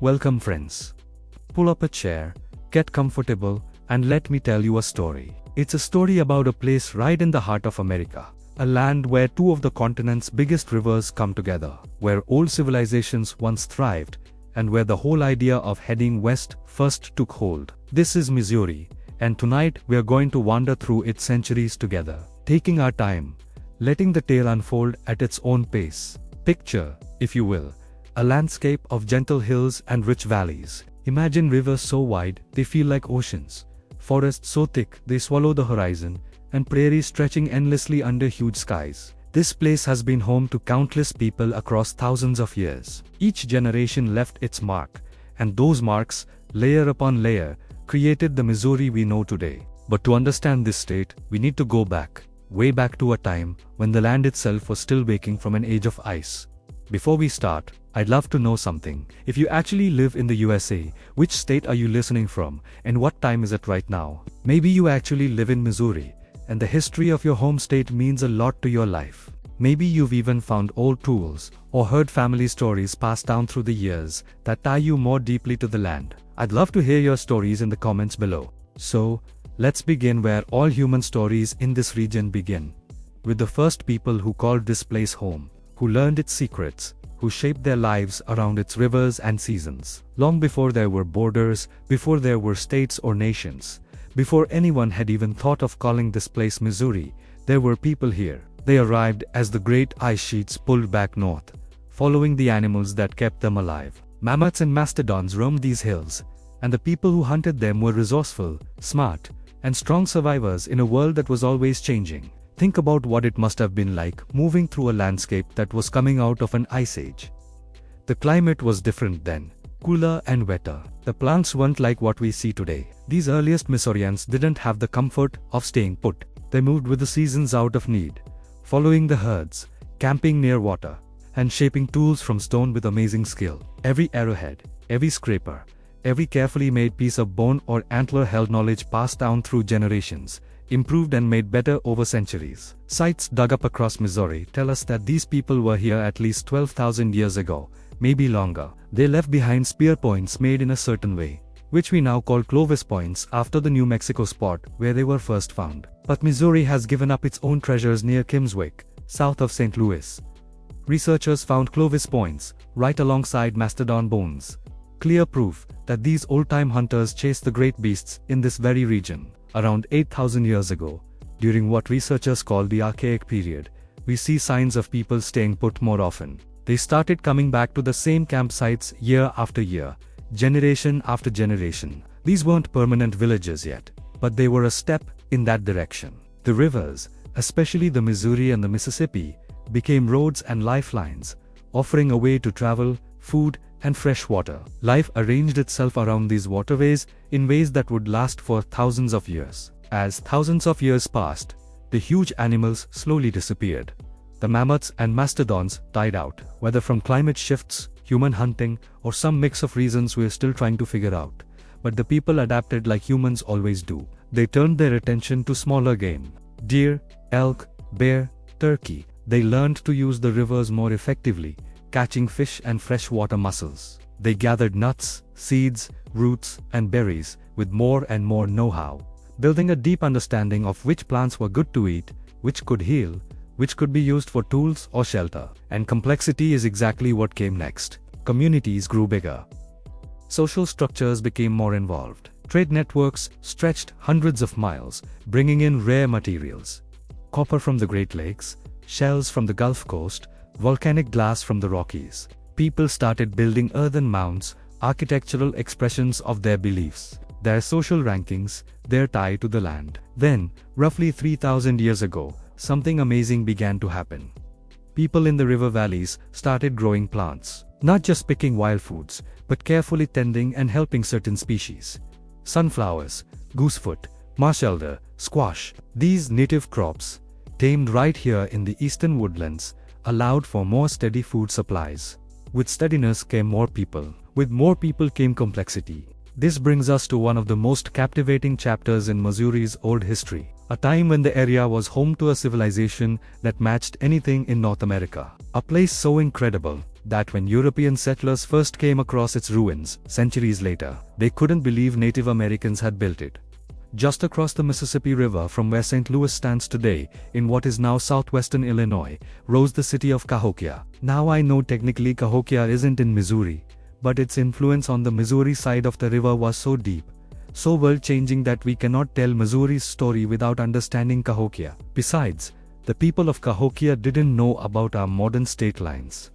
Welcome friends. Pull up a chair, get comfortable, and let me tell you a story. It's a story about a place right in the heart of America. A land where two of the continent's biggest rivers come together, where old civilizations once thrived, and where the whole idea of heading west first took hold. This is Missouri, and tonight we are going to wander through its centuries together, taking our time, letting the tale unfold at its own pace. Picture, if you will, a landscape of gentle hills and rich valleys. Imagine rivers so wide they feel like oceans, forests so thick they swallow the horizon, and prairies stretching endlessly under huge skies. This place has been home to countless people across thousands of years. Each generation left its mark, and those marks, layer upon layer, created the Missouri we know today. But to understand this state, we need to go back, way back to a time when the land itself was still waking from an age of ice. Before we start, I'd love to know something. If you actually live in the USA, which state are you listening from, and what time is it right now? Maybe you actually live in Missouri, and the history of your home state means a lot to your life. Maybe you've even found old tools, or heard family stories passed down through the years that tie you more deeply to the land. I'd love to hear your stories in the comments below. So, let's begin where all human stories in this region begin. With the first people who called this place home, who learned its secrets, who shaped their lives around its rivers and seasons. Long before there were borders, before there were states or nations, before anyone had even thought of calling this place Missouri, there were people here. They arrived as the great ice sheets pulled back north, following the animals that kept them alive. Mammoths and mastodons roamed these hills, and the people who hunted them were resourceful, smart, and strong survivors in a world that was always changing. Think about what it must have been like moving through a landscape that was coming out of an ice age. The climate was different then, cooler and wetter. The plants weren't like what we see today. These earliest Missourians didn't have the comfort of staying put. They moved with the seasons out of need, following the herds, camping near water, and shaping tools from stone with amazing skill. Every arrowhead, every scraper, every carefully made piece of bone or antler held knowledge passed down through generations, improved and made better over centuries. Sites dug up across Missouri tell us that these people were here at least 12,000 years ago, maybe longer. They left behind spear points made in a certain way, which we now call Clovis points after the New Mexico spot where they were first found. But Missouri has given up its own treasures near Kimmswick, south of St. Louis. Researchers found Clovis points right alongside mastodon bones, clear proof that these old-time hunters chased the great beasts in this very region. Around 8,000 years ago, during what researchers call the Archaic period, we see signs of people staying put more often. They started coming back to the same campsites year after year, generation after generation. These weren't permanent villages yet, but they were a step in that direction. The rivers, especially the Missouri and the Mississippi, became roads and lifelines, offering a way to travel, food, and fresh water. Life arranged itself around these waterways in ways that would last for thousands of years. As thousands of years passed, the huge animals slowly disappeared. The mammoths and mastodons died out, whether from climate shifts, human hunting, or some mix of reasons we're still trying to figure out. But the people adapted like humans always do. They turned their attention to smaller game: deer, elk, bear, turkey. They learned to use the rivers more effectively, catching fish and freshwater mussels. They gathered nuts, seeds, roots, and berries with more and more know-how, building a deep understanding of which plants were good to eat, which could heal, which could be used for tools or shelter. And complexity is exactly what came next. Communities grew bigger. Social structures became more involved. Trade networks stretched hundreds of miles, bringing in rare materials: copper from the Great Lakes, shells from the Gulf Coast, volcanic glass from the Rockies. People started building earthen mounds, architectural expressions of their beliefs, their social rankings, their tie to the land. Then, roughly 3,000 years ago, something amazing began to happen. People in the river valleys started growing plants, not just picking wild foods, but carefully tending and helping certain species. Sunflowers, goosefoot, marsh elder, squash. These native crops, tamed right here in the eastern woodlands, allowed for more steady food supplies. With steadiness came more people. With more people came complexity. This brings us to one of the most captivating chapters in Missouri's old history, a time when the area was home to a civilization that matched anything in North America. A place so incredible, that when European settlers first came across its ruins, centuries later, they couldn't believe Native Americans had built it. Just across the Mississippi River from where St. Louis stands today, in what is now southwestern Illinois, rose the city of Cahokia. Now I know technically Cahokia isn't in Missouri, but its influence on the Missouri side of the river was so deep, so world-changing that we cannot tell Missouri's story without understanding Cahokia. Besides, the people of Cahokia didn't know about our modern state lines.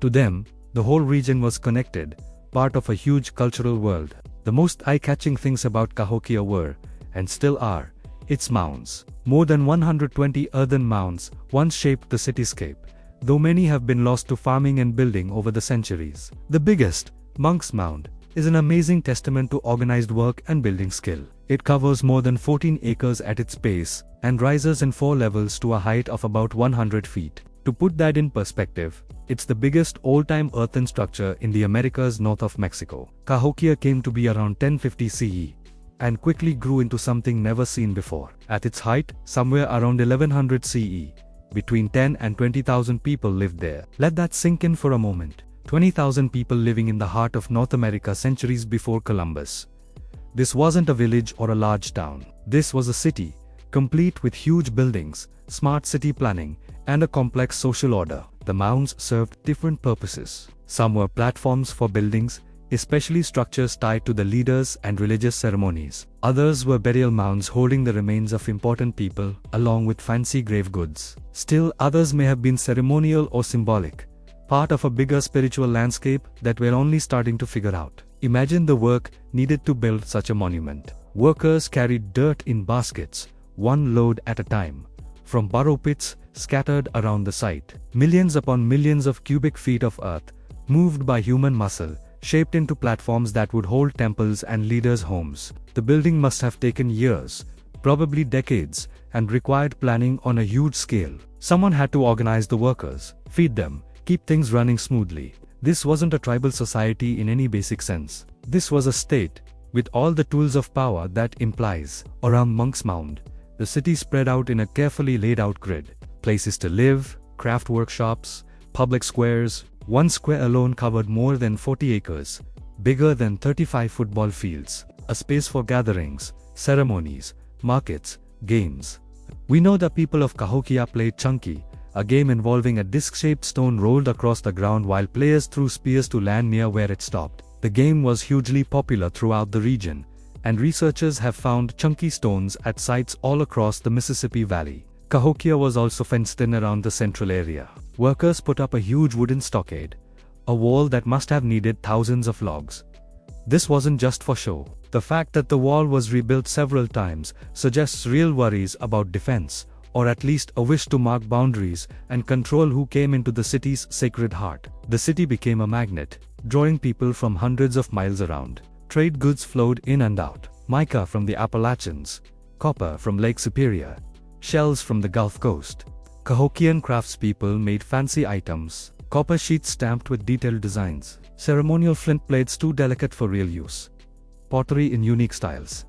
To them, the whole region was connected, part of a huge cultural world. The most eye-catching things about Cahokia were, and still are, its mounds. More than 120 earthen mounds once shaped the cityscape, though many have been lost to farming and building over the centuries. The biggest, Monk's Mound, is an amazing testament to organized work and building skill. It covers more than 14 acres at its base, and rises in 4 levels to a height of about 100 feet. To put that in perspective, it's the biggest all-time earthen structure in the Americas north of Mexico. Cahokia came to be around 1050 CE, and quickly grew into something never seen before. At its height, somewhere around 1100 CE, between 10 and 20,000 people lived there. Let that sink in for a moment. 20,000 people living in the heart of North America centuries before Columbus. This wasn't a village or a large town. This was a city, complete with huge buildings, smart city planning, and a complex social order. The mounds served different purposes. Some were platforms for buildings, especially structures tied to the leaders and religious ceremonies. Others were burial mounds holding the remains of important people, along with fancy grave goods. Still others may have been ceremonial or symbolic, part of a bigger spiritual landscape that we're only starting to figure out. Imagine the work needed to build such a monument. Workers carried dirt in baskets, one load at a time, from burrow pits scattered around the site. Millions upon millions of cubic feet of earth, moved by human muscle, shaped into platforms that would hold temples and leaders' homes. The building must have taken years, probably decades, and required planning on a huge scale. Someone had to organize the workers, feed them, keep things running smoothly. This wasn't a tribal society in any basic sense. This was a state, with all the tools of power that implies. Around Monk's Mound, the city spread out in a carefully laid out grid. Places to live, craft workshops, public squares. One square alone covered more than 40 acres, bigger than 35 football fields. A space for gatherings, ceremonies, markets, games. We know the people of Cahokia played Chunky, a game involving a disc-shaped stone rolled across the ground while players threw spears to land near where it stopped. The game was hugely popular throughout the region, and researchers have found chunky stones at sites all across the Mississippi Valley. Cahokia was also fenced in around the central area. Workers put up a huge wooden stockade, a wall that must have needed thousands of logs. This wasn't just for show. The fact that the wall was rebuilt several times suggests real worries about defense, or at least a wish to mark boundaries and control who came into the city's sacred heart. The city became a magnet, drawing people from hundreds of miles around. Trade goods flowed in and out. Mica from the Appalachians, copper from Lake Superior, shells from the Gulf Coast. Cahokian craftspeople made fancy items, copper sheets stamped with detailed designs, ceremonial flint plates too delicate for real use, pottery in unique styles.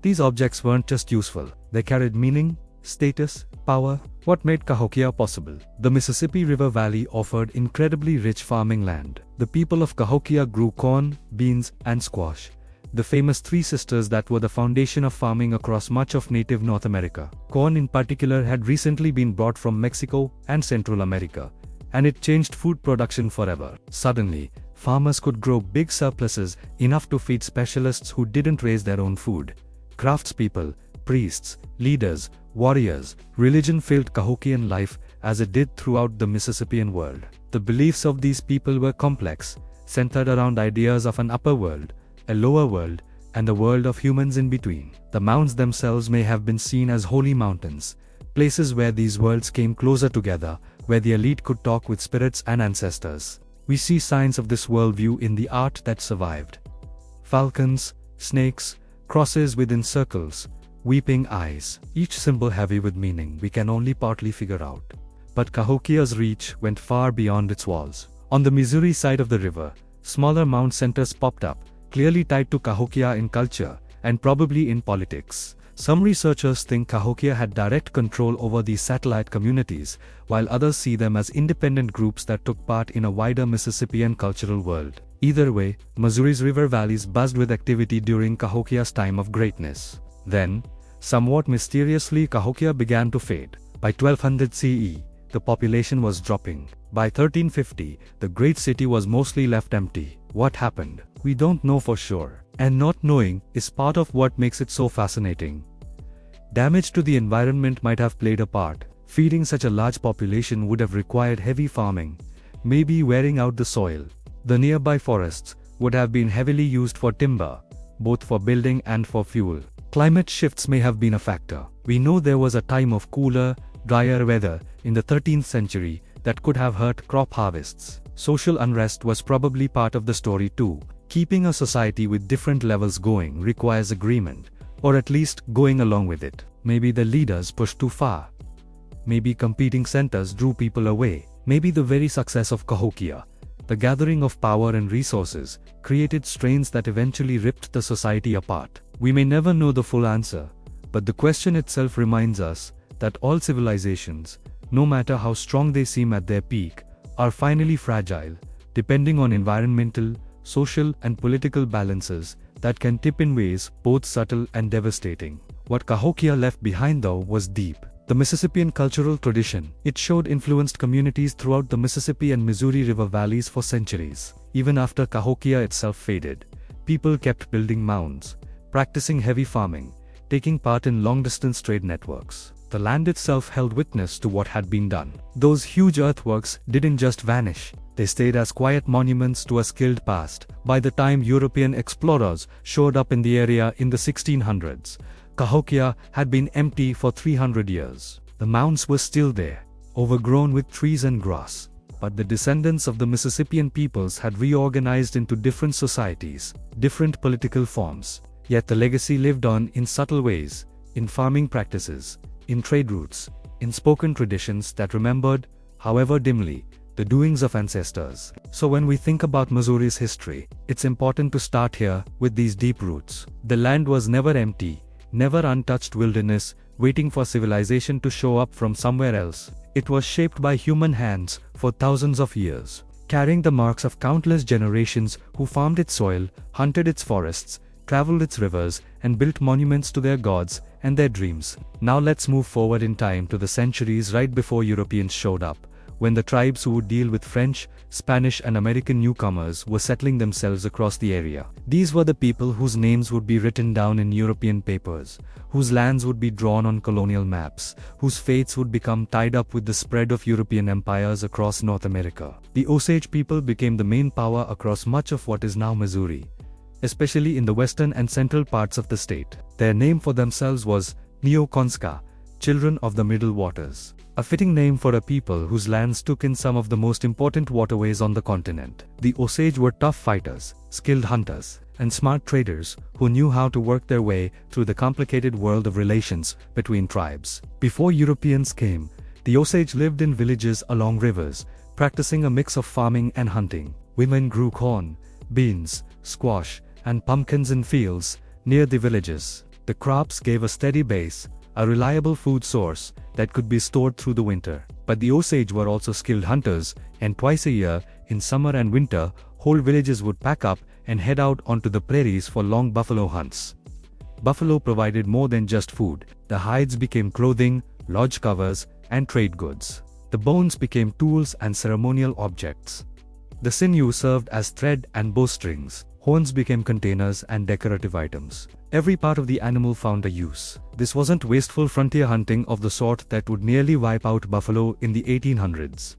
These objects weren't just useful, they carried meaning, status, power. What made Cahokia possible? The Mississippi River Valley offered incredibly rich farming land. The people of Cahokia grew corn, beans, and squash, the famous three sisters that were the foundation of farming across much of native North America. Corn in particular had recently been brought from Mexico and Central America, and it changed food production forever. Suddenly, farmers could grow big surpluses, enough to feed specialists who didn't raise their own food. Craftspeople, priests, leaders, warriors. Religion filled Cahokian life as it did throughout the Mississippian world. The beliefs of these people were complex, centered around ideas of an upper world, a lower world, and a world of humans in between. The mounds themselves may have been seen as holy mountains, places where these worlds came closer together, where the elite could talk with spirits and ancestors. We see signs of this worldview in the art that survived. Falcons, snakes, crosses within circles, weeping eyes, each symbol heavy with meaning we can only partly figure out. But Cahokia's reach went far beyond its walls. On the Missouri side of the river, smaller mound centers popped up, clearly tied to Cahokia in culture, and probably in politics. Some researchers think Cahokia had direct control over these satellite communities, while others see them as independent groups that took part in a wider Mississippian cultural world. Either way, Missouri's river valleys buzzed with activity during Cahokia's time of greatness. Then, somewhat mysteriously, Cahokia began to fade. By 1200 CE, the population was dropping. By 1350, the great city was mostly left empty. What happened? We don't know for sure. And not knowing is part of what makes it so fascinating. Damage to the environment might have played a part. Feeding such a large population would have required heavy farming, maybe wearing out the soil. The nearby forests would have been heavily used for timber, both for building and for fuel. Climate shifts may have been a factor. We know there was a time of cooler, drier weather in the 13th century that could have hurt crop harvests. Social unrest was probably part of the story too. Keeping a society with different levels going requires agreement, or at least going along with it. Maybe the leaders pushed too far. Maybe competing centers drew people away. Maybe the very success of Cahokia, the gathering of power and resources, created strains that eventually ripped the society apart. We may never know the full answer, but the question itself reminds us that all civilizations, no matter how strong they seem at their peak, are finally fragile, depending on environmental, social and political balances that can tip in ways both subtle and devastating. What Cahokia left behind though was deep. The Mississippian cultural tradition it showed influenced communities throughout the Mississippi and Missouri River valleys for centuries. Even after Cahokia itself faded, people kept building mounds, practicing heavy farming, taking part in long-distance trade networks. The land itself held witness to what had been done. Those huge earthworks didn't just vanish. They stayed as quiet monuments to a skilled past. By the time European explorers showed up in the area in the 1600s, Cahokia had been empty for 300 years. The mounds were still there, overgrown with trees and grass. But the descendants of the Mississippian peoples had reorganized into different societies, different political forms. Yet the legacy lived on in subtle ways, in farming practices, in trade routes, in spoken traditions that remembered, however dimly, the doings of ancestors. So when we think about Missouri's history, it's important to start here with these deep roots. The land was never empty, never untouched wilderness, waiting for civilization to show up from somewhere else. It was shaped by human hands for thousands of years, carrying the marks of countless generations who farmed its soil, hunted its forests, traveled its rivers, and built monuments to their gods and their dreams. Now let's move forward in time to the centuries right before Europeans showed up, when the tribes who would deal with French, Spanish and American newcomers were settling themselves across the area. These were the people whose names would be written down in European papers, whose lands would be drawn on colonial maps, whose fates would become tied up with the spread of European empires across North America. The Osage people became the main power across much of what is now Missouri, especially in the western and central parts of the state. Their name for themselves was Neoconska, Children of the Middle Waters. A fitting name for a people whose lands took in some of the most important waterways on the continent. The Osage were tough fighters, skilled hunters, and smart traders who knew how to work their way through the complicated world of relations between tribes. Before Europeans came, the Osage lived in villages along rivers, practicing a mix of farming and hunting. Women grew corn, beans, squash, and pumpkins in fields near the villages. The crops gave a steady base, a reliable food source that could be stored through the winter. But the Osage were also skilled hunters, and twice a year, in summer and winter, whole villages would pack up and head out onto the prairies for long buffalo hunts. Buffalo provided more than just food. The hides became clothing, lodge covers, and trade goods. The bones became tools and ceremonial objects. The sinew served as thread and bowstrings. Horns became containers and decorative items. Every part of the animal found a use. This wasn't wasteful frontier hunting of the sort that would nearly wipe out buffalo in the 1800s.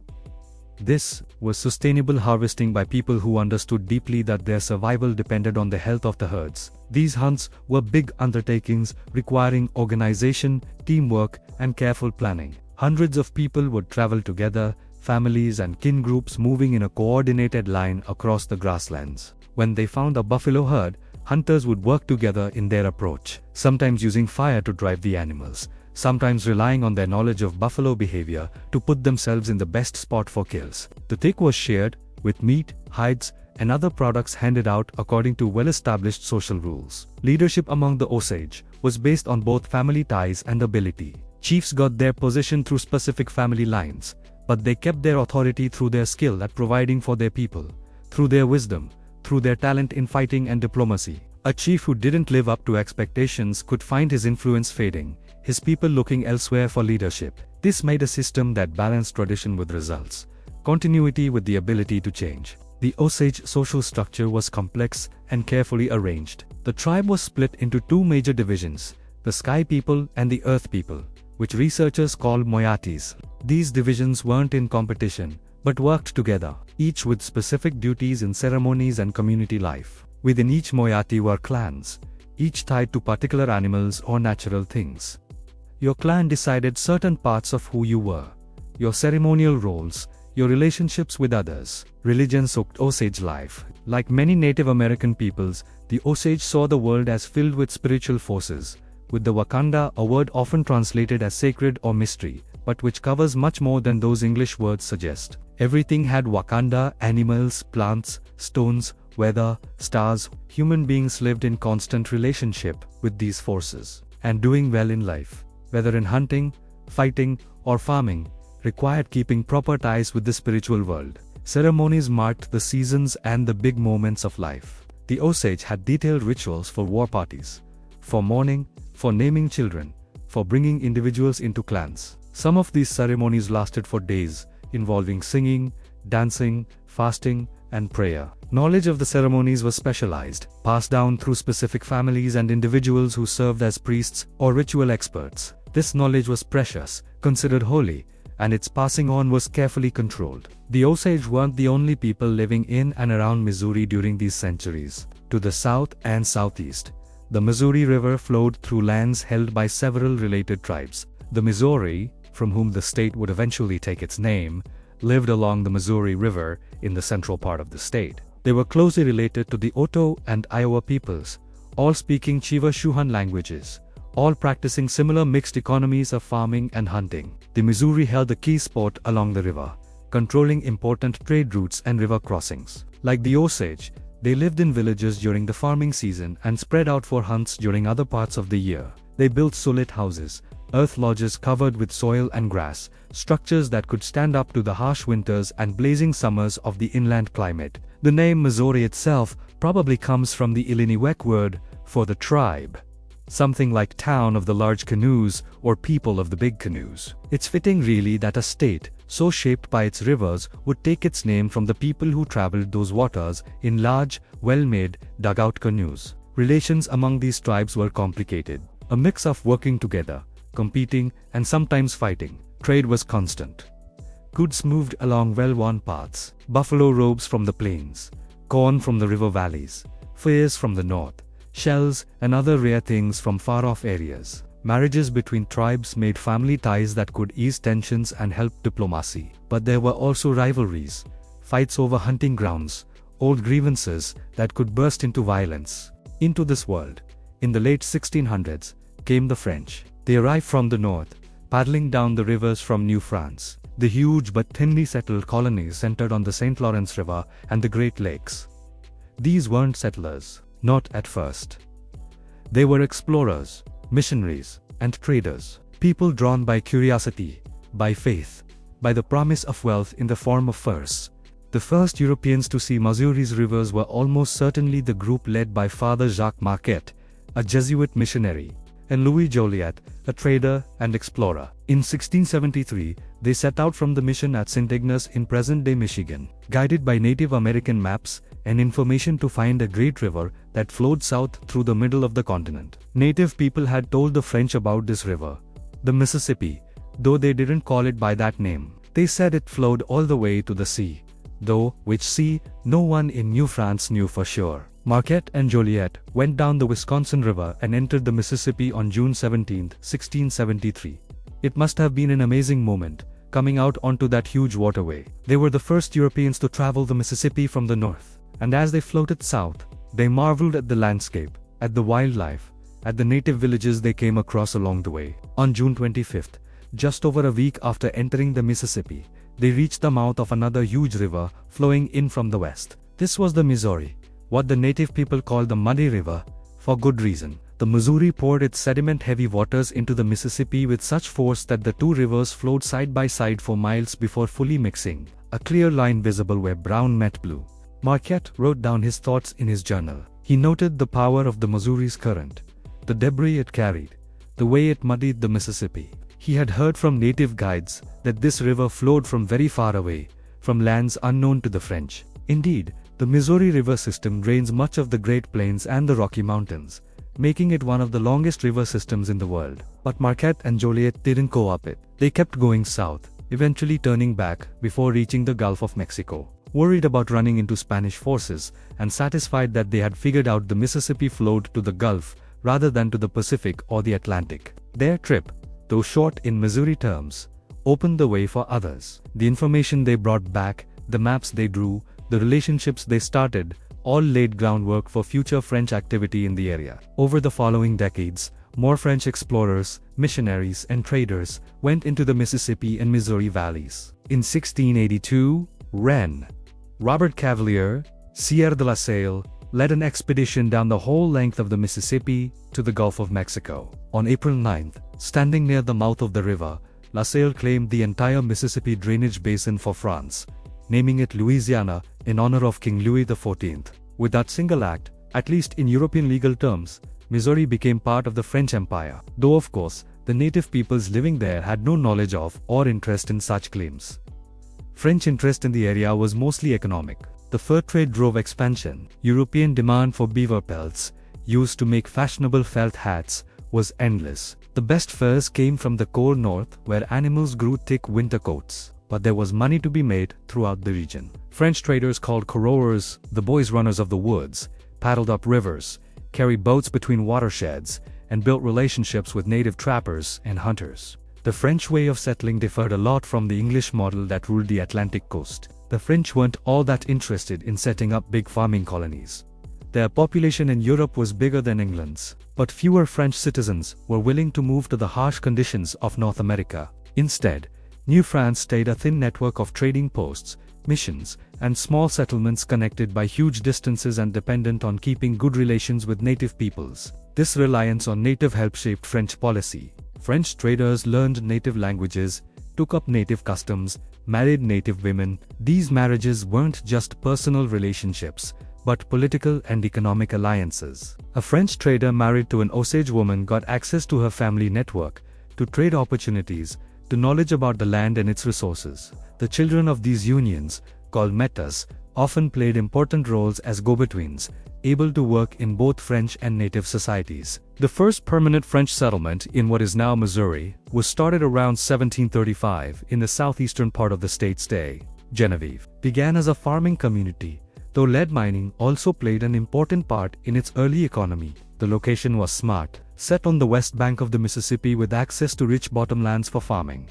This was sustainable harvesting by people who understood deeply that their survival depended on the health of the herds. These hunts were big undertakings requiring organization, teamwork, and careful planning. Hundreds of people would travel together, families and kin groups moving in a coordinated line across the grasslands. When they found a buffalo herd, hunters would work together in their approach, sometimes using fire to drive the animals, sometimes relying on their knowledge of buffalo behavior to put themselves in the best spot for kills. The take was shared, with meat, hides, and other products handed out according to well-established social rules. Leadership among the Osage was based on both family ties and ability. Chiefs got their position through specific family lines, but they kept their authority through their skill at providing for their people, through their wisdom, through their talent in fighting and diplomacy. A chief who didn't live up to expectations could find his influence fading, his people looking elsewhere for leadership. This made a system that balanced tradition with results, continuity with the ability to change. The Osage social structure was complex and carefully arranged. The tribe was split into two major divisions, the Sky People and the Earth People, which researchers call moieties. These divisions weren't in competition, but worked together, each with specific duties in ceremonies and community life. Within each moiety were clans, each tied to particular animals or natural things. Your clan decided certain parts of who you were, your ceremonial roles, your relationships with others. Religion soaked Osage life. Like many Native American peoples, the Osage saw the world as filled with spiritual forces, with the Wakanda, a word often translated as sacred or mystery, but which covers much more than those English words suggest. Everything had Wakanda: animals, plants, stones, weather, stars. Human beings lived in constant relationship with these forces, and doing well in life, whether in hunting, fighting, or farming, required keeping proper ties with the spiritual world. Ceremonies marked the seasons and the big moments of life. The Osage had detailed rituals for war parties, for mourning, for naming children, for bringing individuals into clans. Some of these ceremonies lasted for days, involving singing, dancing, fasting, and prayer. Knowledge of the ceremonies was specialized, passed down through specific families and individuals who served as priests or ritual experts. This knowledge was precious, considered holy, and its passing on was carefully controlled. The Osage weren't the only people living in and around Missouri during these centuries. To the south and southeast, the Missouri River flowed through lands held by several related tribes. The Missouri, from whom the state would eventually take its name, lived along the Missouri River in the central part of the state. They were closely related to the Oto and Iowa peoples, all speaking Chewa-Shuhan languages, all practicing similar mixed economies of farming and hunting. The Missouri held the key spot along the river, controlling important trade routes and river crossings. Like the Osage, they lived in villages during the farming season and spread out for hunts during other parts of the year. They built solid houses, earth lodges covered with soil and grass, structures that could stand up to the harsh winters and blazing summers of the inland climate. The name Missouri itself probably comes from the Illiniwek word for the tribe, something like town of the large canoes or people of the big canoes. It's fitting really that a state, so shaped by its rivers, would take its name from the people who traveled those waters in large, well-made, dugout canoes. Relations among these tribes were complicated, a mix of working together, competing, and sometimes fighting. Trade was constant. Goods moved along well-worn paths, buffalo robes from the plains, corn from the river valleys, furs from the north, shells and other rare things from far-off areas. Marriages between tribes made family ties that could ease tensions and help diplomacy. But there were also rivalries, fights over hunting grounds, old grievances that could burst into violence. Into this world, in the late 1600s, came the French. They arrived from the north, paddling down the rivers from New France. The huge but thinly settled colonies centered on the St. Lawrence River and the Great Lakes. These weren't settlers, not at first. They were explorers, missionaries, and traders. People drawn by curiosity, by faith, by the promise of wealth in the form of furs. The first Europeans to see Missouri's rivers were almost certainly the group led by Father Jacques Marquette, a Jesuit missionary, and Louis Jolliet, a trader and explorer. In 1673, they set out from the mission at St. Ignace in present-day Michigan, guided by Native American maps and information to find a great river that flowed south through the middle of the continent. Native people had told the French about this river, the Mississippi, though they didn't call it by that name. They said it flowed all the way to the sea, though which sea, no one in New France knew for sure. Marquette and Joliet went down the Wisconsin River and entered the Mississippi on June 17, 1673. It must have been an amazing moment, coming out onto that huge waterway. They were the first Europeans to travel the Mississippi from the north, and as they floated south, they marveled at the landscape, at the wildlife, at the native villages they came across along the way. On June 25th, just over a week after entering the Mississippi, they reached the mouth of another huge river flowing in from the west. This was the Missouri, what the native people called the Muddy River, for good reason. The Missouri poured its sediment-heavy waters into the Mississippi with such force that the two rivers flowed side by side for miles before fully mixing, a clear line visible where brown met blue. Marquette wrote down his thoughts in his journal. He noted the power of the Missouri's current, the debris it carried, the way it muddied the Mississippi. He had heard from native guides that this river flowed from very far away, from lands unknown to the French. Indeed, the Missouri River system drains much of the Great Plains and the Rocky Mountains, making it one of the longest river systems in the world. But Marquette and Jolliet didn't co-op it. They kept going south, eventually turning back before reaching the Gulf of Mexico. Worried about running into Spanish forces, and satisfied that they had figured out the Mississippi flowed to the Gulf rather than to the Pacific or the Atlantic. Their trip, though short in Missouri terms, opened the way for others. The information they brought back, the maps they drew, the relationships they started, all laid groundwork for future French activity in the area. Over the following decades, more French explorers, missionaries, and traders went into the Mississippi and Missouri valleys. In 1682, Robert Cavalier, Sieur de la Salle, led an expedition down the whole length of the Mississippi to the Gulf of Mexico. On April 9, standing near the mouth of the river, La Salle claimed the entire Mississippi drainage basin for France, naming it Louisiana in honor of King Louis XIV. With that single act, at least in European legal terms, Missouri became part of the French Empire, though of course, the native peoples living there had no knowledge of or interest in such claims. French interest in the area was mostly economic. The fur trade drove expansion. European demand for beaver pelts, used to make fashionable felt hats, was endless. The best furs came from the cold north, where animals grew thick winter coats. But there was money to be made throughout the region. French traders called corrowers, the boys runners of the woods, paddled up rivers, carried boats between watersheds, and built relationships with native trappers and hunters. The French way of settling differed a lot from the English model that ruled the Atlantic coast. The French weren't all that interested in setting up big farming colonies. Their population in Europe was bigger than England's, but fewer French citizens were willing to move to the harsh conditions of North America. Instead, New France stayed a thin network of trading posts, missions, and small settlements connected by huge distances and dependent on keeping good relations with native peoples. This reliance on native help shaped French policy. French traders learned native languages, took up native customs, married native women. These marriages weren't just personal relationships, but political and economic alliances. A French trader married to an Osage woman got access to her family network, to trade opportunities, to knowledge about the land and its resources. The children of these unions, called métis, often played important roles as go-betweens, able to work in both French and native societies. The first permanent French settlement in what is now Missouri was started around 1735 in the southeastern part of the state's day. Genevieve began as a farming community, though lead mining also played an important part in its early economy. The location was smart, set on the west bank of the Mississippi with access to rich bottomlands for farming.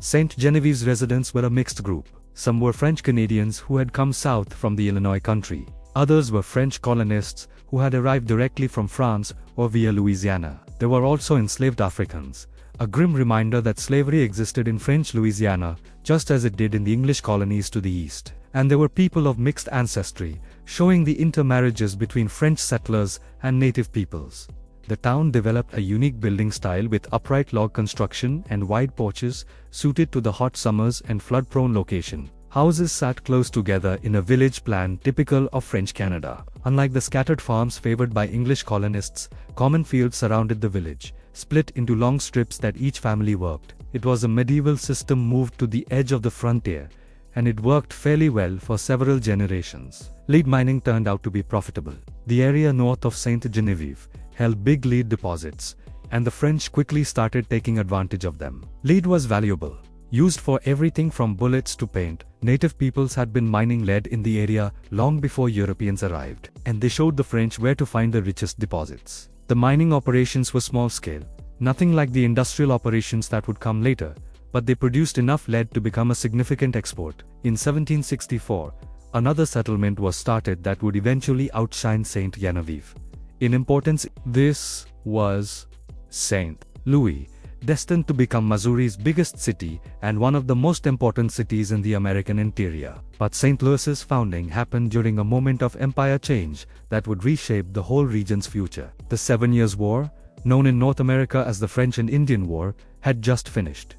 St. Genevieve's residents were a mixed group. Some were French Canadians who had come south from the Illinois country. Others were French colonists who had arrived directly from France or via Louisiana. There were also enslaved Africans, a grim reminder that slavery existed in French Louisiana just as it did in the English colonies to the east. And there were people of mixed ancestry, showing the intermarriages between French settlers and native peoples. The town developed a unique building style with upright log construction and wide porches, suited to the hot summers and flood-prone location. Houses sat close together in a village plan typical of French Canada. Unlike the scattered farms favored by English colonists, common fields surrounded the village, split into long strips that each family worked. It was a medieval system moved to the edge of the frontier, and it worked fairly well for several generations. Lead mining turned out to be profitable. The area north of St. Genevieve held big lead deposits, and the French quickly started taking advantage of them. Lead was valuable, used for everything from bullets to paint. Native peoples had been mining lead in the area long before Europeans arrived, and they showed the French where to find the richest deposits. The mining operations were small-scale, nothing like the industrial operations that would come later, but they produced enough lead to become a significant export. In 1764, another settlement was started that would eventually outshine St. Genevieve in importance. This was St. Louis, destined to become Missouri's biggest city and one of the most important cities in the American interior. But St. Louis's founding happened during a moment of empire change that would reshape the whole region's future. The 7 Years' War, known in North America as the French and Indian War, had just finished.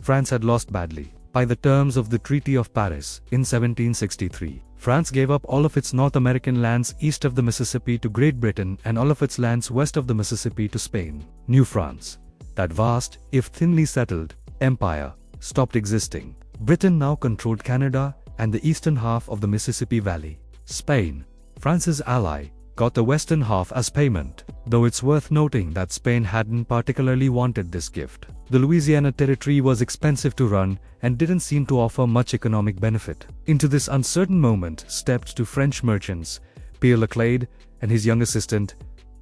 France had lost badly. By the terms of the Treaty of Paris in 1763, France gave up all of its North American lands east of the Mississippi to Great Britain and all of its lands west of the Mississippi to Spain. New France, that vast, if thinly settled, empire, stopped existing. Britain now controlled Canada and the eastern half of the Mississippi Valley. Spain, France's ally, got the western half as payment, though it's worth noting that Spain hadn't particularly wanted this gift. The Louisiana Territory was expensive to run and didn't seem to offer much economic benefit. Into this uncertain moment stepped two French merchants, Pierre Leclerc and his young assistant,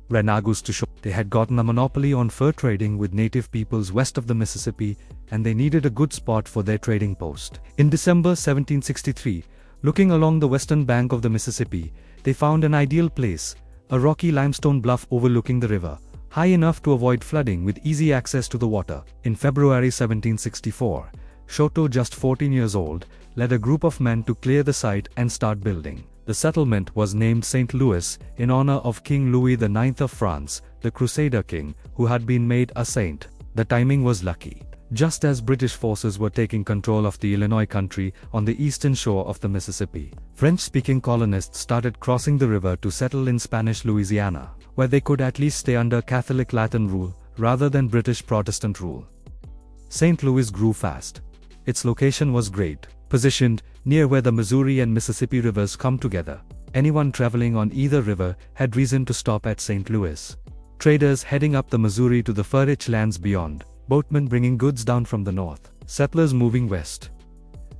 René Touchot. They had gotten a monopoly on fur trading with native peoples west of the Mississippi, and they needed a good spot for their trading post. In December 1763, looking along the western bank of the Mississippi, they found an ideal place, a rocky limestone bluff overlooking the river, high enough to avoid flooding with easy access to the water. In February 1764, Touchot, just 14 years old, led a group of men to clear the site and start building. The settlement was named St. Louis in honor of King Louis IX of France, the Crusader king, who had been made a saint. The timing was lucky. Just as British forces were taking control of the Illinois country on the eastern shore of the Mississippi, French-speaking colonists started crossing the river to settle in Spanish Louisiana, where they could at least stay under Catholic Latin rule rather than British Protestant rule. St. Louis grew fast. Its location was great, positioned near where the Missouri and Mississippi rivers come together. Anyone traveling on either river had reason to stop at St. Louis. Traders heading up the Missouri to the fur-rich lands beyond, boatmen bringing goods down from the north, settlers moving west,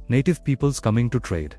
native peoples coming to trade.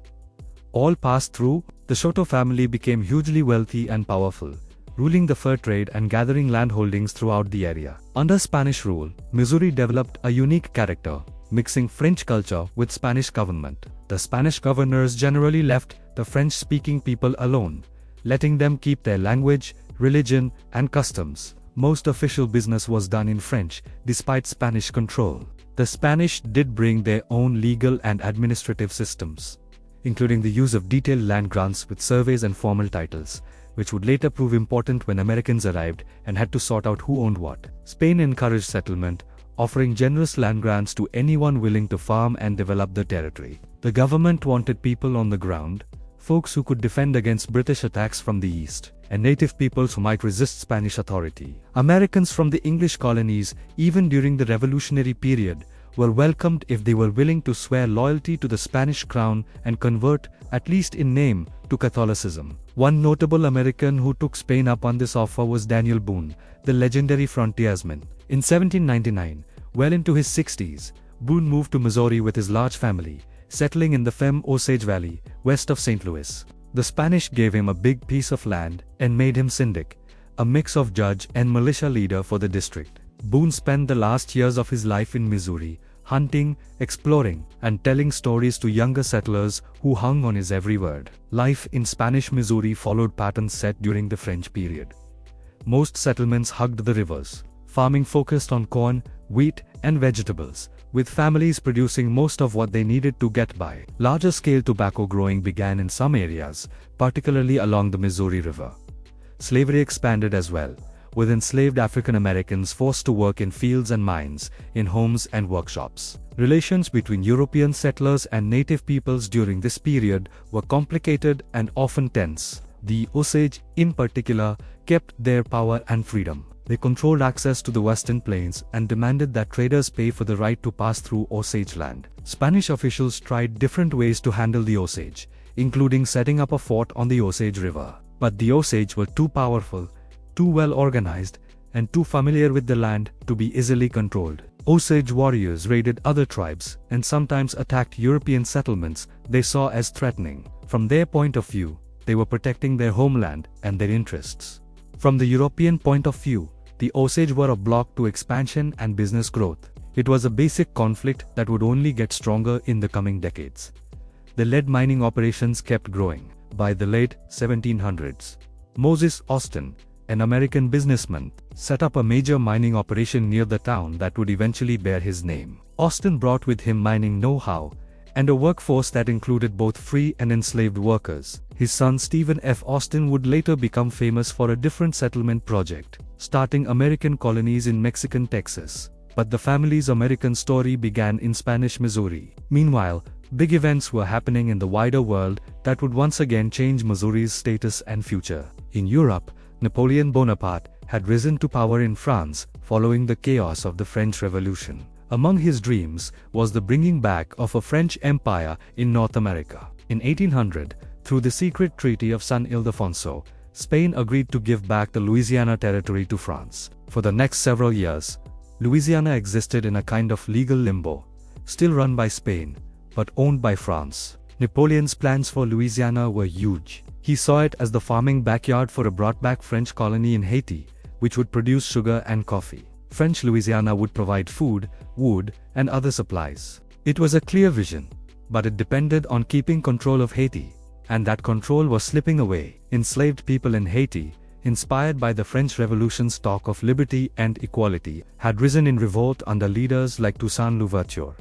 All passed through. The Touchot family became hugely wealthy and powerful, ruling the fur trade and gathering landholdings throughout the area. Under Spanish rule, Missouri developed a unique character, mixing French culture with Spanish government. The Spanish governors generally left the French-speaking people alone, letting them keep their language, religion, and customs. Most official business was done in French, despite Spanish control. The Spanish did bring their own legal and administrative systems, including the use of detailed land grants with surveys and formal titles, which would later prove important when Americans arrived and had to sort out who owned what. Spain encouraged settlement, offering generous land grants to anyone willing to farm and develop the territory. The government wanted people on the ground, folks who could defend against British attacks from the east, and native peoples who might resist Spanish authority. Americans from the English colonies, even during the Revolutionary period, were welcomed if they were willing to swear loyalty to the Spanish crown and convert, at least in name, to Catholicism. One notable American who took Spain up on this offer was Daniel Boone, the legendary frontiersman. In 1799, well into his 60s, Boone moved to Missouri with his large family, settling in the famed Osage Valley, west of St. Louis. The Spanish gave him a big piece of land and made him syndic, a mix of judge and militia leader for the district. Boone spent the last years of his life in Missouri, hunting, exploring, and telling stories to younger settlers who hung on his every word. Life in Spanish Missouri followed patterns set during the French period. Most settlements hugged the rivers. Farming focused on corn, wheat, and vegetables, with families producing most of what they needed to get by. Larger-scale tobacco growing began in some areas, particularly along the Missouri River. Slavery expanded as well, with enslaved African Americans forced to work in fields and mines, in homes and workshops. Relations between European settlers and native peoples during this period were complicated and often tense. The Osage, in particular, kept their power and freedom. They controlled access to the western plains and demanded that traders pay for the right to pass through Osage land. Spanish officials tried different ways to handle the Osage, including setting up a fort on the Osage River. But the Osage were too powerful, too well organized, and too familiar with the land to be easily controlled. Osage warriors raided other tribes and sometimes attacked European settlements they saw as threatening. From their point of view, they were protecting their homeland and their interests. From the European point of view, the Osage were a block to expansion and business growth. It was a basic conflict that would only get stronger in the coming decades. The lead mining operations kept growing. By the late 1700s, Moses Austin, an American businessman, set up a major mining operation near the town that would eventually bear his name. Austin brought with him mining know-how, and a workforce that included both free and enslaved workers. His son Stephen F. Austin would later become famous for a different settlement project, starting American colonies in Mexican Texas. But the family's American story began in Spanish Missouri. Meanwhile, big events were happening in the wider world that would once again change Missouri's status and future. In Europe, Napoleon Bonaparte had risen to power in France following the chaos of the French Revolution. Among his dreams was the bringing back of a French empire in North America. In 1800, through the secret Treaty of San Ildefonso, Spain agreed to give back the Louisiana territory to France. For the next several years, Louisiana existed in a kind of legal limbo, still run by Spain, but owned by France. Napoleon's plans for Louisiana were huge. He saw it as the farming backyard for a brought-back French colony in Haiti, which would produce sugar and coffee. French Louisiana would provide food, wood, and other supplies. It was a clear vision, but it depended on keeping control of Haiti, and that control was slipping away. Enslaved people in Haiti, inspired by the French Revolution's talk of liberty and equality, had risen in revolt under leaders like Toussaint Louverture.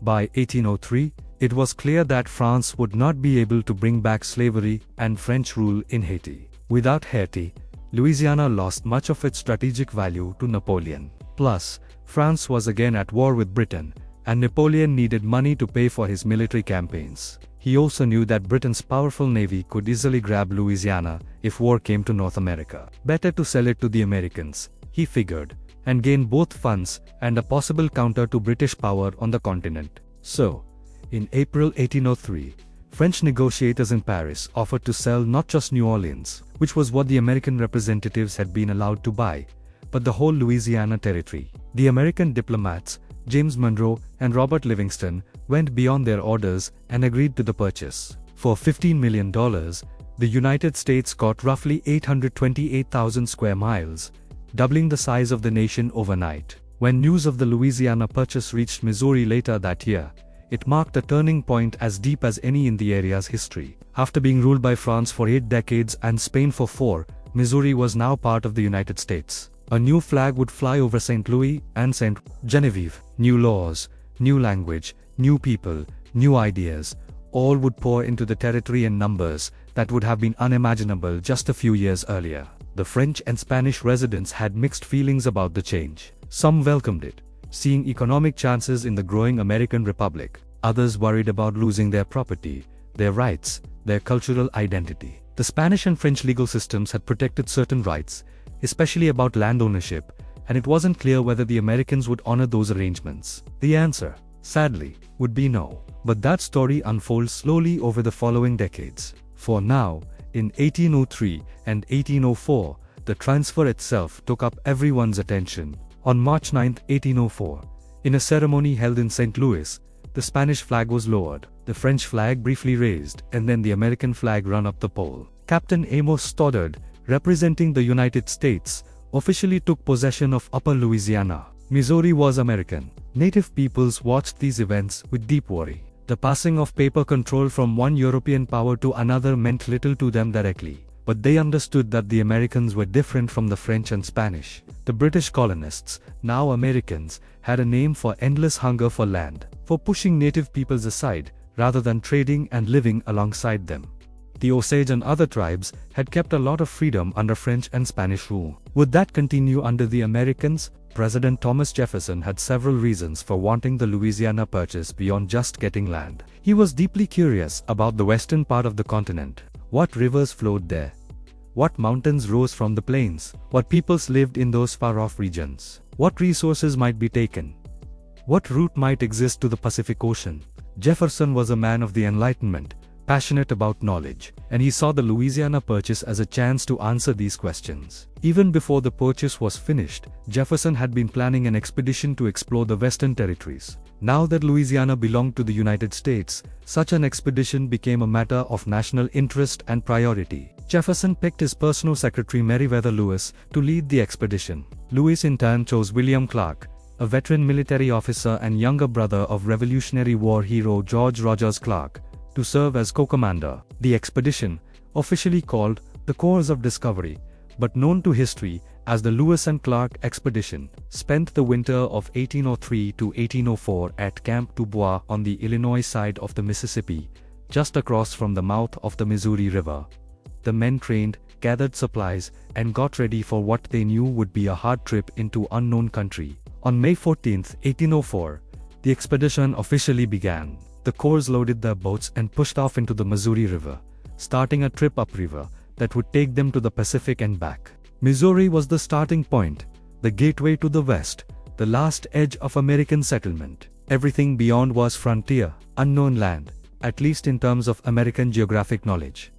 By 1803, it was clear that France would not be able to bring back slavery and French rule in Haiti. Without Haiti, Louisiana lost much of its strategic value to Napoleon. Plus, France was again at war with Britain, and Napoleon needed money to pay for his military campaigns. He also knew that Britain's powerful navy could easily grab Louisiana if war came to North America. Better to sell it to the Americans, he figured, and gain both funds and a possible counter to British power on the continent. So, in April 1803, French negotiators in Paris offered to sell not just New Orleans, which was what the American representatives had been allowed to buy, but the whole Louisiana territory. The American diplomats, James Monroe and Robert Livingston, went beyond their orders and agreed to the purchase. For $15 million, the United States got roughly 828,000 square miles, doubling the size of the nation overnight. When news of the Louisiana Purchase reached Missouri later that year, it marked a turning point as deep as any in the area's history. After being ruled by France for 8 decades and Spain for 4, Missouri was now part of the United States. A new flag would fly over St. Louis and St. Genevieve. New laws, new language, new people, new ideas, all would pour into the territory in numbers that would have been unimaginable just a few years earlier. The French and Spanish residents had mixed feelings about the change. Some welcomed it, seeing economic chances in the growing American Republic. Others worried about losing their property, their rights, their cultural identity. The Spanish and French legal systems had protected certain rights, especially about land ownership, and it wasn't clear whether the Americans would honor those arrangements. The answer, sadly, would be no. But that story unfolds slowly over the following decades. For now, in 1803 and 1804, the transfer itself took up everyone's attention. On March 9, 1804, in a ceremony held in St. Louis, the Spanish flag was lowered, the French flag briefly raised, and then the American flag run up the pole. Captain Amos Stoddard, representing the United States, officially took possession of Upper Louisiana. Missouri was American. Native peoples watched these events with deep worry. The passing of paper control from one European power to another meant little to them directly, but they understood that the Americans were different from the French and Spanish. The British colonists, now Americans, had a name for endless hunger for land, for pushing native peoples aside, rather than trading and living alongside them. The Osage and other tribes had kept a lot of freedom under French and Spanish rule. Would that continue under the Americans? President Thomas Jefferson had several reasons for wanting the Louisiana Purchase beyond just getting land. He was deeply curious about the western part of the continent. What rivers flowed there? What mountains rose from the plains? What peoples lived in those far-off regions? What resources might be taken? What route might exist to the Pacific Ocean? Jefferson was a man of the Enlightenment, passionate about knowledge, and he saw the Louisiana Purchase as a chance to answer these questions. Even before the purchase was finished, Jefferson had been planning an expedition to explore the western territories. Now that Louisiana belonged to the United States, such an expedition became a matter of national interest and priority. Jefferson picked his personal secretary Meriwether Lewis to lead the expedition. Lewis in turn chose William Clark, a veteran military officer and younger brother of Revolutionary War hero George Rogers Clark, to serve as co-commander. The expedition, officially called the Corps of Discovery, but known to history as the Lewis and Clark Expedition, spent the winter of 1803 to 1804 at Camp Dubois on the Illinois side of the Mississippi, just across from the mouth of the Missouri River. The men trained, gathered supplies, and got ready for what they knew would be a hard trip into unknown country. On May 14, 1804, the expedition officially began. The corps loaded their boats and pushed off into the Missouri River, starting a trip upriver that would take them to the Pacific and back. Missouri was the starting point, the gateway to the West, the last edge of American settlement. Everything beyond was frontier, unknown land, at least in terms of American geographic knowledge.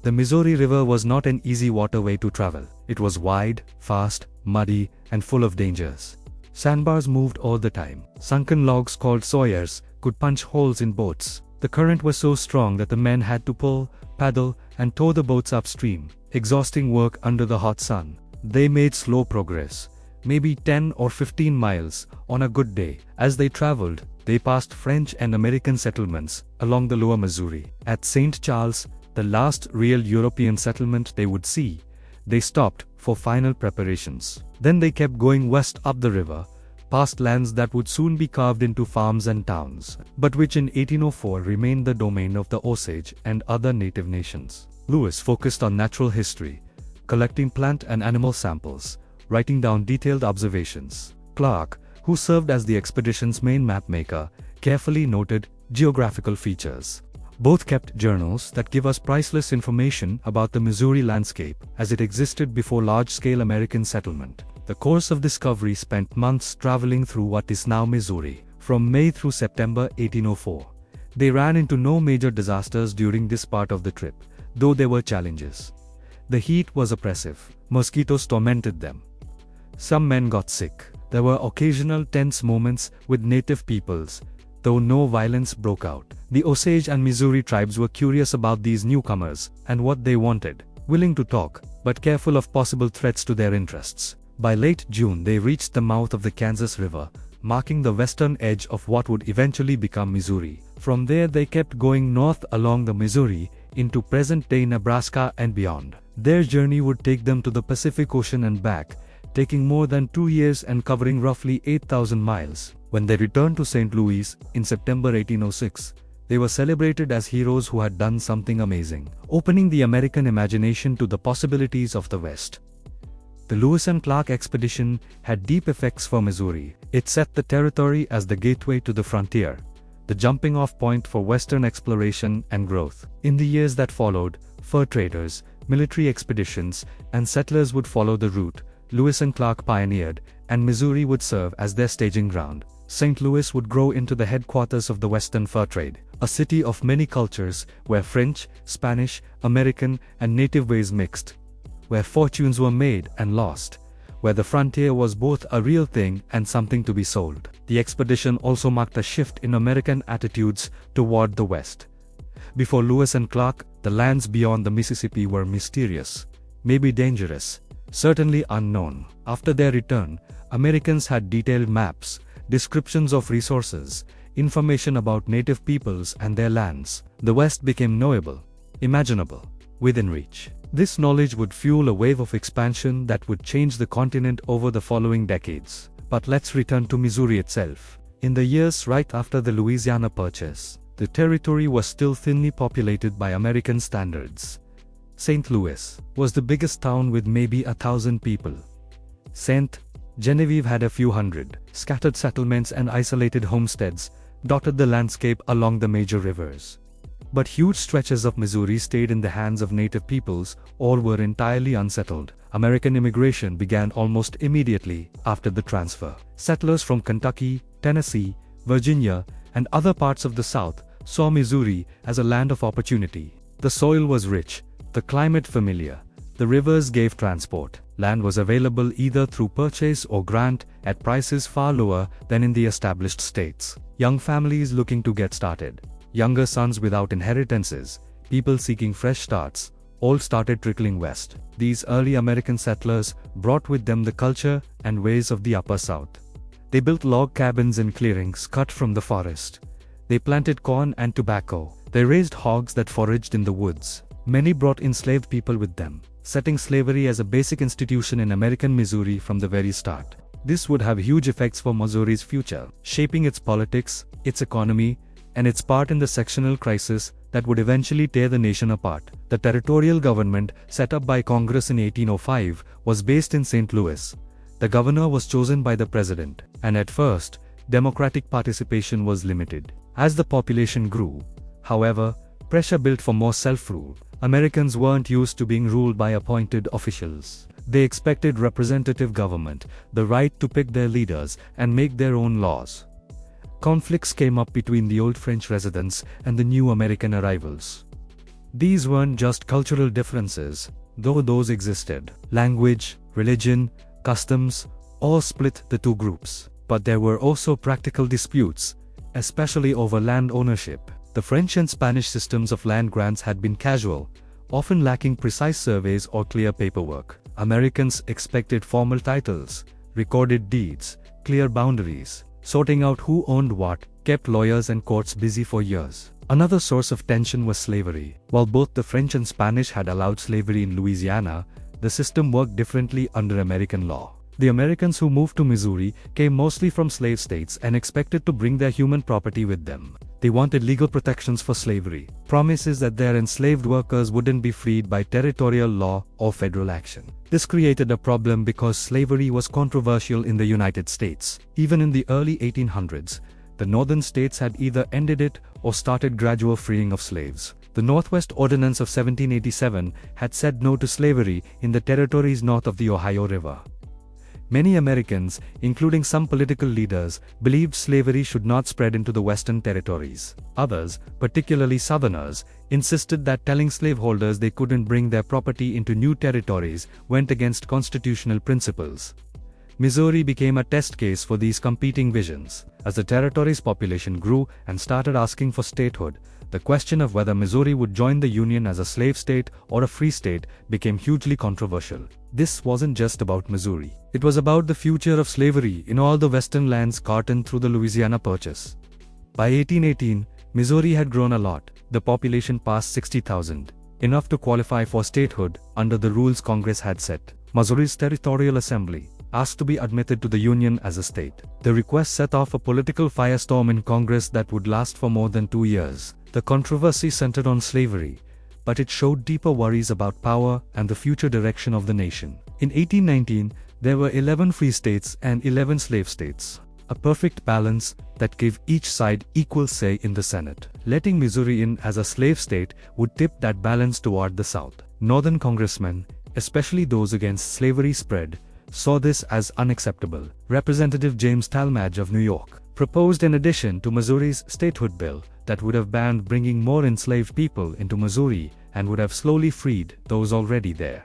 The Missouri River was not an easy waterway to travel. It was wide, fast, muddy, and full of dangers. Sandbars moved all the time. Sunken logs called sawyers could punch holes in boats. The current was so strong that the men had to pull, paddle, and tow the boats upstream. Exhausting work under the hot sun. They made slow progress, maybe 10 or 15 miles on a good day. As they traveled, they passed French and American settlements along the lower Missouri. At St. Charles, the last real European settlement they would see, they stopped for final preparations. Then they kept going west up the river, past lands that would soon be carved into farms and towns, but which in 1804 remained the domain of the Osage and other native nations. Lewis focused on natural history, collecting plant and animal samples, writing down detailed observations. Clark, who served as the expedition's main mapmaker, carefully noted geographical features. Both kept journals that give us priceless information about the Missouri landscape as it existed before large-scale American settlement. The course of discovery spent months traveling through what is now Missouri, from May through September 1804. They ran into no major disasters during this part of the trip, though there were challenges. The heat was oppressive. Mosquitoes tormented them. Some men got sick. There were occasional tense moments with native peoples, though no violence broke out. The Osage and Missouri tribes were curious about these newcomers and what they wanted, willing to talk, but careful of possible threats to their interests. By late June they reached the mouth of the Kansas River, marking the western edge of what would eventually become Missouri. From there they kept going north along the Missouri, into present-day Nebraska and beyond. Their journey would take them to the Pacific Ocean and back, taking more than 2 years and covering roughly 8,000 miles. When they returned to St. Louis in September 1806, they were celebrated as heroes who had done something amazing, opening the American imagination to the possibilities of the West. The Lewis and Clark expedition had deep effects for Missouri. It set the territory as the gateway to the frontier, the jumping-off point for Western exploration and growth. In the years that followed, fur traders, military expeditions, and settlers would follow the route Lewis and Clark pioneered, and Missouri would serve as their staging ground. St. Louis would grow into the headquarters of the Western fur trade, a city of many cultures where French, Spanish, American, and native ways mixed, where fortunes were made and lost, where the frontier was both a real thing and something to be sold. The expedition also marked a shift in American attitudes toward the West. Before Lewis and Clark, the lands beyond the Mississippi were mysterious, maybe dangerous, certainly unknown. After their return, Americans had detailed maps, descriptions of resources, information about native peoples and their lands. The West became knowable, imaginable, within reach. This knowledge would fuel a wave of expansion that would change the continent over the following decades. But let's return to Missouri itself. In the years right after the Louisiana Purchase, the territory was still thinly populated by American standards. St. Louis was the biggest town with maybe 1,000 people. St. Genevieve had a few hundred. Scattered settlements and isolated homesteads dotted the landscape along the major rivers. But huge stretches of Missouri stayed in the hands of native peoples or were entirely unsettled. American immigration began almost immediately after the transfer. Settlers from Kentucky, Tennessee, Virginia, and other parts of the South saw Missouri as a land of opportunity. The soil was rich, the climate familiar, the rivers gave transport. Land was available either through purchase or grant at prices far lower than in the established states. Young families looking to get started, younger sons without inheritances, people seeking fresh starts, all started trickling west. These early American settlers brought with them the culture and ways of the Upper South. They built log cabins in clearings cut from the forest. They planted corn and tobacco. They raised hogs that foraged in the woods. Many brought enslaved people with them. setting slavery as a basic institution in American Missouri from the very start. This would have huge effects for Missouri's future, shaping its politics, its economy, and its part in the sectional crisis that would eventually tear the nation apart. The territorial government, set up by Congress in 1805, was based in St. Louis. The governor was chosen by the president, and at first, Democratic participation was limited. As the population grew, however, pressure built for more self-rule. Americans weren't used to being ruled by appointed officials. They expected representative government, the right to pick their leaders and make their own laws. Conflicts came up between the old French residents and the new American arrivals. These weren't just cultural differences, though those existed. Language, religion, customs, all split the two groups. But there were also practical disputes, especially over land ownership. The French and Spanish systems of land grants had been casual, often lacking precise surveys or clear paperwork. Americans expected formal titles, recorded deeds, clear boundaries. Sorting out who owned what kept lawyers and courts busy for years. Another source of tension was slavery. While both the French and Spanish had allowed slavery in Louisiana, the system worked differently under American law. The Americans who moved to Missouri came mostly from slave states and expected to bring their human property with them. They wanted legal protections for slavery, promises that their enslaved workers wouldn't be freed by territorial law or federal action. This created a problem because slavery was controversial in the United States. Even in the early 1800s, the northern states had either ended it or started gradual freeing of slaves. The Northwest Ordinance of 1787 had said no to slavery in the territories north of the Ohio River. Many Americans, including some political leaders, believed slavery should not spread into the western territories. Others, particularly Southerners, insisted that telling slaveholders they couldn't bring their property into new territories went against constitutional principles. Missouri became a test case for these competing visions. As the territory's population grew and started asking for statehood, the question of whether Missouri would join the Union as a slave state or a free state became hugely controversial. This wasn't just about Missouri. It was about the future of slavery in all the western lands carted through the Louisiana Purchase. By 1818, Missouri had grown a lot. The population passed 60,000, enough to qualify for statehood under the rules Congress had set. Missouri's Territorial Assembly asked to be admitted to the Union as a state. The request set off a political firestorm in Congress that would last for more than 2 years. The controversy centered on slavery, but it showed deeper worries about power and the future direction of the nation. In 1819, there were 11 free states and 11 slave states, a perfect balance that gave each side equal say in the Senate. Letting Missouri in as a slave state would tip that balance toward the South. Northern congressmen, especially those against slavery spread, saw this as unacceptable. Representative James Talmadge of New York proposed an addition to Missouri's statehood bill that would have banned bringing more enslaved people into Missouri and would have slowly freed those already there.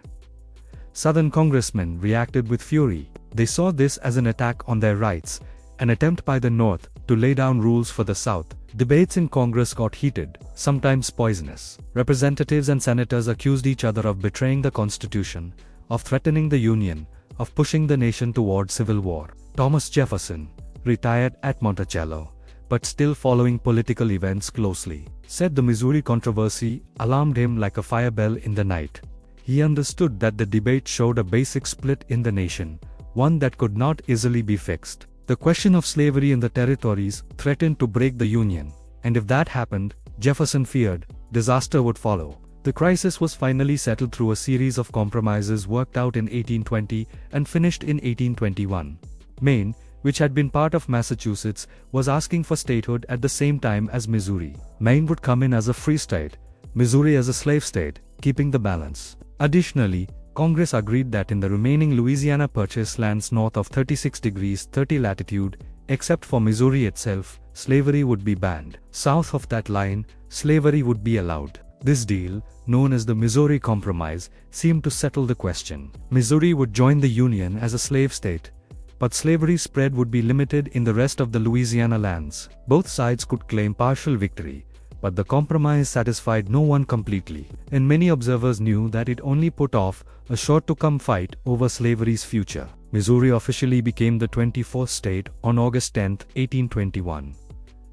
Southern congressmen reacted with fury. They saw this as an attack on their rights, an attempt by the North to lay down rules for the South. Debates in Congress got heated, sometimes poisonous. Representatives and senators accused each other of betraying the Constitution, of threatening the Union, of pushing the nation toward civil war. Thomas Jefferson, retired at Monticello, but still following political events closely, said the Missouri controversy alarmed him like a fire bell in the night. He understood that the debate showed a basic split in the nation, one that could not easily be fixed. The question of slavery in the territories threatened to break the Union, and if that happened, Jefferson feared, disaster would follow. The crisis was finally settled through a series of compromises worked out in 1820 and finished in 1821. Maine, which had been part of Massachusetts, was asking for statehood at the same time as Missouri. Maine would come in as a free state, Missouri as a slave state, keeping the balance. Additionally, Congress agreed that in the remaining Louisiana Purchase lands north of 36 degrees 30 latitude, except for Missouri itself, slavery would be banned. South of that line, slavery would be allowed. This deal, known as the Missouri Compromise, seemed to settle the question. Missouri would join the Union as a slave state, but slavery spread would be limited in the rest of the Louisiana lands. Both sides could claim partial victory, but the compromise satisfied no one completely, and many observers knew that it only put off a sure-to-come fight over slavery's future. Missouri officially became the 24th state on August 10, 1821.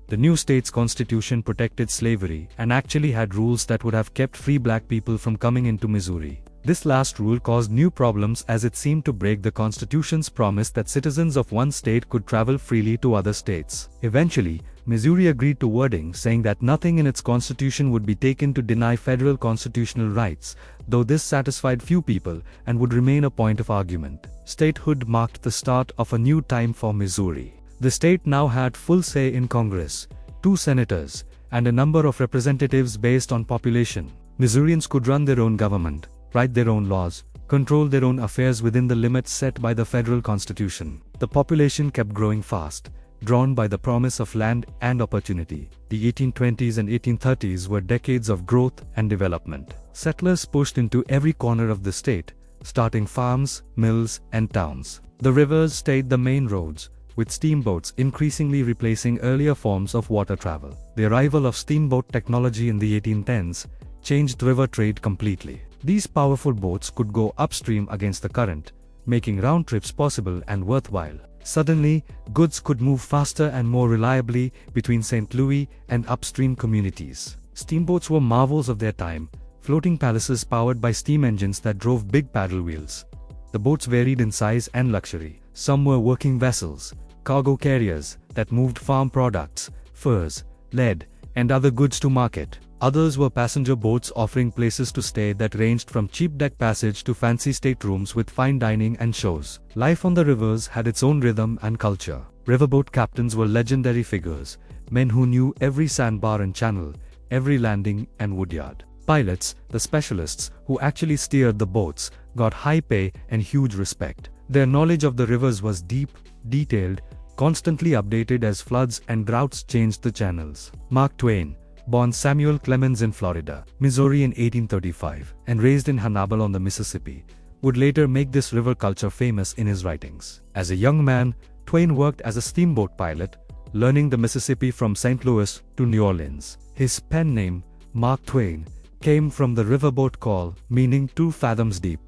The new state's constitution protected slavery and actually had rules that would have kept free black people from coming into Missouri. This last rule caused new problems as it seemed to break the Constitution's promise that citizens of one state could travel freely to other states. Eventually, Missouri agreed to wording saying that nothing in its constitution would be taken to deny federal constitutional rights, though this satisfied few people and would remain a point of argument. Statehood marked the start of a new time for Missouri. The state now had full say in Congress, 2 senators, and a number of representatives based on population. Missourians could run their own government, write their own laws, control their own affairs within the limits set by the federal constitution. The population kept growing fast, drawn by the promise of land and opportunity. The 1820s and 1830s were decades of growth and development. Settlers pushed into every corner of the state, starting farms, mills, and towns. The rivers stayed the main roads, with steamboats increasingly replacing earlier forms of water travel. The arrival of steamboat technology in the 1810s changed river trade completely. These powerful boats could go upstream against the current, making round trips possible and worthwhile. Suddenly, goods could move faster and more reliably between St. Louis and upstream communities. Steamboats were marvels of their time, floating palaces powered by steam engines that drove big paddle wheels. The boats varied in size and luxury. Some were working vessels, cargo carriers that moved farm products, furs, lead, and other goods to market. Others were passenger boats offering places to stay that ranged from cheap deck passage to fancy staterooms with fine dining and shows. Life on the rivers had its own rhythm and culture. Riverboat captains were legendary figures, men who knew every sandbar and channel, every landing and woodyard. Pilots, the specialists who actually steered the boats, got high pay and huge respect. Their knowledge of the rivers was deep, detailed, constantly updated as floods and droughts changed the channels. Mark Twain, born Samuel Clemens in Florida, Missouri in 1835, and raised in Hannibal on the Mississippi, would later make this river culture famous in his writings. As a young man, Twain worked as a steamboat pilot, learning the Mississippi from St. Louis to New Orleans. His pen name, Mark Twain, came from the riverboat call, meaning 2 fathoms deep.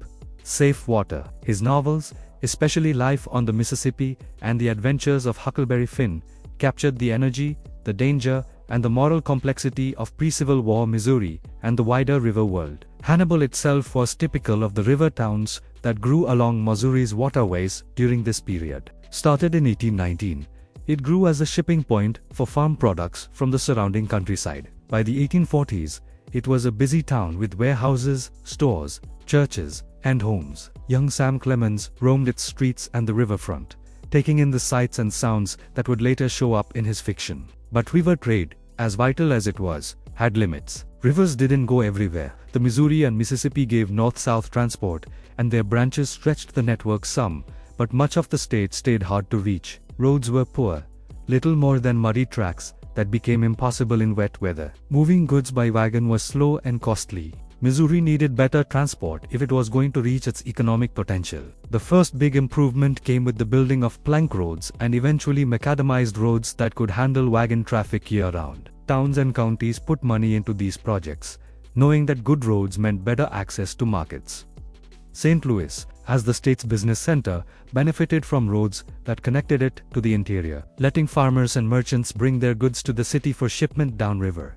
Safe water. His novels, especially Life on the Mississippi and The Adventures of Huckleberry Finn, captured the energy, the danger, and the moral complexity of pre-Civil War Missouri and the wider river world. Hannibal itself was typical of the river towns that grew along Missouri's waterways during this period. Started in 1819, it grew as a shipping point for farm products from the surrounding countryside. By the 1840s, it was a busy town with warehouses, stores, churches, and homes. Young Sam Clemens roamed its streets and the riverfront, taking in the sights and sounds that would later show up in his fiction. But river trade, as vital as it was, had limits. Rivers didn't go everywhere. The Missouri and Mississippi gave north-south transport, and their branches stretched the network some, but much of the state stayed hard to reach. Roads were poor, little more than muddy tracks that became impossible in wet weather. Moving goods by wagon was slow and costly. Missouri needed better transport if it was going to reach its economic potential. The first big improvement came with the building of plank roads and eventually macadamized roads that could handle wagon traffic year-round. Towns and counties put money into these projects, knowing that good roads meant better access to markets. St. Louis, as the state's business center, benefited from roads that connected it to the interior, letting farmers and merchants bring their goods to the city for shipment downriver.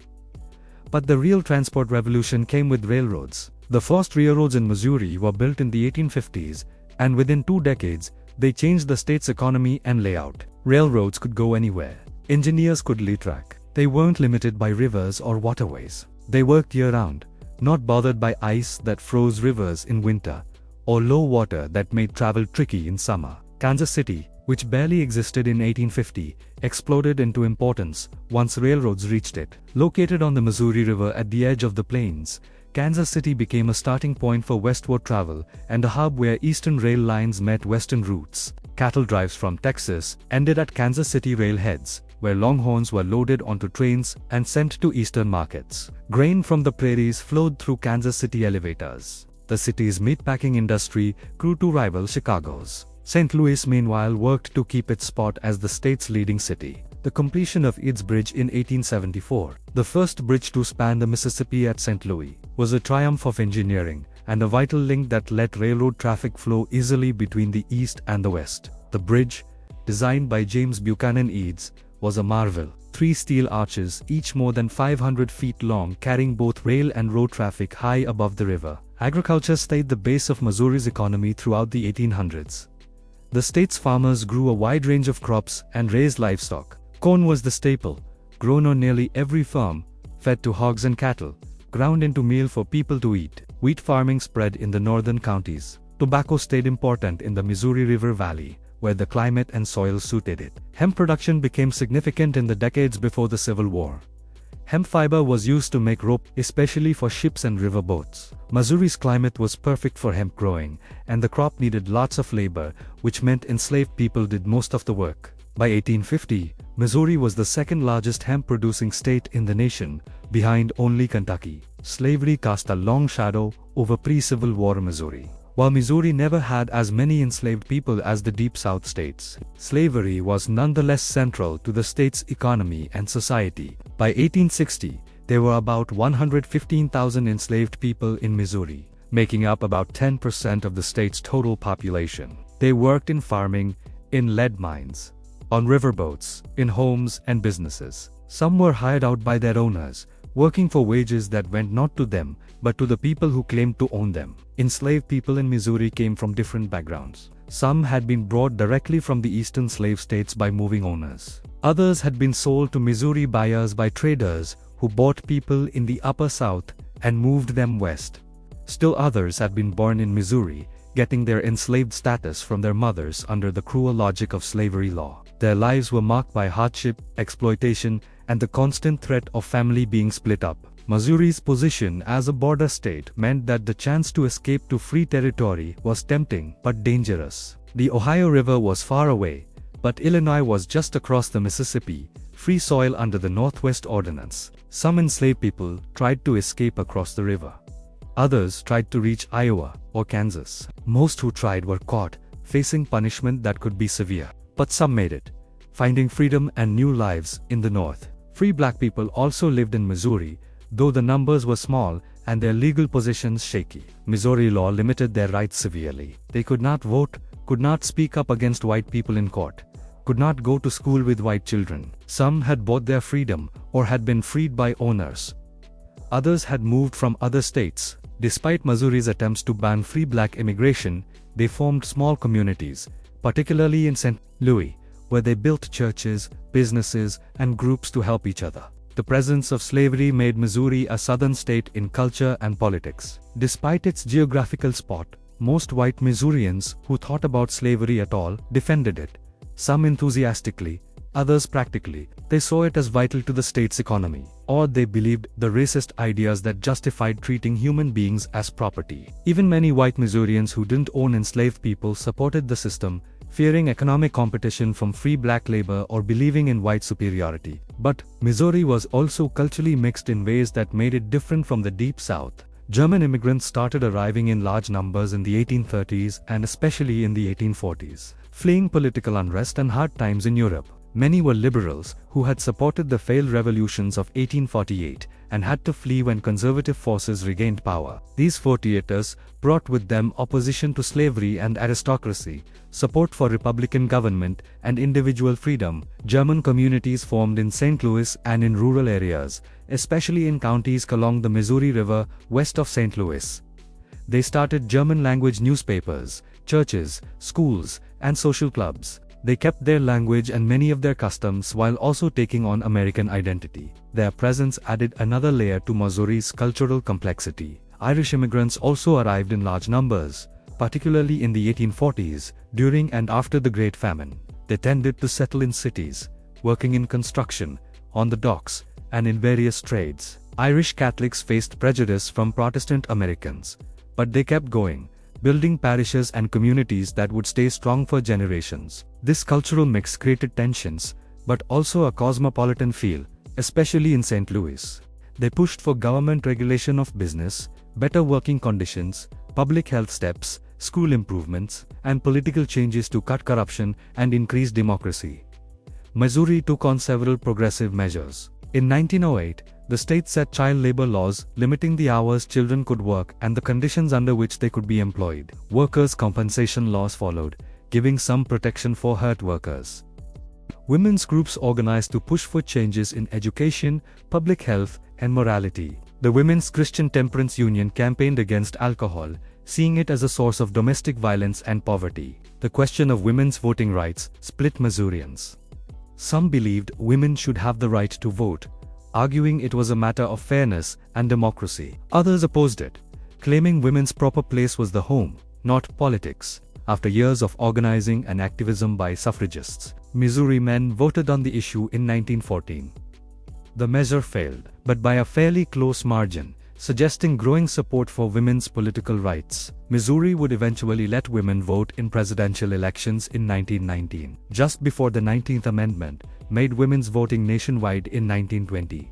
But the real transport revolution came with railroads. The first railroads in Missouri were built in the 1850s, and within 2 decades, they changed the state's economy and layout. Railroads could go anywhere. Engineers could lay track. They weren't limited by rivers or waterways. They worked year-round, not bothered by ice that froze rivers in winter, or low water that made travel tricky in summer. Kansas City, which barely existed in 1850, exploded into importance once railroads reached it. Located on the Missouri River at the edge of the plains, Kansas City became a starting point for westward travel and a hub where eastern rail lines met western routes. Cattle drives from Texas ended at Kansas City railheads, where longhorns were loaded onto trains and sent to eastern markets. Grain from the prairies flowed through Kansas City elevators. The city's meatpacking industry grew to rival Chicago's. St. Louis meanwhile worked to keep its spot as the state's leading city. The completion of Eads Bridge in 1874, the first bridge to span the Mississippi at St. Louis, was a triumph of engineering and a vital link that let railroad traffic flow easily between the east and the west. The bridge, designed by James Buchanan Eads, was a marvel. 3 steel arches, each more than 500 feet long, carrying both rail and road traffic high above the river. Agriculture stayed the base of Missouri's economy throughout the 1800s. The state's farmers grew a wide range of crops and raised livestock. Corn was the staple, grown on nearly every farm, fed to hogs and cattle, ground into meal for people to eat. Wheat farming spread in the northern counties. Tobacco stayed important in the Missouri River Valley, where the climate and soil suited it. Hemp production became significant in the decades before the Civil War. Hemp fiber was used to make rope, especially for ships and river boats. Missouri's climate was perfect for hemp growing, and the crop needed lots of labor, which meant enslaved people did most of the work. By 1850, Missouri was the second largest hemp-producing state in the nation, behind only Kentucky. Slavery cast a long shadow over pre-Civil War Missouri. While Missouri never had as many enslaved people as the Deep South states, slavery was nonetheless central to the state's economy and society. By 1860, there were about 115,000 enslaved people in Missouri, making up about 10% of the state's total population. They worked in farming, in lead mines, on riverboats, in homes and businesses. Some were hired out by their owners, working for wages that went not to them, but to the people who claimed to own them. Enslaved people in Missouri came from different backgrounds. Some had been brought directly from the eastern slave states by moving owners. Others had been sold to Missouri buyers by traders who bought people in the upper South and moved them west. Still others had been born in Missouri, getting their enslaved status from their mothers under the cruel logic of slavery law. Their lives were marked by hardship, exploitation, and the constant threat of family being split up. Missouri's position as a border state meant that the chance to escape to free territory was tempting but dangerous. The Ohio River was far away, but Illinois was just across the Mississippi, free soil under the Northwest Ordinance. Some enslaved people tried to escape across the river. Others tried to reach Iowa or Kansas. Most who tried were caught, facing punishment that could be severe. But some made it, finding freedom and new lives in the North. Free black people also lived in Missouri, though the numbers were small and their legal positions shaky. Missouri law limited their rights severely. They could not vote, could not speak up against white people in court, could not go to school with white children. Some had bought their freedom or had been freed by owners. Others had moved from other states. Despite Missouri's attempts to ban free black immigration, they formed small communities, particularly in St. Louis, where they built churches, businesses, and groups to help each other. The presence of slavery made Missouri a southern state in culture and politics. Despite its geographical spot, most white Missourians who thought about slavery at all defended it. Some enthusiastically, others practically. They saw it as vital to the state's economy. Or they believed the racist ideas that justified treating human beings as property. Even many white Missourians who didn't own enslaved people supported the system, fearing economic competition from free black labor or believing in white superiority. But Missouri was also culturally mixed in ways that made it different from the Deep South. German immigrants started arriving in large numbers in the 1830s and especially in the 1840s, fleeing political unrest and hard times in Europe. Many were liberals who had supported the failed revolutions of 1848 and had to flee when conservative forces regained power. These 48ers brought with them opposition to slavery and aristocracy, support for Republican government, and individual freedom. German communities formed in St. Louis and in rural areas, especially in counties along the Missouri River west of St. Louis. They started German-language newspapers, churches, schools, and social clubs. They kept their language and many of their customs while also taking on American identity. Their presence added another layer to Missouri's cultural complexity. Irish immigrants also arrived in large numbers, particularly in the 1840s, during and after the Great Famine. They tended to settle in cities, working in construction, on the docks, and in various trades. Irish Catholics faced prejudice from Protestant Americans, but they kept going, building parishes and communities that would stay strong for generations. This cultural mix created tensions, but also a cosmopolitan feel, especially in St. Louis. They pushed for government regulation of business, better working conditions, public health steps, school improvements, and political changes to cut corruption and increase democracy. Missouri took on several progressive measures. In 1908, the state set child labor laws limiting the hours children could work and the conditions under which they could be employed. Workers' compensation laws followed, giving some protection for hurt workers. Women's groups organized to push for changes in education, public health, and morality. The Women's Christian Temperance Union campaigned against alcohol, seeing it as a source of domestic violence and poverty. The question of women's voting rights split Missourians. Some believed women should have the right to vote, arguing it was a matter of fairness and democracy. Others opposed it, claiming women's proper place was the home, not politics. After years of organizing and activism by suffragists, Missouri men voted on the issue in 1914. The measure failed, but by a fairly close margin, suggesting growing support for women's political rights. Missouri would eventually let women vote in presidential elections in 1919, just before the 19th Amendment made women's voting nationwide in 1920.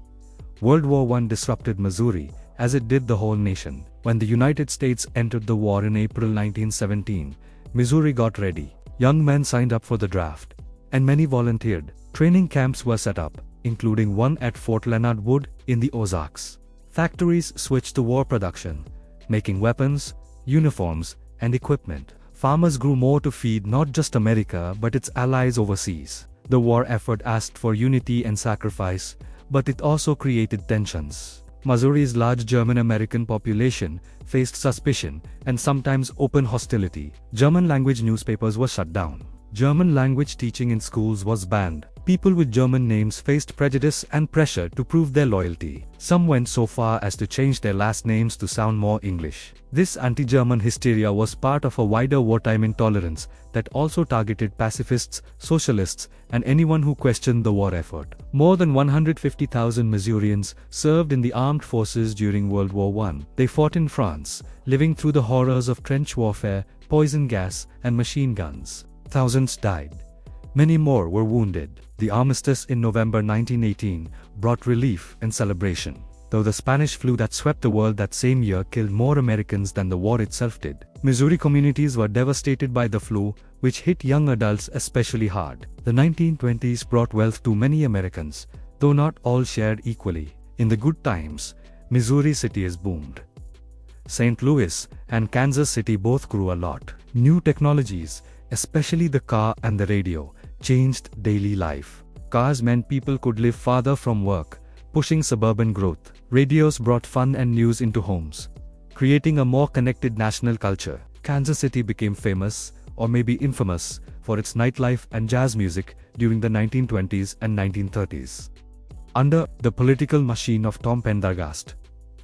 World War I disrupted Missouri, as it did the whole nation. When the United States entered the war in April 1917, Missouri got ready. Young men signed up for the draft, and many volunteered. Training camps were set up, including one at Fort Leonard Wood in the Ozarks. Factories switched to war production, making weapons, uniforms, and equipment. Farmers grew more to feed not just America but its allies overseas. The war effort asked for unity and sacrifice, but it also created tensions. Missouri's large German-American population faced suspicion and sometimes open hostility. German-language newspapers were shut down. German-language teaching in schools was banned. People with German names faced prejudice and pressure to prove their loyalty. Some went so far as to change their last names to sound more English. This anti-German hysteria was part of a wider wartime intolerance that also targeted pacifists, socialists, and anyone who questioned the war effort. More than 150,000 Missourians served in the armed forces during World War I. They fought in France, living through the horrors of trench warfare, poison gas, and machine guns. Thousands died. Many more were wounded. The armistice in November 1918 brought relief and celebration, though the Spanish flu that swept the world that same year killed more Americans than the war itself did. Missouri communities were devastated by the flu, which hit young adults especially hard. The 1920s brought wealth to many Americans, though not all shared equally. In the good times, Missouri City has boomed. St. Louis and Kansas City both grew a lot. New technologies, especially the car and the radio, changed daily life. Cars meant people could live farther from work, pushing suburban growth. Radios brought fun and news into homes, creating a more connected national culture. Kansas City became famous, or maybe infamous, for its nightlife and jazz music during the 1920s and 1930s. Under the political machine of Tom Pendergast,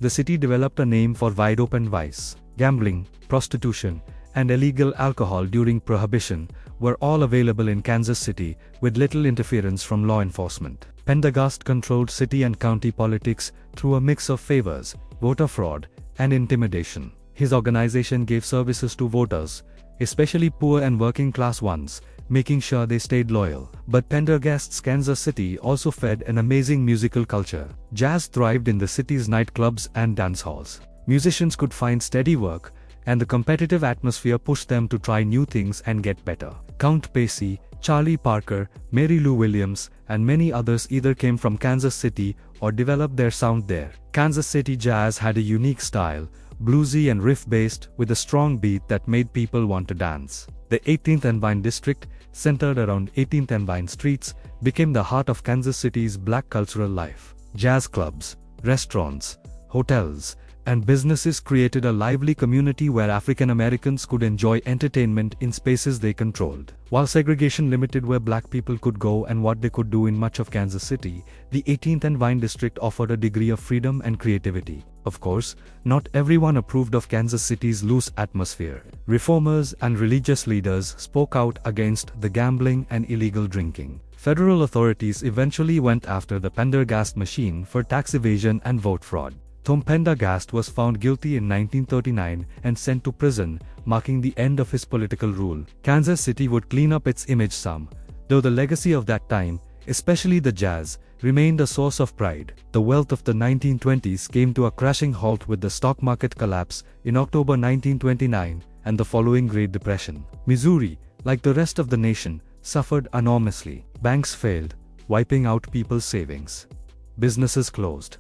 the city developed a name for wide-open vice. Gambling, prostitution, and illegal alcohol during Prohibition were all available in Kansas City with little interference from law enforcement. Pendergast controlled city and county politics through a mix of favors, voter fraud, and intimidation. His organization gave services to voters, especially poor and working-class ones, making sure they stayed loyal. But Pendergast's Kansas City also fed an amazing musical culture. Jazz thrived in the city's nightclubs and dance halls. Musicians could find steady work, and the competitive atmosphere pushed them to try new things and get better. Count Basie, Charlie Parker, Mary Lou Williams, and many others either came from Kansas City or developed their sound there. Kansas City jazz had a unique style, bluesy and riff-based, with a strong beat that made people want to dance. The 18th and Vine district, centered around 18th and Vine streets, became the heart of Kansas City's black cultural life. Jazz clubs, restaurants, hotels, and businesses created a lively community where African Americans could enjoy entertainment in spaces they controlled. While segregation limited where black people could go and what they could do in much of Kansas City, the 18th and Vine district offered a degree of freedom and creativity. Of course, not everyone approved of Kansas City's loose atmosphere. Reformers and religious leaders spoke out against the gambling and illegal drinking. Federal authorities eventually went after the Pendergast machine for tax evasion and vote fraud. Tom Pendergast was found guilty in 1939 and sent to prison, marking the end of his political rule. Kansas City would clean up its image some, though the legacy of that time, especially the jazz, remained a source of pride. The wealth of the 1920s came to a crashing halt with the stock market collapse in October 1929 and the following Great Depression. Missouri, like the rest of the nation, suffered enormously. Banks failed, wiping out people's savings. Businesses closed.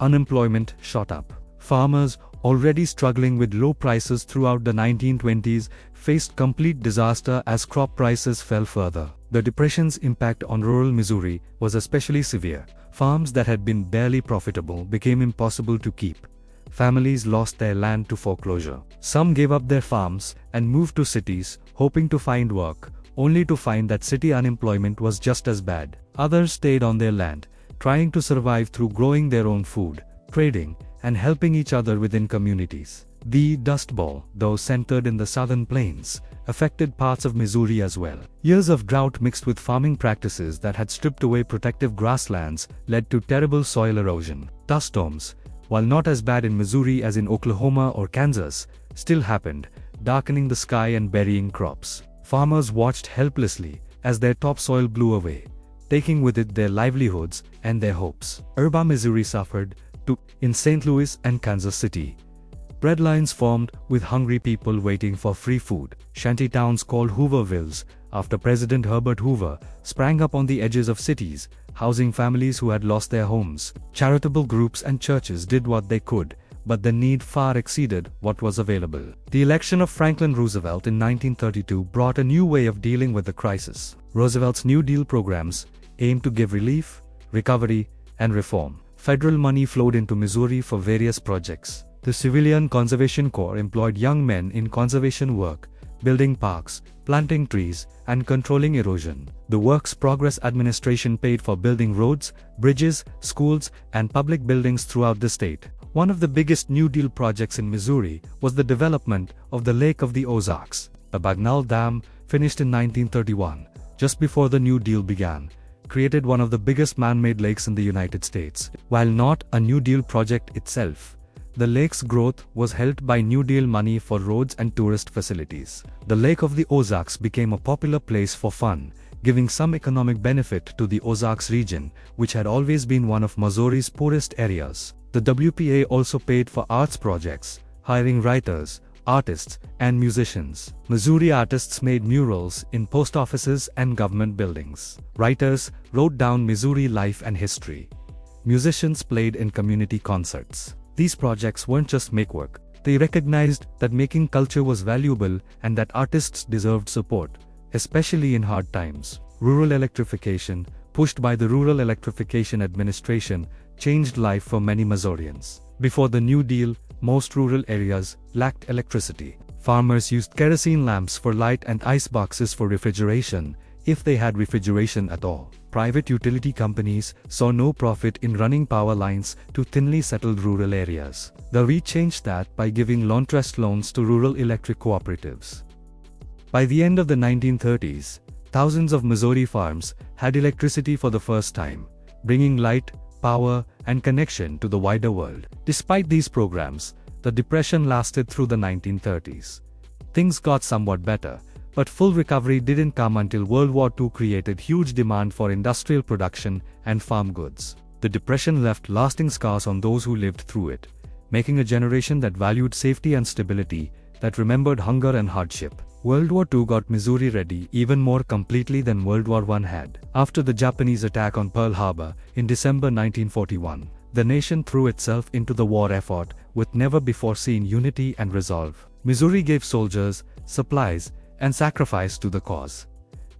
Unemployment shot up. Farmers, already struggling with low prices throughout the 1920s, faced complete disaster as crop prices fell further. The Depression's impact on rural Missouri was especially severe. Farms that had been barely profitable became impossible to keep. Families lost their land to foreclosure. Some gave up their farms and moved to cities, hoping to find work, only to find that city unemployment was just as bad. Others stayed on their land, trying to survive through growing their own food, trading, and helping each other within communities. The Dust Bowl, though centered in the southern plains, affected parts of Missouri as well. Years of drought mixed with farming practices that had stripped away protective grasslands led to terrible soil erosion. Dust storms, while not as bad in Missouri as in Oklahoma or Kansas, still happened, darkening the sky and burying crops. Farmers watched helplessly as their topsoil blew away, taking with it their livelihoods and their hopes. Urban Missouri suffered, too, in St. Louis and Kansas City. Bread lines formed with hungry people waiting for free food. Shanty towns called Hoovervilles, after President Herbert Hoover, sprang up on the edges of cities, housing families who had lost their homes. Charitable groups and churches did what they could, but the need far exceeded what was available. The election of Franklin Roosevelt in 1932 brought a new way of dealing with the crisis. Roosevelt's New Deal programs aimed to give relief, recovery, and reform. Federal money flowed into Missouri for various projects. The Civilian Conservation Corps employed young men in conservation work, building parks, planting trees, and controlling erosion. The Works Progress Administration paid for building roads, bridges, schools, and public buildings throughout the state. One of the biggest New Deal projects in Missouri was the development of the Lake of the Ozarks. The Bagnall Dam, finished in 1931, just before the New Deal began, created one of the biggest man-made lakes in the United States. While not a New Deal project itself, the lake's growth was helped by New Deal money for roads and tourist facilities. The Lake of the Ozarks became a popular place for fun, giving some economic benefit to the Ozarks region, which had always been one of Missouri's poorest areas. The WPA also paid for arts projects, hiring writers, artists, and musicians. Missouri artists made murals in post offices and government buildings. Writers wrote down Missouri life and history. Musicians played in community concerts. These projects weren't just makework. They recognized that making culture was valuable and that artists deserved support, especially in hard times. Rural electrification, pushed by the Rural Electrification Administration, changed life for many Missourians. Before the New Deal, most rural areas lacked electricity. Farmers used kerosene lamps for light and ice boxes for refrigeration, if they had refrigeration at all. Private utility companies saw no profit in running power lines to thinly settled rural areas. The RE changed that by giving low-interest loans to rural electric cooperatives. By the end of the 1930s, thousands of Missouri farms had electricity for the first time, bringing light, power, and connection to the wider world. Despite these programs, the Depression lasted through the 1930s. Things got somewhat better, but full recovery didn't come until World War II created huge demand for industrial production and farm goods. The Depression left lasting scars on those who lived through it, making a generation that valued safety and stability, that remembered hunger and hardship. World War II got Missouri ready even more completely than World War I had. After the Japanese attack on Pearl Harbor in December 1941, the nation threw itself into the war effort with never-before-seen unity and resolve. Missouri gave soldiers, supplies, and sacrifice to the cause.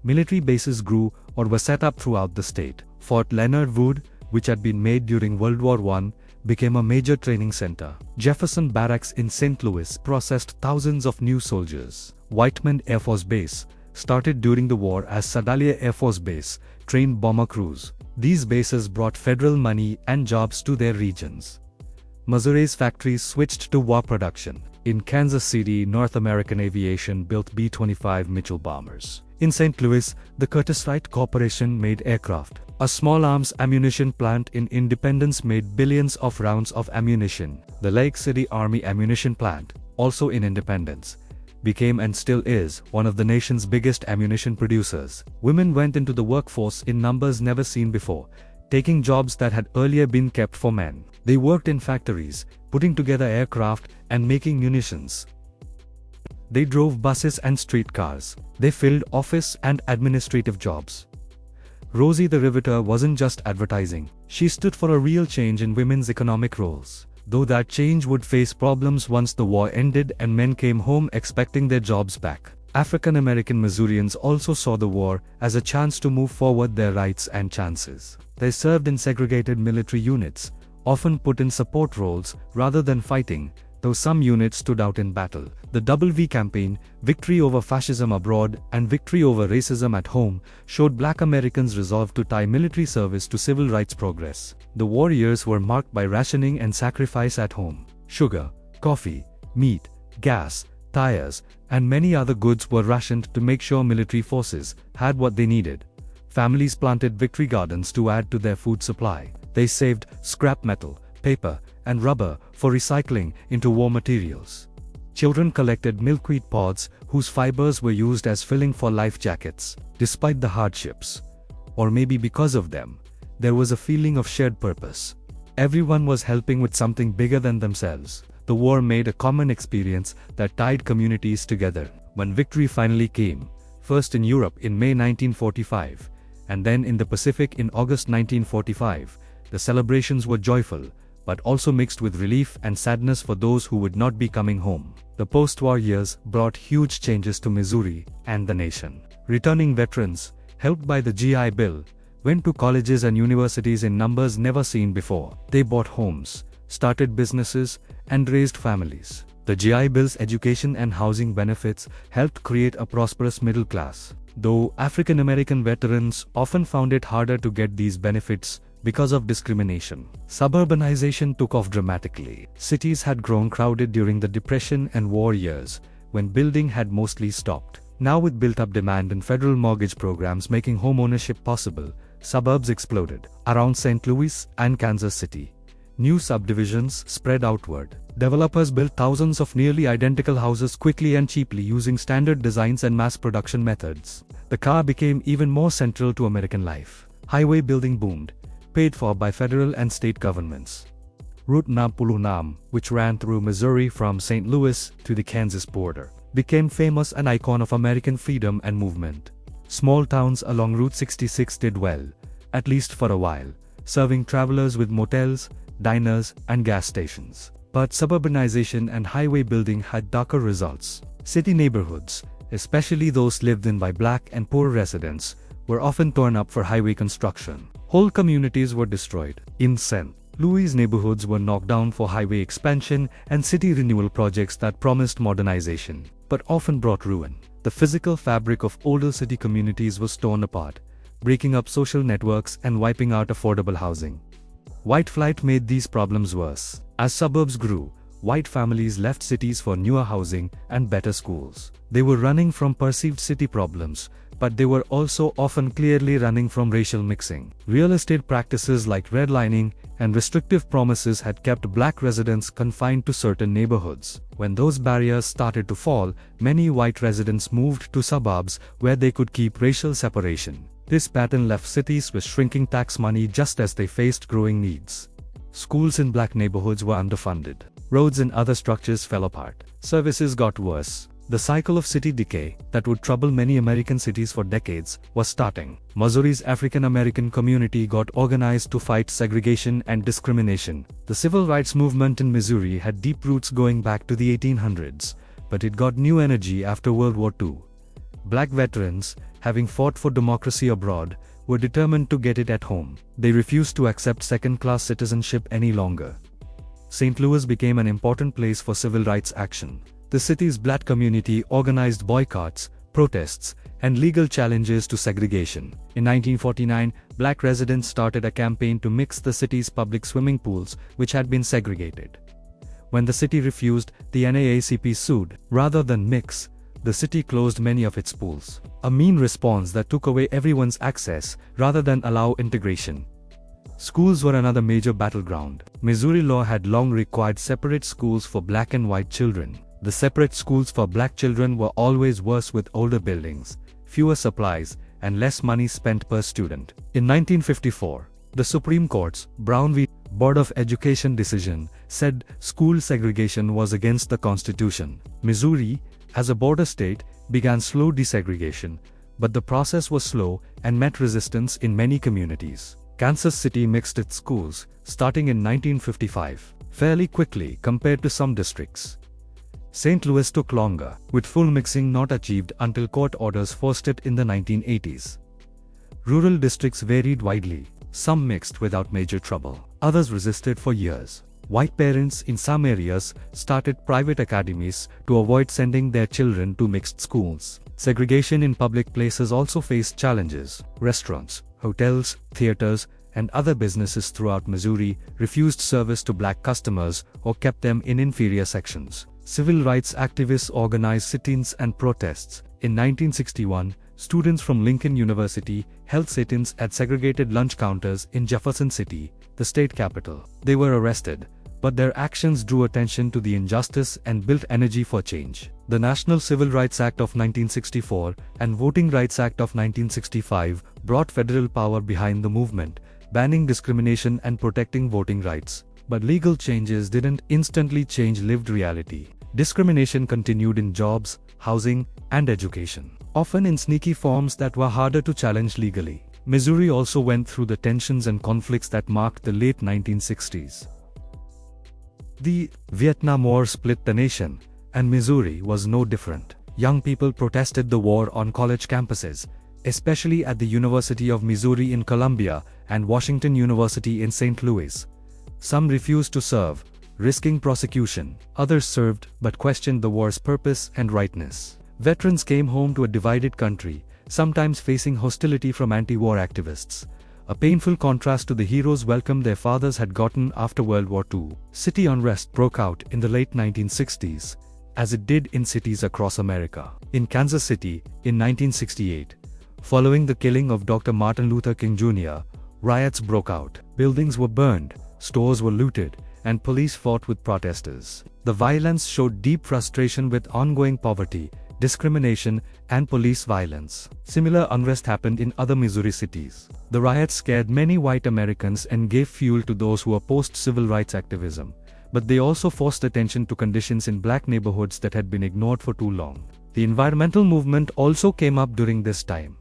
Military bases grew or were set up throughout the state. Fort Leonard Wood, which had been made during World War I, became a major training center. Jefferson Barracks in St. Louis processed thousands of new soldiers. Whiteman Air Force Base, started during the war as Sedalia Air Force Base, trained bomber crews. These bases brought federal money and jobs to their regions. Missouri's factories switched to war production. In Kansas City, North American Aviation built B-25 Mitchell bombers. In St. Louis, the Curtiss-Wright Corporation made aircraft. A small arms ammunition plant in Independence made billions of rounds of ammunition. The Lake City Army Ammunition Plant, also in Independence, became and still is one of the nation's biggest ammunition producers. Women went into the workforce in numbers never seen before, taking jobs that had earlier been kept for men. They worked in factories, putting together aircraft and making munitions. They drove buses and streetcars. They filled office and administrative jobs. Rosie the Riveter wasn't just advertising. She stood for a real change in women's economic roles. though that change would face problems once the war ended and men came home expecting their jobs back. African American Missourians also saw the war as a chance to move forward their rights and chances. They served in segregated military units, often put in support roles rather than fighting, though some units stood out in battle. The Double V campaign, victory over fascism abroad and victory over racism at home, showed Black Americans' resolve to tie military service to civil rights progress. The war years were marked by rationing and sacrifice at home. Sugar, coffee, meat, gas, tires, and many other goods were rationed to make sure military forces had what they needed. Families planted victory gardens to add to their food supply. They saved scrap metal, paper, and rubber for recycling into war materials. Children collected milkweed pods whose fibers were used as filling for life jackets. Despite the hardships, or maybe because of them, there was a feeling of shared purpose. Everyone was helping with something bigger than themselves. The war made a common experience that tied communities together. When victory finally came, first in Europe in May 1945, and then in the Pacific in August 1945, the celebrations were joyful, but also mixed with relief and sadness for those who would not be coming home. The post-war years brought huge changes to Missouri and the nation. Returning veterans, helped by the GI Bill, went to colleges and universities in numbers never seen before. They bought homes, started businesses, and raised families. The GI Bill's education and housing benefits helped create a prosperous middle class, though African American veterans often found it harder to get these benefits because of discrimination. Suburbanization took off dramatically. Cities had grown crowded during the Depression and war years, when building had mostly stopped. Now with built-up demand and federal mortgage programs making homeownership possible, suburbs exploded. Around St. Louis and Kansas City, new subdivisions spread outward. Developers built thousands of nearly identical houses quickly and cheaply using standard designs and mass production methods. The car became even more central to American life. Highway building boomed, paid for by federal and state governments. Route 69, which ran through Missouri from St. Louis to the Kansas border, became famous, an icon of American freedom and movement. Small towns along Route 66 did well, at least for a while, serving travelers with motels, diners, and gas stations. But suburbanization and highway building had darker results. City neighborhoods, especially those lived in by Black and poor residents, were often torn up for highway construction. Whole communities were destroyed. In St. Louis, neighborhoods were knocked down for highway expansion and city renewal projects that promised modernization, but often brought ruin. The physical fabric of older city communities was torn apart, breaking up social networks and wiping out affordable housing. White flight made these problems worse. As suburbs grew, white families left cities for newer housing and better schools. They were running from perceived city problems, but they were also often clearly running from racial mixing. Real estate practices like redlining and restrictive promises had kept Black residents confined to certain neighborhoods. When those barriers started to fall, many white residents moved to suburbs where they could keep racial separation. This pattern left cities with shrinking tax money just as they faced growing needs. Schools in Black neighborhoods were underfunded. Roads and other structures fell apart. Services got worse. The cycle of city decay that would trouble many American cities for decades was starting. Missouri's African American community got organized to fight segregation and discrimination. The civil rights movement in Missouri had deep roots going back to the 1800s, but it got new energy after World War II. Black veterans, having fought for democracy abroad, were determined to get it at home. They refused to accept second-class citizenship any longer. St. Louis became an important place for civil rights action. The city's Black community organized boycotts, protests, and legal challenges to segregation. In 1949, Black residents started a campaign to mix the city's public swimming pools, which had been segregated. When the city refused, the NAACP sued. Rather than mix, the city closed many of its pools. A mean response that took away everyone's access rather than allow integration. Schools were another major battleground. Missouri law had long required separate schools for Black and white children. The separate schools for Black children were always worse with older buildings, fewer supplies, and less money spent per student. In 1954, the Supreme Court's Brown v. Board of Education decision said school segregation was against the Constitution. Missouri, as a border state, began slow desegregation, but the process was slow and met resistance in many communities. Kansas City mixed its schools, starting in 1955. fairly quickly compared to some districts. St. Louis took longer, with full mixing not achieved until court orders forced it in the 1980s. Rural districts varied widely, some mixed without major trouble, others resisted for years. White parents in some areas started private academies to avoid sending their children to mixed schools. Segregation in public places also faced challenges. Restaurants, hotels, theaters, and other businesses throughout Missouri refused service to black customers or kept them in inferior sections. Civil rights activists organized sit-ins and protests. In 1961, students from Lincoln University held sit-ins at segregated lunch counters in Jefferson City, the state capital. They were arrested, but their actions drew attention to the injustice and built energy for change. The National Civil Rights Act of 1964 and Voting Rights Act of 1965 brought federal power behind the movement, banning discrimination and protecting voting rights. But legal changes didn't instantly change lived reality. Discrimination continued in jobs, housing, and education, often in sneaky forms that were harder to challenge legally. Missouri also went through the tensions and conflicts that marked the late 1960s. The Vietnam War split the nation, and Missouri was no different. Young people protested the war on college campuses, especially at the University of Missouri in Columbia and Washington University in St. Louis. Some refused to serve, risking prosecution. Others served but questioned the war's purpose and rightness. Veterans came home to a divided country, sometimes facing hostility from anti-war activists, a painful contrast to the heroes welcome their fathers had gotten after World War II. City unrest broke out in the late 1960s, as it did in cities across America. In Kansas City, in 1968, following the killing of Dr. Martin Luther King Jr., riots broke out. Buildings were burned, stores were looted, and police fought with protesters. The violence showed deep frustration with ongoing poverty, discrimination, and police violence. Similar unrest happened in other Missouri cities. The riots scared many white Americans and gave fuel to those who opposed civil rights activism, but they also forced attention to conditions in black neighborhoods that had been ignored for too long. The environmental movement also came up during this time,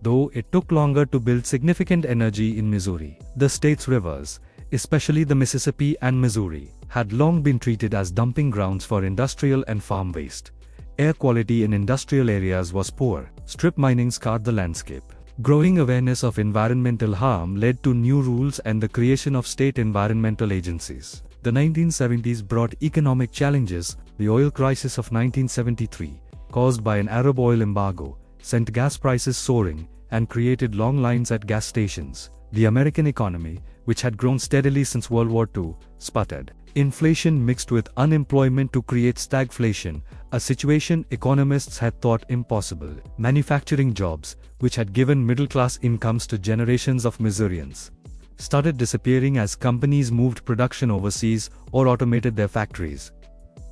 though it took longer to build significant energy in Missouri. The state's rivers, especially the Mississippi and Missouri, had long been treated as dumping grounds for industrial and farm waste. Air quality in industrial areas was poor. Strip mining scarred the landscape. Growing awareness of environmental harm led to new rules and the creation of state environmental agencies. The 1970s brought economic challenges. The oil crisis of 1973, caused by an Arab oil embargo, sent gas prices soaring and created long lines at gas stations. The American economy, which had grown steadily since World War II, sputtered. Inflation mixed with unemployment to create stagflation, a situation economists had thought impossible. Manufacturing jobs, which had given middle-class incomes to generations of Missourians, started disappearing as companies moved production overseas or automated their factories.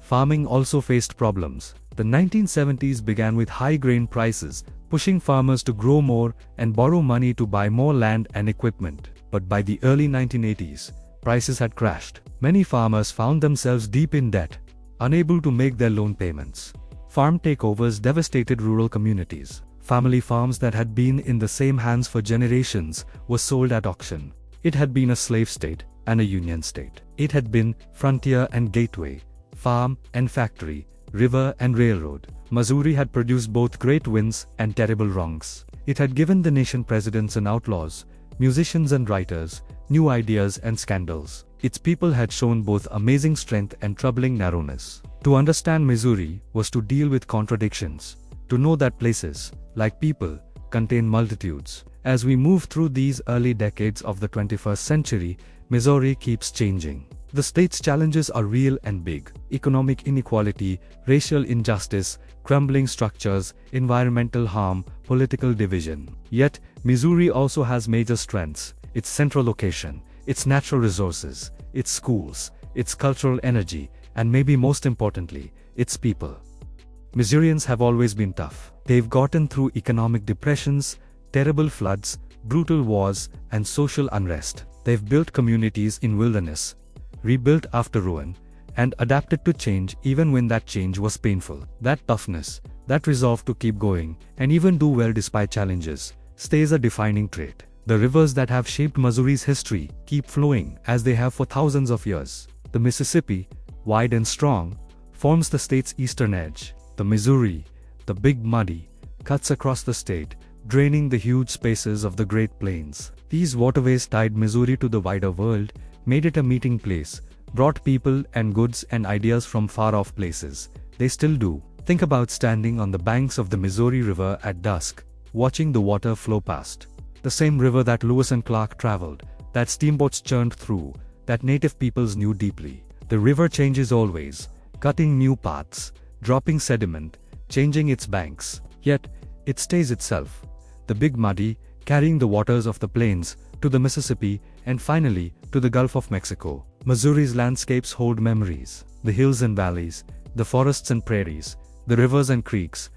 Farming also faced problems. The 1970s began with high grain prices, pushing farmers to grow more and borrow money to buy more land and equipment. But by the early 1980s, prices had crashed. Many farmers found themselves deep in debt, unable to make their loan payments. Farm takeovers devastated rural communities. Family farms that had been in the same hands for generations were sold at auction. It had been a slave state and a union state. It had been frontier and gateway, farm and factory, river and railroad. Missouri had produced both great wins and terrible wrongs. It had given the nation presidents and outlaws, musicians and writers, new ideas and scandals. Its people had shown both amazing strength and troubling narrowness. To understand Missouri was to deal with contradictions, to know that places, like people, contain multitudes. As we move through these early decades of the 21st century, Missouri keeps changing. The state's challenges are real and big: economic inequality, racial injustice, crumbling structures, environmental harm, political division. Yet, Missouri also has major strengths: its central location, its natural resources, its schools, its cultural energy, and maybe most importantly, its people. Missourians have always been tough. They've gotten through economic depressions, terrible floods, brutal wars, and social unrest. They've built communities in wilderness, rebuilt after ruin, and adapted to change even when that change was painful. That toughness, that resolve to keep going, and even do well despite challenges, stays a defining trait. The rivers that have shaped Missouri's history keep flowing as they have for thousands of years. The Mississippi, wide and strong, forms the state's eastern edge. The Missouri, the Big Muddy, cuts across the state, draining the huge spaces of the Great Plains. These waterways tied Missouri to the wider world, made it a meeting place, brought people and goods and ideas from far-off places. They still do. Think about standing on the banks of the Missouri River at dusk, watching the water flow past. The same river that Lewis and Clark traveled, that steamboats churned through, that native peoples knew deeply. The river changes always, cutting new paths, dropping sediment, changing its banks. Yet, it stays itself. The Big Muddy, carrying the waters of the plains, to the Mississippi, and finally, to the Gulf of Mexico. Missouri's landscapes hold memories. The hills and valleys, the forests and prairies, the rivers and creeks,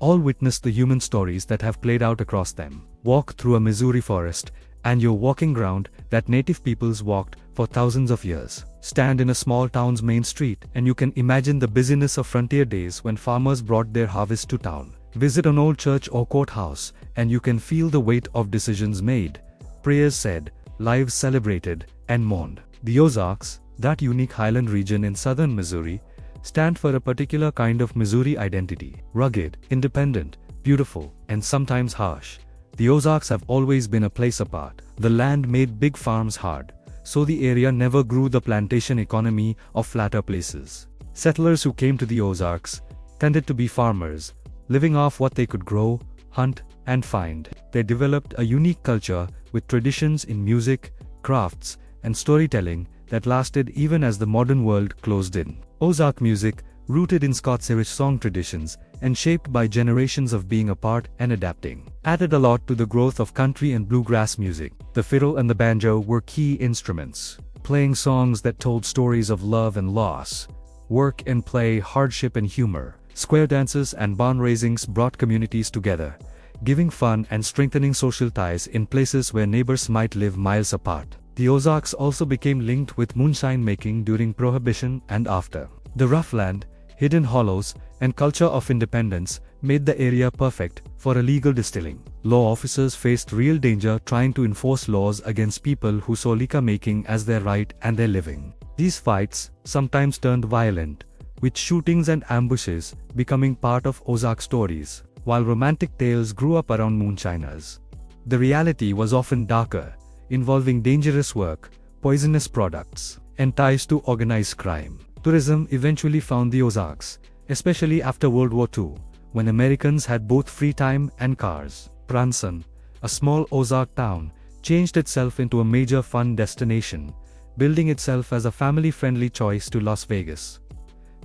all witness the human stories that have played out across them. Walk through a Missouri forest, and you're walking ground that native peoples walked for thousands of years. Stand in a small town's main street, and you can imagine the busyness of frontier days when farmers brought their harvest to town. Visit an old church or courthouse, and you can feel the weight of decisions made, prayers said, lives celebrated, and mourned. The Ozarks, that unique highland region in southern Missouri, stand for a particular kind of Missouri identity. Rugged, independent, beautiful, and sometimes harsh. The Ozarks have always been a place apart. The land made big farms hard, so the area never grew the plantation economy of flatter places. Settlers who came to the Ozarks tended to be farmers, living off what they could grow, hunt, and find. They developed a unique culture with traditions in music, crafts, and storytelling that lasted even as the modern world closed in. Ozark music, rooted in Scots-Irish song traditions and shaped by generations of being apart and adapting, added a lot to the growth of country and bluegrass music. The fiddle and the banjo were key instruments, playing songs that told stories of love and loss, work and play, hardship and humor. Square dances and barn raisings brought communities together, giving fun and strengthening social ties in places where neighbors might live miles apart. The Ozarks also became linked with moonshine making during Prohibition and after. The rough land, hidden hollows, and culture of independence made the area perfect for illegal distilling. Law officers faced real danger trying to enforce laws against people who saw liquor making as their right and their living. These fights sometimes turned violent, with shootings and ambushes becoming part of Ozark stories, while romantic tales grew up around moonshiners. The reality was often darker, involving dangerous work, poisonous products, and ties to organized crime. Tourism eventually found the Ozarks, especially after World War II, when Americans had both free time and cars. Branson, a small Ozark town, changed itself into a major fun destination, building itself as a family-friendly choice to Las Vegas.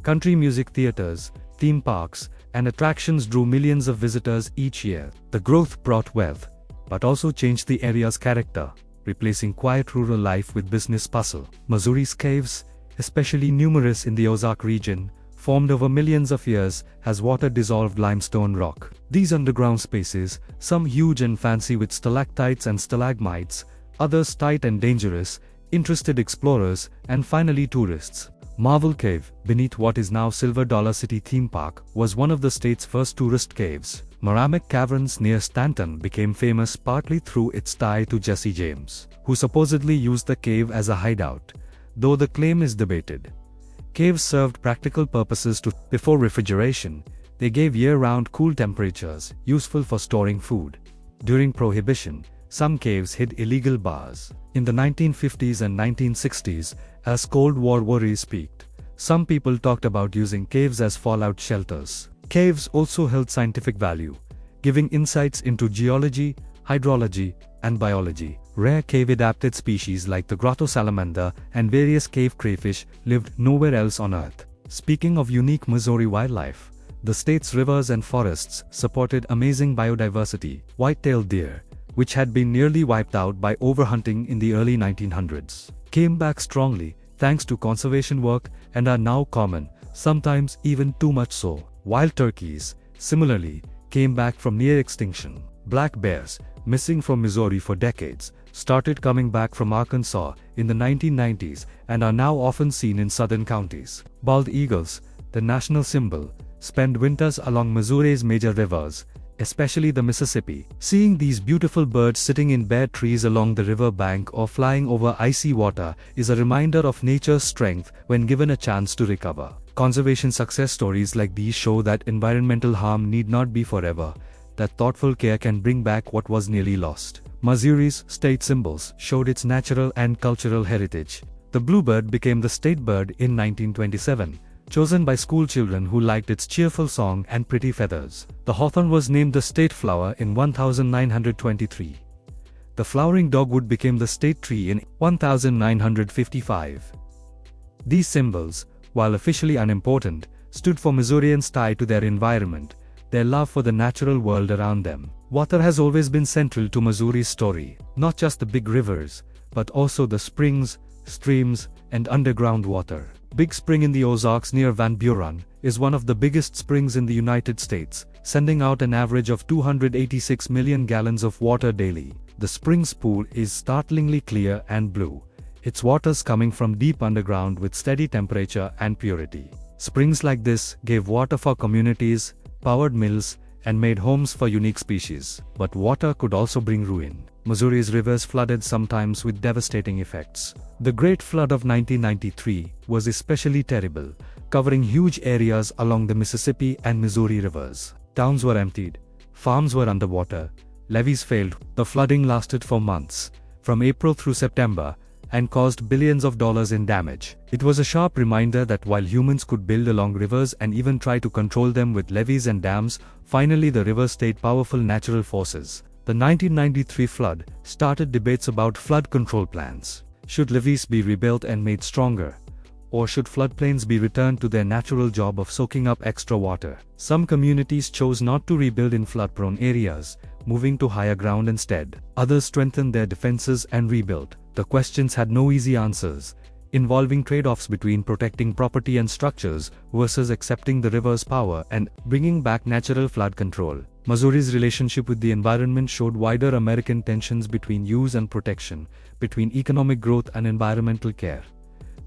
Country music theaters, theme parks, and attractions drew millions of visitors each year. The growth brought wealth, but also changed the area's character, replacing quiet rural life with business bustle. Missouri's caves, especially numerous in the Ozark region, formed over millions of years as water-dissolved limestone rock. These underground spaces, some huge and fancy with stalactites and stalagmites, others tight and dangerous, interested explorers, and finally tourists. Marvel Cave, beneath what is now Silver Dollar City Theme Park, was one of the state's first tourist caves. Meramec Caverns near Stanton became famous partly through its tie to Jesse James, who supposedly used the cave as a hideout, though the claim is debated. Caves served practical purposes before refrigeration. They gave year-round cool temperatures, useful for storing food. During Prohibition, some caves hid illegal bars. In the 1950s and 1960s, as Cold War worries peaked, some people talked about using caves as fallout shelters. Caves also held scientific value, giving insights into geology, hydrology, and biology. Rare cave-adapted species like the grotto salamander and various cave crayfish lived nowhere else on Earth. Speaking of unique Missouri wildlife, the state's rivers and forests supported amazing biodiversity. White-tailed deer, which had been nearly wiped out by overhunting in the early 1900s, came back strongly thanks to conservation work and are now common, sometimes even too much so. Wild turkeys, similarly, came back from near extinction. Black bears, missing from Missouri for decades, started coming back from Arkansas in the 1990s and are now often seen in southern counties. Bald eagles, the national symbol, spend winters along Missouri's major rivers, especially the Mississippi. Seeing these beautiful birds sitting in bare trees along the river bank or flying over icy water is a reminder of nature's strength when given a chance to recover. Conservation success stories like these show that environmental harm need not be forever, that thoughtful care can bring back what was nearly lost. Missouri's state symbols showed its natural and cultural heritage. The bluebird became the state bird in 1927, chosen by school children who liked its cheerful song and pretty feathers. The hawthorn was named the state flower in 1923. The flowering dogwood became the state tree in 1955. These symbols, while officially unimportant, stood for Missourians' tie to their environment, their love for the natural world around them. Water has always been central to Missouri's story, not just the big rivers, but also the springs, streams, and underground water. Big Spring in the Ozarks near Van Buren is one of the biggest springs in the United States, sending out an average of 286 million gallons of water daily. The spring's pool is startlingly clear and blue, its waters coming from deep underground with steady temperature and purity. Springs like this gave water for communities, powered mills, and made homes for unique species. But water could also bring ruin. Missouri's rivers flooded sometimes with devastating effects. The Great Flood of 1993 was especially terrible, covering huge areas along the Mississippi and Missouri rivers. Towns were emptied, farms were underwater, levees failed. The flooding lasted for months, from April through September, and caused billions of dollars in damage. It was a sharp reminder that while humans could build along rivers and even try to control them with levees and dams, finally the rivers stayed powerful natural forces. The 1993 flood started debates about flood control plans. Should levees be rebuilt and made stronger? Or should floodplains be returned to their natural job of soaking up extra water? Some communities chose not to rebuild in flood-prone areas, moving to higher ground instead. Others strengthened their defenses and rebuilt. The questions had no easy answers, involving trade-offs between protecting property and structures versus accepting the river's power and bringing back natural flood control. Missouri's relationship with the environment showed wider American tensions between use and protection, between economic growth and environmental care.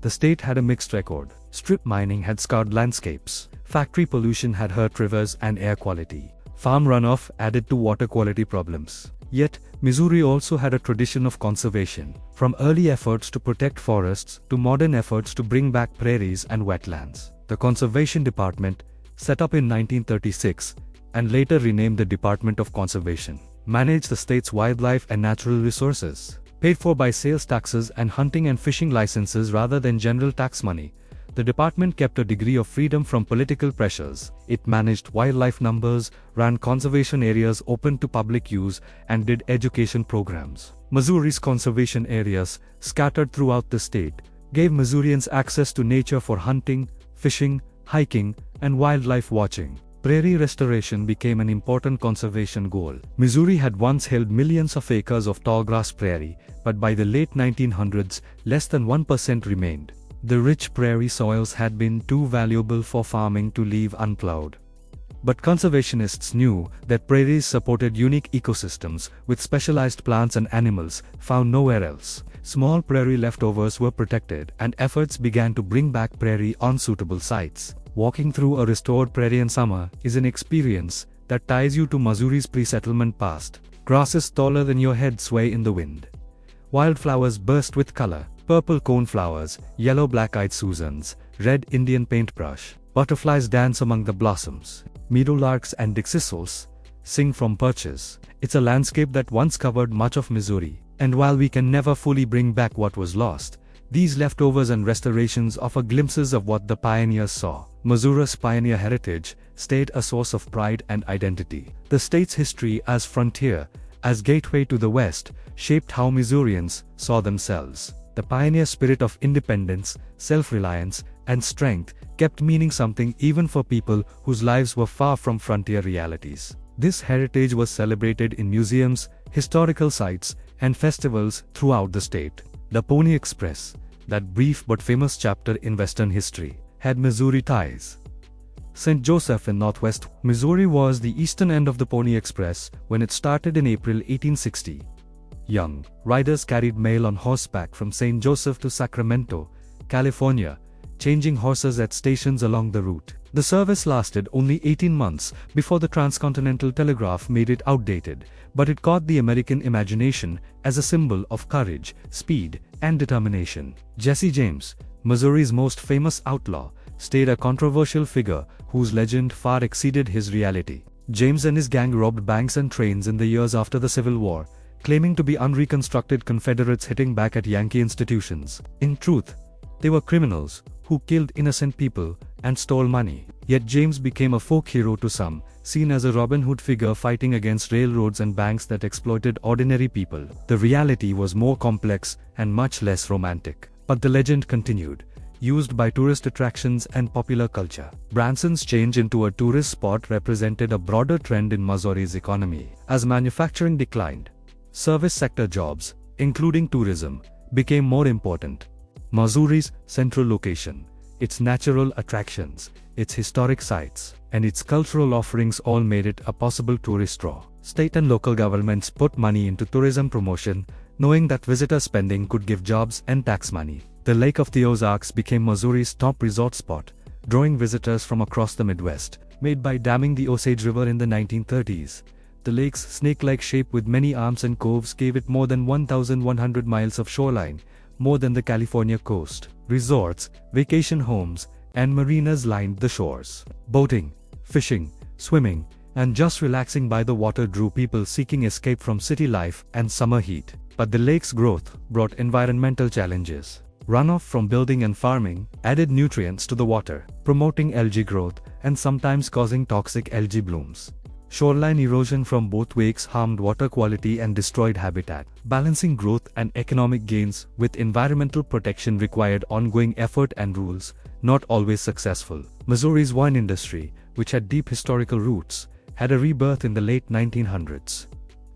The state had a mixed record. Strip mining had scarred landscapes. Factory pollution had hurt rivers and air quality. Farm runoff added to water quality problems. Yet, Missouri also had a tradition of conservation, from early efforts to protect forests to modern efforts to bring back prairies and wetlands. The Conservation Department, set up in 1936, and later renamed the Department of Conservation, managed the state's wildlife and natural resources. Paid for by sales taxes and hunting and fishing licenses rather than general tax money, the department kept a degree of freedom from political pressures. It managed wildlife numbers, ran conservation areas open to public use, and did education programs. Missouri's conservation areas, scattered throughout the state, gave Missourians access to nature for hunting, fishing, hiking, and wildlife watching. Prairie restoration became an important conservation goal. Missouri had once held millions of acres of tallgrass prairie, but by the late 1900s, less than 1% remained. The rich prairie soils had been too valuable for farming to leave unplowed. But conservationists knew that prairies supported unique ecosystems, with specialized plants and animals found nowhere else. Small prairie leftovers were protected, and efforts began to bring back prairie on suitable sites. Walking through a restored prairie in summer is an experience that ties you to Missouri's pre-settlement past. Grasses taller than your head sway in the wind. Wildflowers burst with color. Purple coneflowers, yellow black-eyed Susans, red Indian paintbrush. Butterflies dance among the blossoms. Meadowlarks and dickcissels sing from perches. It's a landscape that once covered much of Missouri. And while we can never fully bring back what was lost, these leftovers and restorations offer glimpses of what the pioneers saw. Missouri's pioneer heritage stayed a source of pride and identity. The state's history as frontier, as gateway to the West, shaped how Missourians saw themselves. The pioneer spirit of independence, self-reliance, and strength kept meaning something even for people whose lives were far from frontier realities. This heritage was celebrated in museums, historical sites, and festivals throughout the state. The Pony Express, that brief but famous chapter in Western history, had Missouri ties. St. Joseph in northwest Missouri was the eastern end of the Pony Express when it started in April 1860. Young riders carried mail on horseback from St. Joseph to Sacramento, California, changing horses at stations along the route. The service lasted only 18 months before the transcontinental telegraph made it outdated, but it caught the American imagination as a symbol of courage, speed, and determination. Jesse James, Missouri's most famous outlaw, stayed a controversial figure whose legend far exceeded his reality. James and his gang robbed banks and trains in the years after the Civil War, claiming to be unreconstructed Confederates hitting back at Yankee institutions. In truth, they were criminals who killed innocent people and stole money. Yet James became a folk hero to some, seen as a Robin Hood figure fighting against railroads and banks that exploited ordinary people. The reality was more complex and much less romantic. But the legend continued, used by tourist attractions and popular culture. Branson's change into a tourist spot represented a broader trend in Missouri's economy. As manufacturing declined, service sector jobs, including tourism, became more important. Missouri's central location, its natural attractions, its historic sites, and its cultural offerings all made it a possible tourist draw. State and local governments put money into tourism promotion, knowing that visitor spending could give jobs and tax money. The Lake of the Ozarks became Missouri's top resort spot, drawing visitors from across the Midwest. Made by damming the Osage River in the 1930s, the lake's snake-like shape with many arms and coves gave it more than 1,100 miles of shoreline, more than the California coast. Resorts, vacation homes, and marinas lined the shores. Boating, fishing, swimming, and just relaxing by the water drew people seeking escape from city life and summer heat. But the lake's growth brought environmental challenges. Runoff from building and farming added nutrients to the water, promoting algae growth and sometimes causing toxic algae blooms. Shoreline erosion from both wakes harmed water quality and destroyed habitat. Balancing growth and economic gains with environmental protection required ongoing effort and rules, not always successful. Missouri's wine industry, which had deep historical roots, had a rebirth in the late 1900s.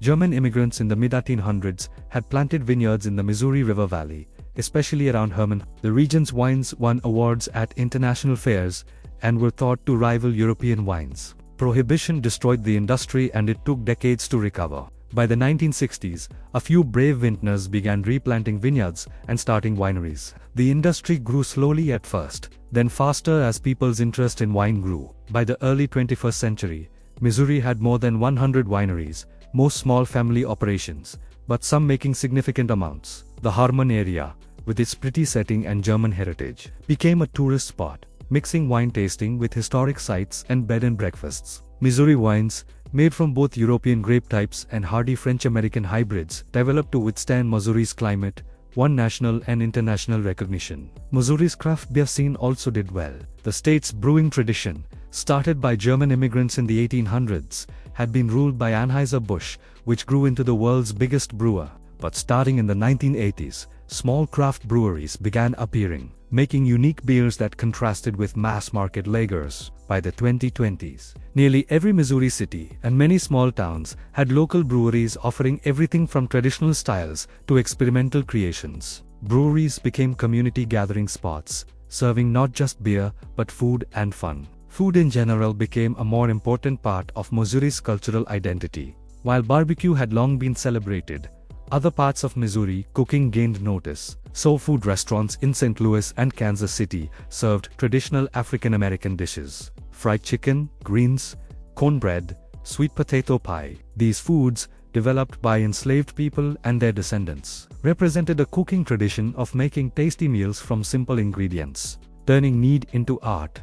German immigrants in the mid-1800s had planted vineyards in the Missouri River Valley, especially around Hermann. The region's wines won awards at international fairs and were thought to rival European wines. Prohibition destroyed the industry and it took decades to recover. By the 1960s, a few brave vintners began replanting vineyards and starting wineries. The industry grew slowly at first, then faster as people's interest in wine grew. By the early 21st century, Missouri had more than 100 wineries, most small family operations, but some making significant amounts. The Harmon area, with its pretty setting and German heritage, became a tourist spot, mixing wine tasting with historic sites and bed and breakfasts. Missouri wines, made from both European grape types and hardy French-American hybrids, developed to withstand Missouri's climate, won national and international recognition. Missouri's craft beer scene also did well. The state's brewing tradition, started by German immigrants in the 1800s, had been ruled by Anheuser-Busch, which grew into the world's biggest brewer. But starting in the 1980s, small craft breweries began appearing, making unique beers that contrasted with mass-market lagers. By the 2020s, nearly every Missouri city and many small towns had local breweries offering everything from traditional styles to experimental creations. Breweries became community gathering spots, serving not just beer but food and fun. Food in general became a more important part of Missouri's cultural identity. While barbecue had long been celebrated, other parts of Missouri cooking gained notice. Soul food restaurants in St. Louis and Kansas City served traditional African American dishes. Fried chicken, greens, cornbread, sweet potato pie. These foods, developed by enslaved people and their descendants, represented a cooking tradition of making tasty meals from simple ingredients, turning need into art.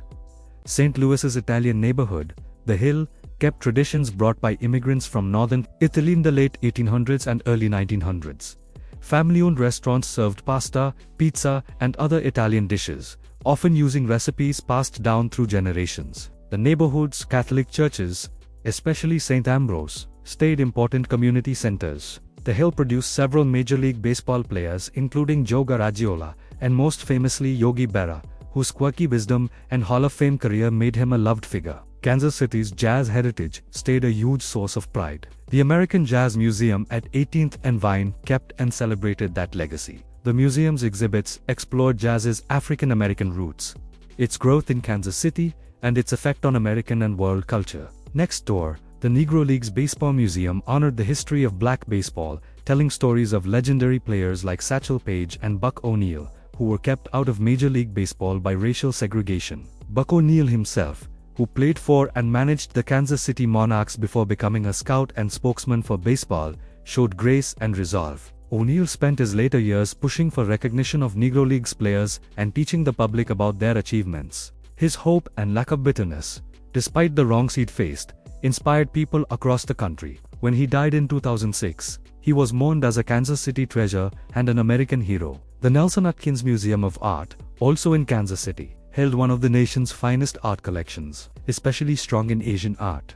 St. Louis's Italian neighborhood, The Hill, kept traditions brought by immigrants from northern Italy in the late 1800s and early 1900s. Family-owned restaurants served pasta, pizza, and other Italian dishes, often using recipes passed down through generations. The neighborhood's Catholic churches, especially St. Ambrose, stayed important community centers. The Hill produced several Major League Baseball players including Joe Garagiola, and most famously Yogi Berra, whose quirky wisdom and Hall of Fame career made him a loved figure. Kansas City's jazz heritage stayed a huge source of pride. The American Jazz Museum at 18th and Vine kept and celebrated that legacy. The museum's exhibits explored jazz's African American roots, its growth in Kansas City, and its effect on American and world culture. Next door, the Negro League's Baseball Museum honored the history of black baseball, telling stories of legendary players like Satchel Paige and Buck O'Neil, who were kept out of Major League Baseball by racial segregation. Buck O'Neil himself, who played for and managed the Kansas City Monarchs before becoming a scout and spokesman for baseball, showed grace and resolve. O'Neil spent his later years pushing for recognition of Negro Leagues players and teaching the public about their achievements. His hope and lack of bitterness, despite the wrongs he'd faced, inspired people across the country. When he died in 2006, he was mourned as a Kansas City treasure and an American hero. The Nelson Atkins Museum of Art, also in Kansas City, held one of the nation's finest art collections, especially strong in Asian art.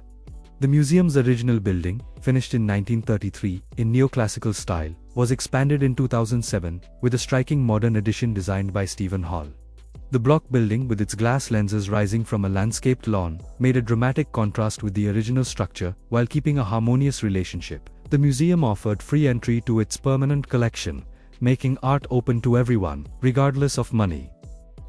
The museum's original building, finished in 1933 in neoclassical style, was expanded in 2007 with a striking modern addition designed by Stephen Hall. The block building, with its glass lenses rising from a landscaped lawn, made a dramatic contrast with the original structure while keeping a harmonious relationship. The museum offered free entry to its permanent collection, making art open to everyone, regardless of money.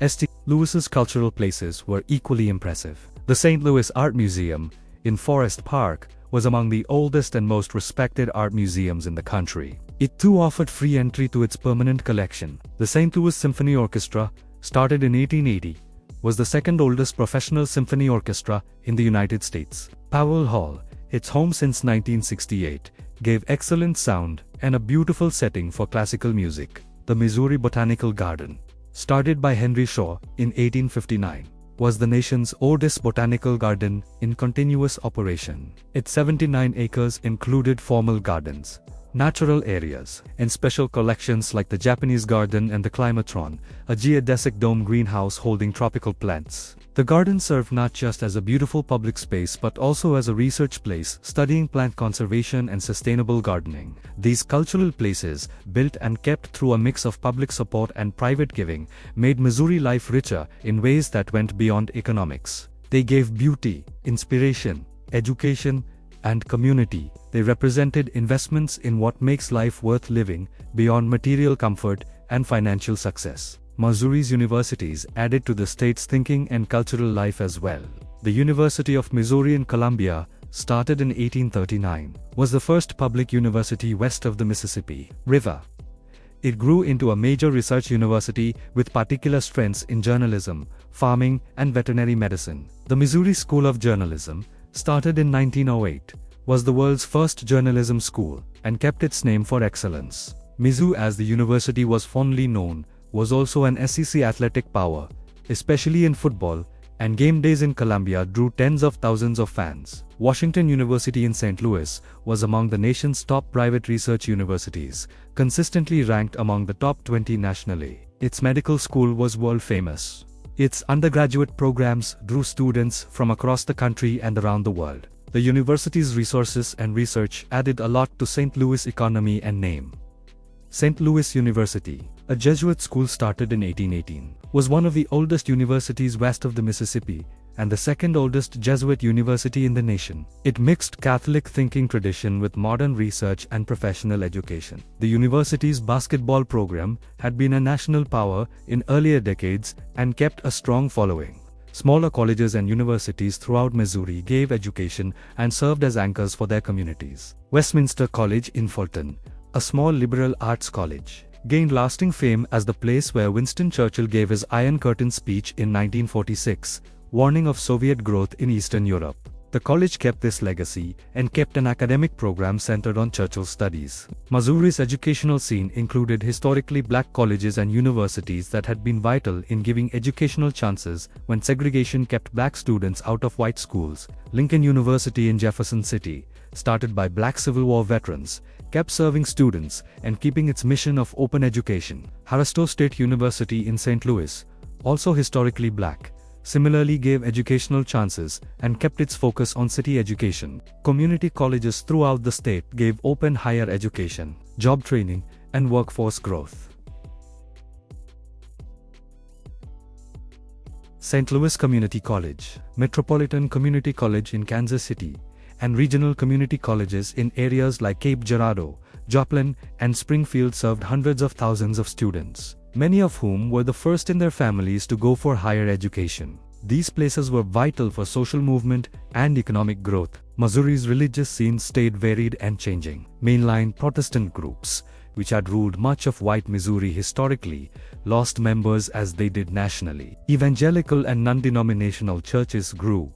St. Louis's cultural places were equally impressive. The St. Louis Art Museum, in Forest Park, was among the oldest and most respected art museums in the country. It too offered free entry to its permanent collection. The St. Louis Symphony Orchestra, started in 1880, was the second oldest professional symphony orchestra in the United States. Powell Hall, its home since 1968, gave excellent sound and a beautiful setting for classical music. The Missouri Botanical Garden, started by Henry Shaw in 1859, was the nation's oldest botanical garden in continuous operation. Its 79 acres included formal gardens, natural areas, and special collections like the Japanese garden and the Climatron, a geodesic dome greenhouse holding tropical plants. The garden served not just as a beautiful public space but also as a research place studying plant conservation and sustainable gardening. These cultural places, built and kept through a mix of public support and private giving, made Missouri life richer in ways that went beyond economics. They gave beauty, inspiration, education, and community. They represented investments in what makes life worth living, beyond material comfort and financial success. Missouri's universities added to the state's thinking and cultural life as well. The University of Missouri in Columbia, started in 1839, was the first public university west of the Mississippi River. It grew into a major research university with particular strengths in journalism, farming, and veterinary medicine. The Missouri School of Journalism, started in 1908, was the world's first journalism school, and kept its name for excellence. Mizzou, as the university was fondly known, was also an SEC athletic power, especially in football, and game days in Columbia drew tens of thousands of fans. Washington University in St. Louis was among the nation's top private research universities, consistently ranked among the top 20 nationally. Its medical school was world famous. Its undergraduate programs drew students from across the country and around the world. The university's resources and research added a lot to St. Louis' economy and name. St. Louis University, a Jesuit school started in 1818, was one of the oldest universities west of the Mississippi, and the second oldest Jesuit university in the nation. It mixed Catholic thinking tradition with modern research and professional education. The university's basketball program had been a national power in earlier decades and kept a strong following. Smaller colleges and universities throughout Missouri gave education and served as anchors for their communities. Westminster College in Fulton, a small liberal arts college, gained lasting fame as the place where Winston Churchill gave his Iron Curtain speech in 1946, warning of Soviet growth in Eastern Europe. The college kept this legacy and kept an academic program centered on Churchill studies. Missouri's educational scene included historically black colleges and universities that had been vital in giving educational chances when segregation kept black students out of white schools. Lincoln University in Jefferson City, started by black Civil War veterans, kept serving students and keeping its mission of open education. Haristo State University in St. Louis, also historically black, similarly gave educational chances and kept its focus on city education. Community colleges throughout the state gave open higher education, job training, and workforce growth. St. Louis Community College, Metropolitan Community College in Kansas City, and regional community colleges in areas like Cape Girardeau, Joplin, and Springfield served hundreds of thousands of students, many of whom were the first in their families to go for higher education. These places were vital for social movement and economic growth. Missouri's religious scene stayed varied and changing. Mainline Protestant groups, which had ruled much of white Missouri historically, lost members as they did nationally. Evangelical and non-denominational churches grew,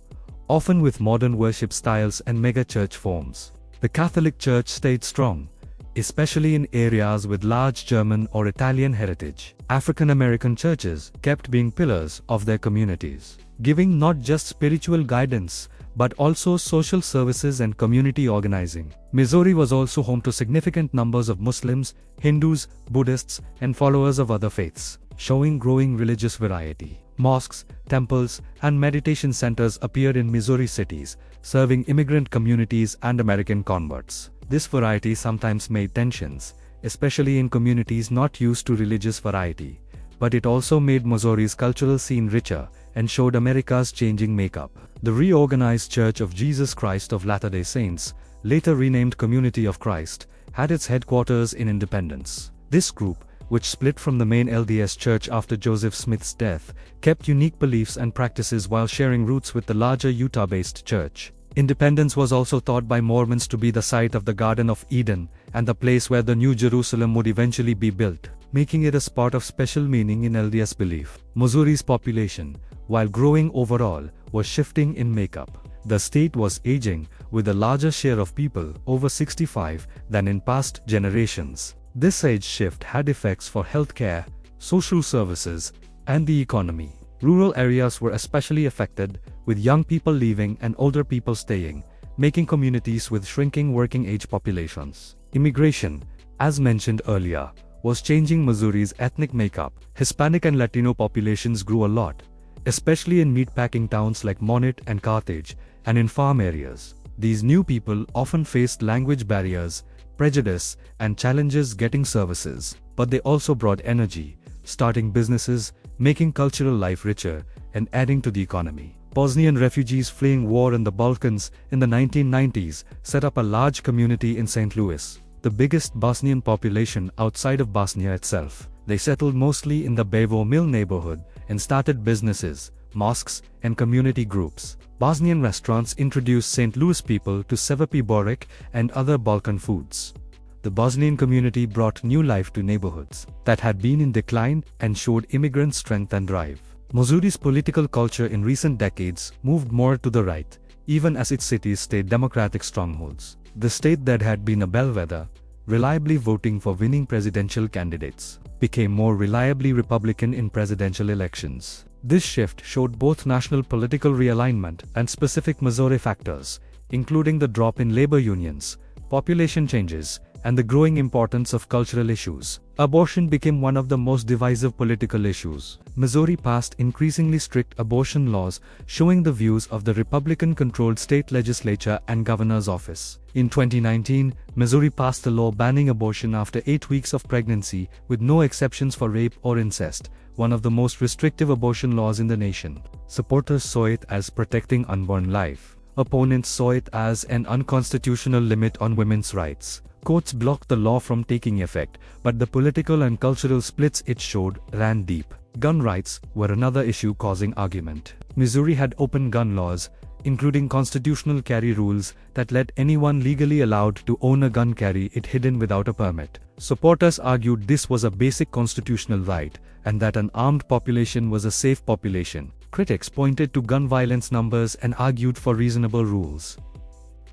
often with modern worship styles and mega-church forms. The Catholic Church stayed strong, especially in areas with large German or Italian heritage. African American churches kept being pillars of their communities, giving not just spiritual guidance, but also social services and community organizing. Missouri was also home to significant numbers of Muslims, Hindus, Buddhists, and followers of other faiths, showing growing religious variety. Mosques, temples, and meditation centers appeared in Missouri cities, serving immigrant communities and American converts. This variety sometimes made tensions, especially in communities not used to religious variety, but it also made Missouri's cultural scene richer and showed America's changing makeup. The reorganized Church of Jesus Christ of Latter-day Saints, later renamed Community of Christ, had its headquarters in Independence. This group, which split from the main LDS Church after Joseph Smith's death, kept unique beliefs and practices while sharing roots with the larger Utah-based church. Independence was also thought by Mormons to be the site of the Garden of Eden and the place where the New Jerusalem would eventually be built, making it a spot of special meaning in LDS belief. Missouri's population, while growing overall, was shifting in makeup. The state was aging, with a larger share of people over 65 than in past generations. This age shift had effects for healthcare, social services, and the economy. Rural areas were especially affected, with young people leaving and older people staying, making communities with shrinking working-age populations. Immigration, as mentioned earlier, was changing Missouri's ethnic makeup. Hispanic and Latino populations grew a lot, especially in meatpacking towns like Monett and Carthage, and in farm areas. These new people often faced language barriers, prejudice, and challenges getting services, but they also brought energy, starting businesses, making cultural life richer, and adding to the economy. Bosnian refugees fleeing war in the Balkans in the 1990s set up a large community in St. Louis, the biggest Bosnian population outside of Bosnia itself. They settled mostly in the Bevo Mill neighborhood and started businesses, mosques, and community groups. Bosnian restaurants introduced St. Louis people to Severpi Boric and other Balkan foods. The Bosnian community brought new life to neighborhoods that had been in decline and showed immigrant strength and drive. Missouri's political culture in recent decades moved more to the right, even as its cities stayed Democratic strongholds. The state that had been a bellwether, reliably voting for winning presidential candidates, became more reliably Republican in presidential elections. This shift showed both national political realignment and specific Missouri factors, including the drop in labor unions, population changes, and the growing importance of cultural issues. Abortion became one of the most divisive political issues. Missouri passed increasingly strict abortion laws, showing the views of the Republican-controlled state legislature and governor's office. In 2019, Missouri passed a law banning abortion after 8 weeks of pregnancy, with no exceptions for rape or incest, one of the most restrictive abortion laws in the nation. Supporters saw it as protecting unborn life. Opponents saw it as an unconstitutional limit on women's rights. Courts blocked the law from taking effect, but the political and cultural splits it showed ran deep. Gun rights were another issue causing argument. Missouri had open gun laws, including constitutional carry rules that let anyone legally allowed to own a gun carry it hidden without a permit. Supporters argued this was a basic constitutional right, and that an armed population was a safe population. Critics pointed to gun violence numbers and argued for reasonable rules.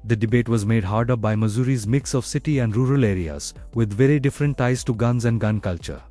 The debate was made harder by Missouri's mix of city and rural areas, with very different ties to guns and gun culture.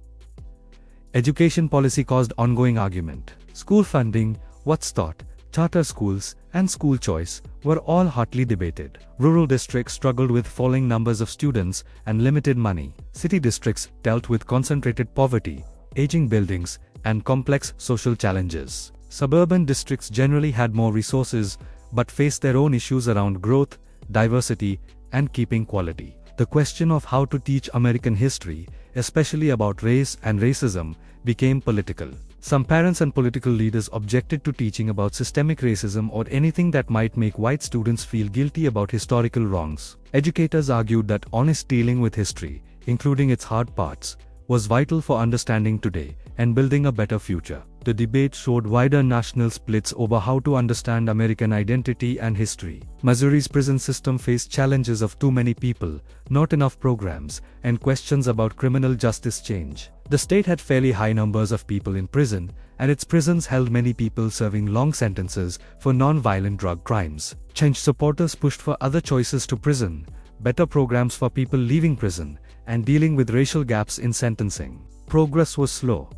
Education policy caused ongoing argument. School funding, what's taught, charter schools, and school choice were all hotly debated. Rural districts struggled with falling numbers of students and limited money. City districts dealt with concentrated poverty, aging buildings, and complex social challenges. Suburban districts generally had more resources, but faced their own issues around growth, diversity, and keeping quality. The question of how to teach American history, especially about race and racism, became political. Some parents and political leaders objected to teaching about systemic racism or anything that might make white students feel guilty about historical wrongs. Educators argued that honest dealing with history, including its hard parts, was vital for understanding today and building a better future. The debate showed wider national splits over how to understand American identity and history. Missouri's prison system faced challenges of too many people, not enough programs, and questions about criminal justice change. The state had fairly high numbers of people in prison, and its prisons held many people serving long sentences for non-violent drug crimes. Change supporters pushed for other choices to prison, better programs for people leaving prison, and dealing with racial gaps in sentencing. Progress was slow,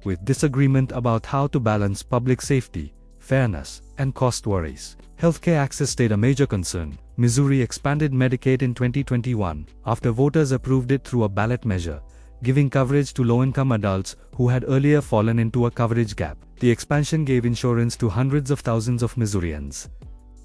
with disagreement about how to balance public safety, fairness, and cost worries. Healthcare access stayed a major concern. Missouri expanded Medicaid in 2021 after voters approved it through a ballot measure, giving coverage to low-income adults who had earlier fallen into a coverage gap. The expansion gave insurance to hundreds of thousands of Missourians,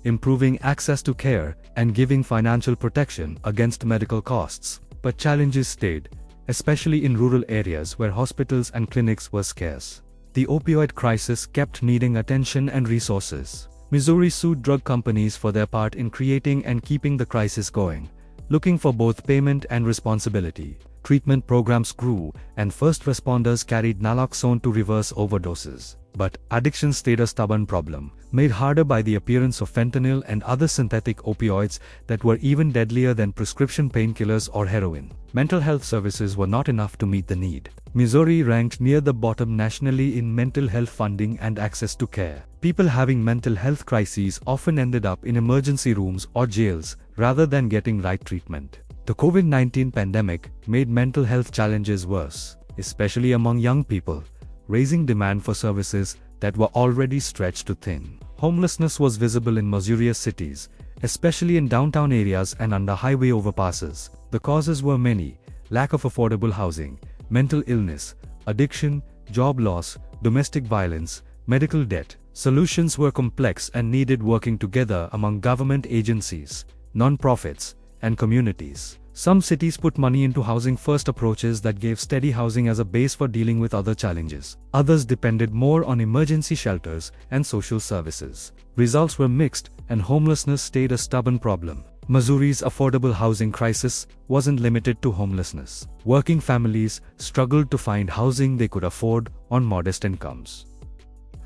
improving access to care and giving financial protection against medical costs. But challenges stayed, especially in rural areas where hospitals and clinics were scarce. The opioid crisis kept needing attention and resources. Missouri sued drug companies for their part in creating and keeping the crisis going, looking for both payment and responsibility. Treatment programs grew, and first responders carried naloxone to reverse overdoses. But addiction stayed a stubborn problem, made harder by the appearance of fentanyl and other synthetic opioids that were even deadlier than prescription painkillers or heroin. Mental health services were not enough to meet the need. Missouri ranked near the bottom nationally in mental health funding and access to care. People having mental health crises often ended up in emergency rooms or jails rather than getting right treatment. The COVID-19 pandemic made mental health challenges worse, especially among young people, raising demand for services that were already stretched too thin. Homelessness was visible in Missouri's cities, especially in downtown areas and under highway overpasses. The causes were many: lack of affordable housing, mental illness, addiction, job loss, domestic violence, medical debt. Solutions were complex and needed working together among government agencies, non-profits, and communities. Some cities put money into housing-first approaches that gave steady housing as a base for dealing with other challenges. Others depended more on emergency shelters and social services. Results were mixed, and homelessness stayed a stubborn problem. Missouri's affordable housing crisis wasn't limited to homelessness. Working families struggled to find housing they could afford on modest incomes.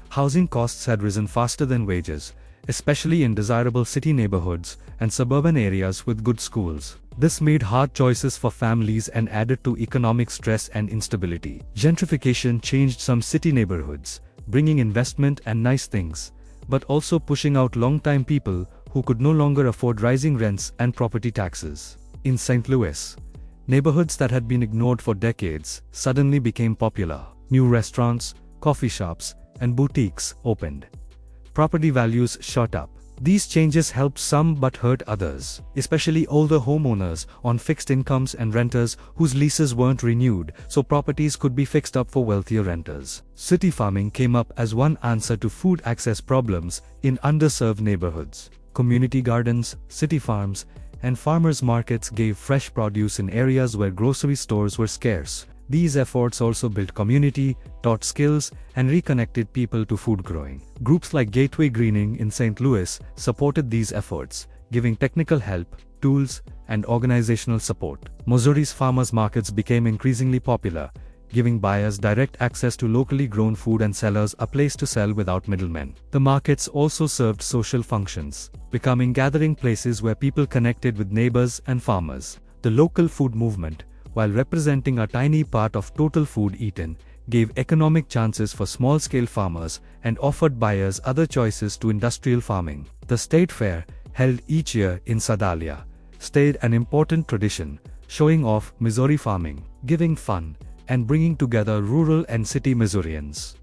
Housing costs had risen faster than wages, especially in desirable city neighborhoods and suburban areas with good schools. This made hard choices for families and added to economic stress and instability. Gentrification changed some city neighborhoods, bringing investment and nice things, but also pushing out long-time people who could no longer afford rising rents and property taxes. In St. Louis, neighborhoods that had been ignored for decades suddenly became popular. New restaurants, coffee shops, and boutiques opened. Property values shot up. These changes helped some but hurt others, especially older homeowners on fixed incomes and renters whose leases weren't renewed, so properties could be fixed up for wealthier renters. City farming came up as one answer to food access problems in underserved neighborhoods. Community gardens, city farms, and farmers' markets gave fresh produce in areas where grocery stores were scarce. These efforts also built community, taught skills, and reconnected people to food growing. Groups like Gateway Greening in St. Louis supported these efforts, giving technical help, tools, and organizational support. Missouri's farmers' markets became increasingly popular, giving buyers direct access to locally grown food and sellers a place to sell without middlemen. The markets also served social functions, becoming gathering places where people connected with neighbors and farmers. The local food movement, while representing a tiny part of total food eaten, gave economic chances for small-scale farmers and offered buyers other choices to industrial farming. The state fair, held each year in Sedalia, stayed an important tradition, showing off Missouri farming, giving fun, and bringing together rural and city Missourians.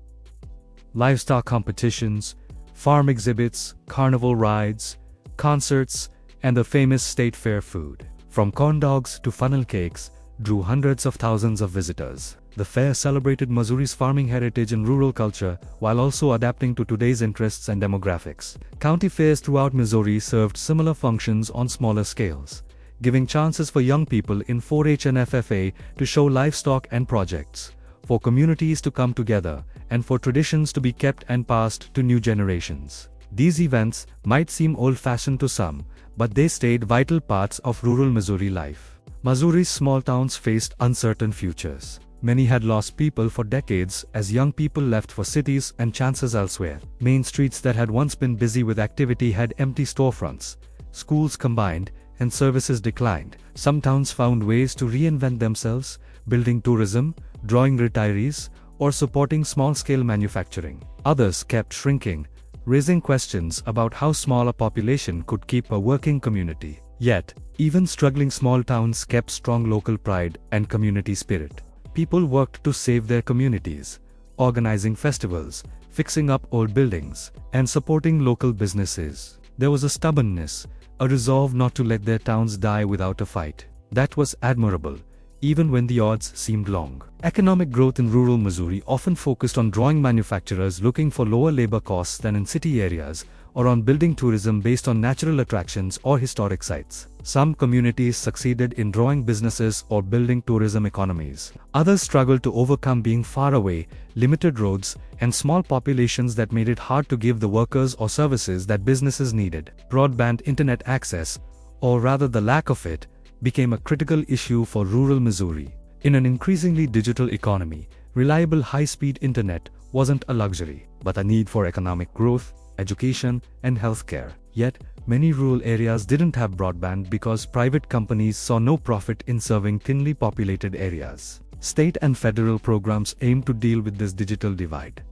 Livestock competitions, farm exhibits, carnival rides, concerts, and the famous state fair food, from corn dogs to funnel cakes, drew hundreds of thousands of visitors. The fair celebrated Missouri's farming heritage and rural culture, while also adapting to today's interests and demographics. County fairs throughout Missouri served similar functions on smaller scales, giving chances for young people in 4-H and FFA to show livestock and projects, for communities to come together, and for traditions to be kept and passed to new generations. These events might seem old-fashioned to some, but they stayed vital parts of rural Missouri life. Missouri's small towns faced uncertain futures. Many had lost people for decades as young people left for cities and chances elsewhere. Main streets that had once been busy with activity had empty storefronts. Schools combined, and services declined. Some towns found ways to reinvent themselves, building tourism, drawing retirees, or supporting small-scale manufacturing. Others kept shrinking, raising questions about how small a population could keep a working community. Yet, even struggling small towns kept strong local pride and community spirit. People worked to save their communities, organizing festivals, fixing up old buildings, and supporting local businesses. There was a stubbornness, a resolve not to let their towns die without a fight. That was admirable, even when the odds seemed long. Economic growth in rural Missouri often focused on drawing manufacturers looking for lower labor costs than in city areas, or on building tourism based on natural attractions or historic sites. Some communities succeeded in drawing businesses or building tourism economies. Others struggled to overcome being far away, limited roads, and small populations that made it hard to give the workers or services that businesses needed. Broadband internet access, or rather the lack of it, became a critical issue for rural Missouri. In an increasingly digital economy, reliable high-speed internet wasn't a luxury, but a need for economic growth, education, and healthcare. Yet, many rural areas didn't have broadband because private companies saw no profit in serving thinly populated areas. State and federal programs aimed to deal with this digital divide.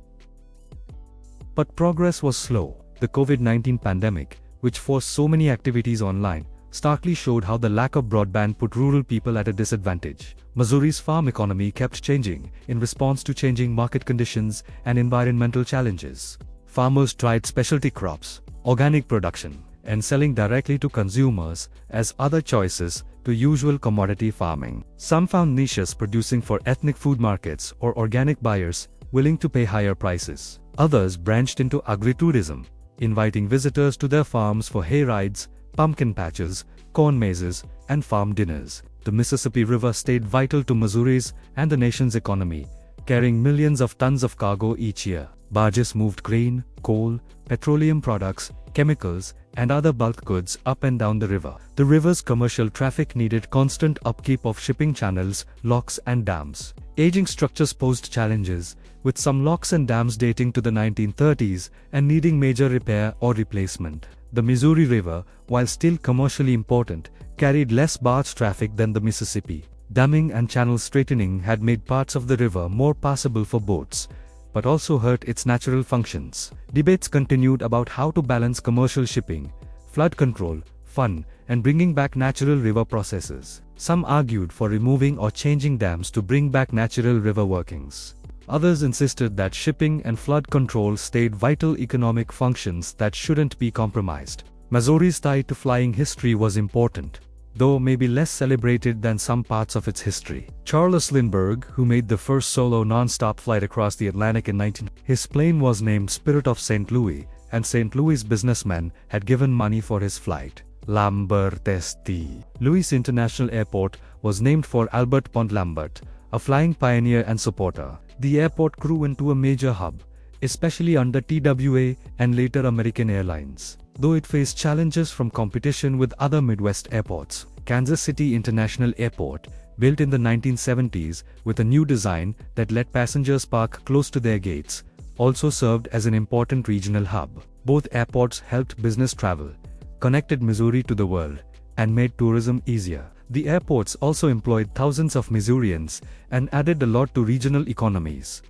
But progress was slow. The COVID-19 pandemic, which forced so many activities online, starkly showed how the lack of broadband put rural people at a disadvantage. Missouri's farm economy kept changing in response to changing market conditions and environmental challenges. Farmers tried specialty crops, organic production, and selling directly to consumers as other choices to usual commodity farming. Some found niches producing for ethnic food markets or organic buyers willing to pay higher prices. Others branched into agritourism, inviting visitors to their farms for hay rides, pumpkin patches, corn mazes, and farm dinners. The Mississippi River stayed vital to Missouri's and the nation's economy, carrying millions of tons of cargo each year. Barges moved grain, coal, petroleum products, chemicals, and other bulk goods up and down the river. The river's commercial traffic needed constant upkeep of shipping channels, locks, and dams. Aging structures posed challenges, with some locks and dams dating to the 1930s and needing major repair or replacement. The Missouri River, while still commercially important, carried less barge traffic than the Mississippi. Damming and channel straightening had made parts of the river more passable for boats, but also hurt its natural functions. Debates continued about how to balance commercial shipping, flood control, fun, and bringing back natural river processes. Some argued for removing or changing dams to bring back natural river workings. Others insisted that shipping and flood control stayed vital economic functions that shouldn't be compromised. Missouri's tie to flying history was important, though maybe less celebrated than some parts of its history. Charles Lindbergh, who made the first solo non-stop flight across the Atlantic in 1900, his plane was named Spirit of St. Louis, and St. Louis businessmen had given money for his flight. Lambert-St. Louis International Airport was named for Albert Pont Lambert, a flying pioneer and supporter. The airport grew into a major hub, especially under TWA and later American Airlines, though it faced challenges from competition with other Midwest airports. Kansas City International Airport, built in the 1970s with a new design that let passengers park close to their gates, also served as an important regional hub. Both airports helped business travel, connected Missouri to the world, and made tourism easier. The airports also employed thousands of Missourians and added a lot to regional economies.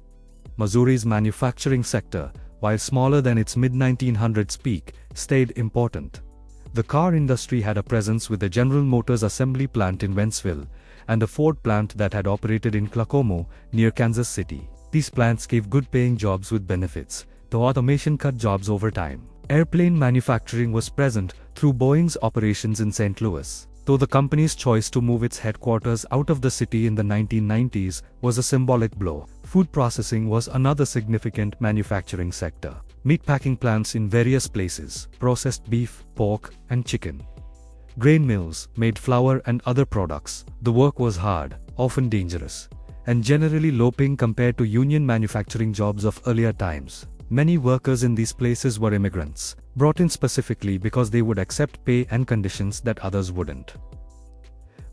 Missouri's manufacturing sector, while smaller than its mid-1900s peak, stayed important. The car industry had a presence with the General Motors assembly plant in Wentzville, and a Ford plant that had operated in Clackamas, near Kansas City. These plants gave good-paying jobs with benefits, though automation cut jobs over time. Airplane manufacturing was present through Boeing's operations in St. Louis, though the company's choice to move its headquarters out of the city in the 1990s was a symbolic blow. Food processing was another significant manufacturing sector. Meatpacking plants in various places processed beef, pork, and chicken. Grain mills made flour and other products. The work was hard, often dangerous, and generally low-paying compared to union manufacturing jobs of earlier times. Many workers in these places were immigrants, brought in specifically because they would accept pay and conditions that others wouldn't.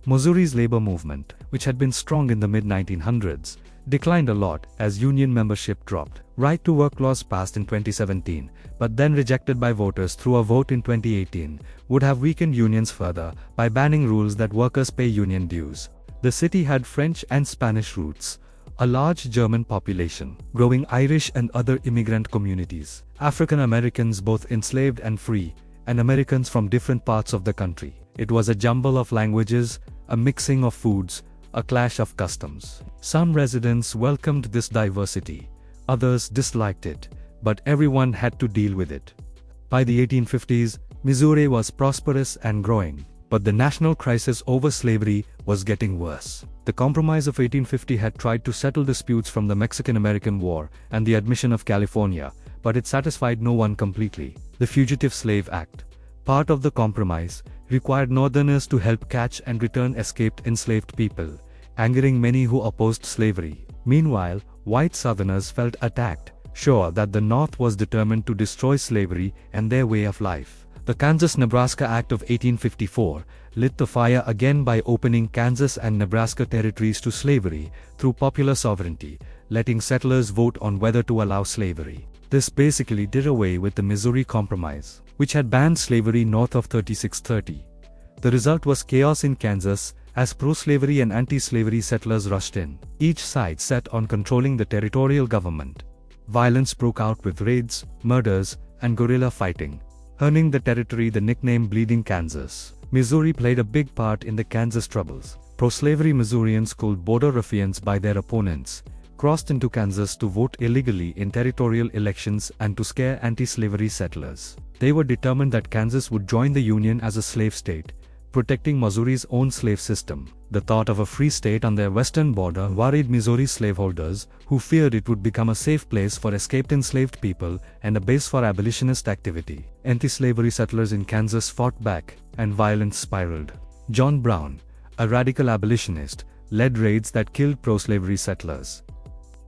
Missouri's labor movement, which had been strong in the mid-1900s, declined a lot as union membership dropped. Right-to-work laws passed in 2017, but then rejected by voters through a vote in 2018, would have weakened unions further by banning rules that workers pay union dues. The city had French and Spanish roots, a large German population, growing Irish and other immigrant communities, African Americans both enslaved and free, and Americans from different parts of the country. It was a jumble of languages, a mixing of foods, a clash of customs. Some residents welcomed this diversity, others disliked it, but everyone had to deal with it. By the 1850s, Missouri was prosperous and growing, but the national crisis over slavery was getting worse. The Compromise of 1850 had tried to settle disputes from the Mexican-American War and the admission of California, but it satisfied no one completely. The Fugitive Slave Act, part of the compromise, required Northerners to help catch and return escaped enslaved people, angering many who opposed slavery. Meanwhile, white Southerners felt attacked, sure that the North was determined to destroy slavery and their way of life. The Kansas-Nebraska Act of 1854 lit the fire again by opening Kansas and Nebraska territories to slavery through popular sovereignty, letting settlers vote on whether to allow slavery. This basically did away with the Missouri Compromise, which had banned slavery north of 3630. The result was chaos in Kansas, as pro-slavery and anti-slavery settlers rushed in, each side set on controlling the territorial government. Violence broke out with raids, murders, and guerrilla fighting, earning the territory the nickname Bleeding Kansas. Missouri played a big part in the Kansas troubles. Pro-slavery Missourians, called border ruffians by their opponents, crossed into Kansas to vote illegally in territorial elections and to scare anti-slavery settlers. They were determined that Kansas would join the Union as a slave state, protecting Missouri's own slave system. The thought of a free state on their western border worried Missouri slaveholders, who feared it would become a safe place for escaped enslaved people and a base for abolitionist activity. Anti-slavery settlers in Kansas fought back, and violence spiraled. John Brown, a radical abolitionist, led raids that killed pro-slavery settlers.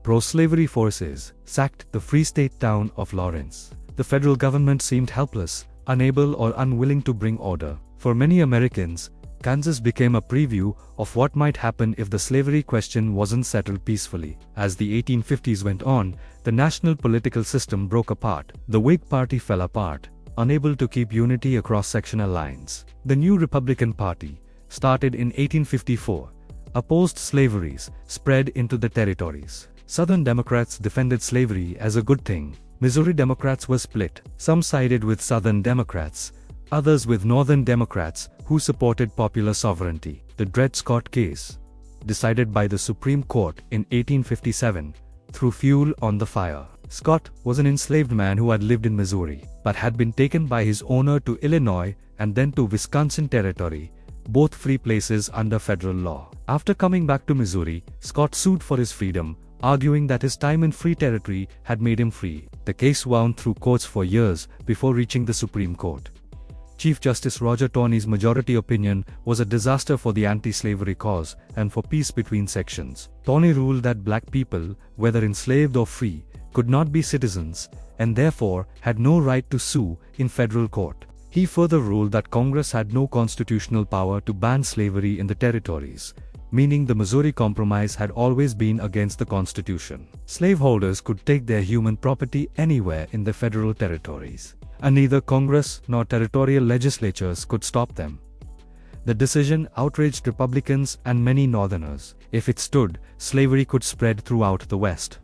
Pro-slavery forces sacked the Free State town of Lawrence. The federal government seemed helpless, unable or unwilling to bring order. For many Americans, Kansas became a preview of what might happen if the slavery question wasn't settled peacefully. As the 1850s went on, the national political system broke apart. The Whig Party fell apart, unable to keep unity across sectional lines. The new Republican Party, started in 1854, opposed slavery, spread into the territories. Southern Democrats defended slavery as a good thing. Missouri Democrats were split. Some sided with Southern Democrats, others with Northern Democrats, who supported popular sovereignty. The Dred Scott case, decided by the Supreme Court in 1857, threw fuel on the fire. Scott was an enslaved man who had lived in Missouri, but had been taken by his owner to Illinois and then to Wisconsin Territory, both free places under federal law. After coming back to Missouri, Scott sued for his freedom, arguing that his time in free territory had made him free. The case wound through courts for years before reaching the Supreme Court. Chief Justice Roger Taney's majority opinion was a disaster for the anti-slavery cause and for peace between sections. Taney ruled that black people, whether enslaved or free, could not be citizens, and therefore had no right to sue in federal court. He further ruled that Congress had no constitutional power to ban slavery in the territories, meaning the Missouri Compromise had always been against the Constitution. Slaveholders could take their human property anywhere in the federal territories, and neither Congress nor territorial legislatures could stop them. The decision outraged Republicans and many Northerners. If it stood, slavery could spread throughout the West.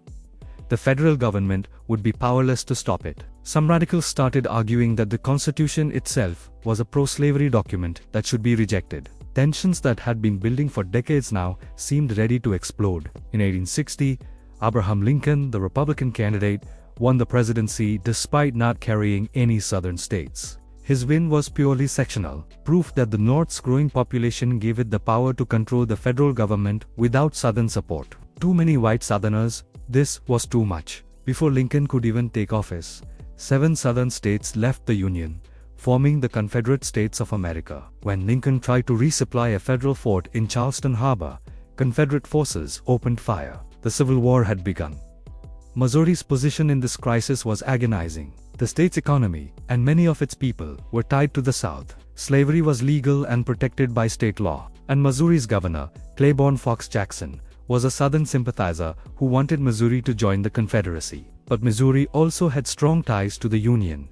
The federal government would be powerless to stop it. Some radicals started arguing that the Constitution itself was a pro-slavery document that should be rejected. Tensions that had been building for decades now seemed ready to explode. In 1860, Abraham Lincoln, the Republican candidate, won the presidency despite not carrying any southern states. His win was purely sectional, proof that the North's growing population gave it the power to control the federal government without Southern support. Too many white Southerners, this was too much. Before Lincoln could even take office, 7 Southern states left the Union, forming the Confederate States of America. When Lincoln tried to resupply a federal fort in Charleston Harbor, Confederate forces opened fire. The Civil War had begun. Missouri's position in this crisis was agonizing. The state's economy, and many of its people, were tied to the South. Slavery was legal and protected by state law. And Missouri's governor, Claiborne Fox Jackson, was a Southern sympathizer who wanted Missouri to join the Confederacy. But Missouri also had strong ties to the Union.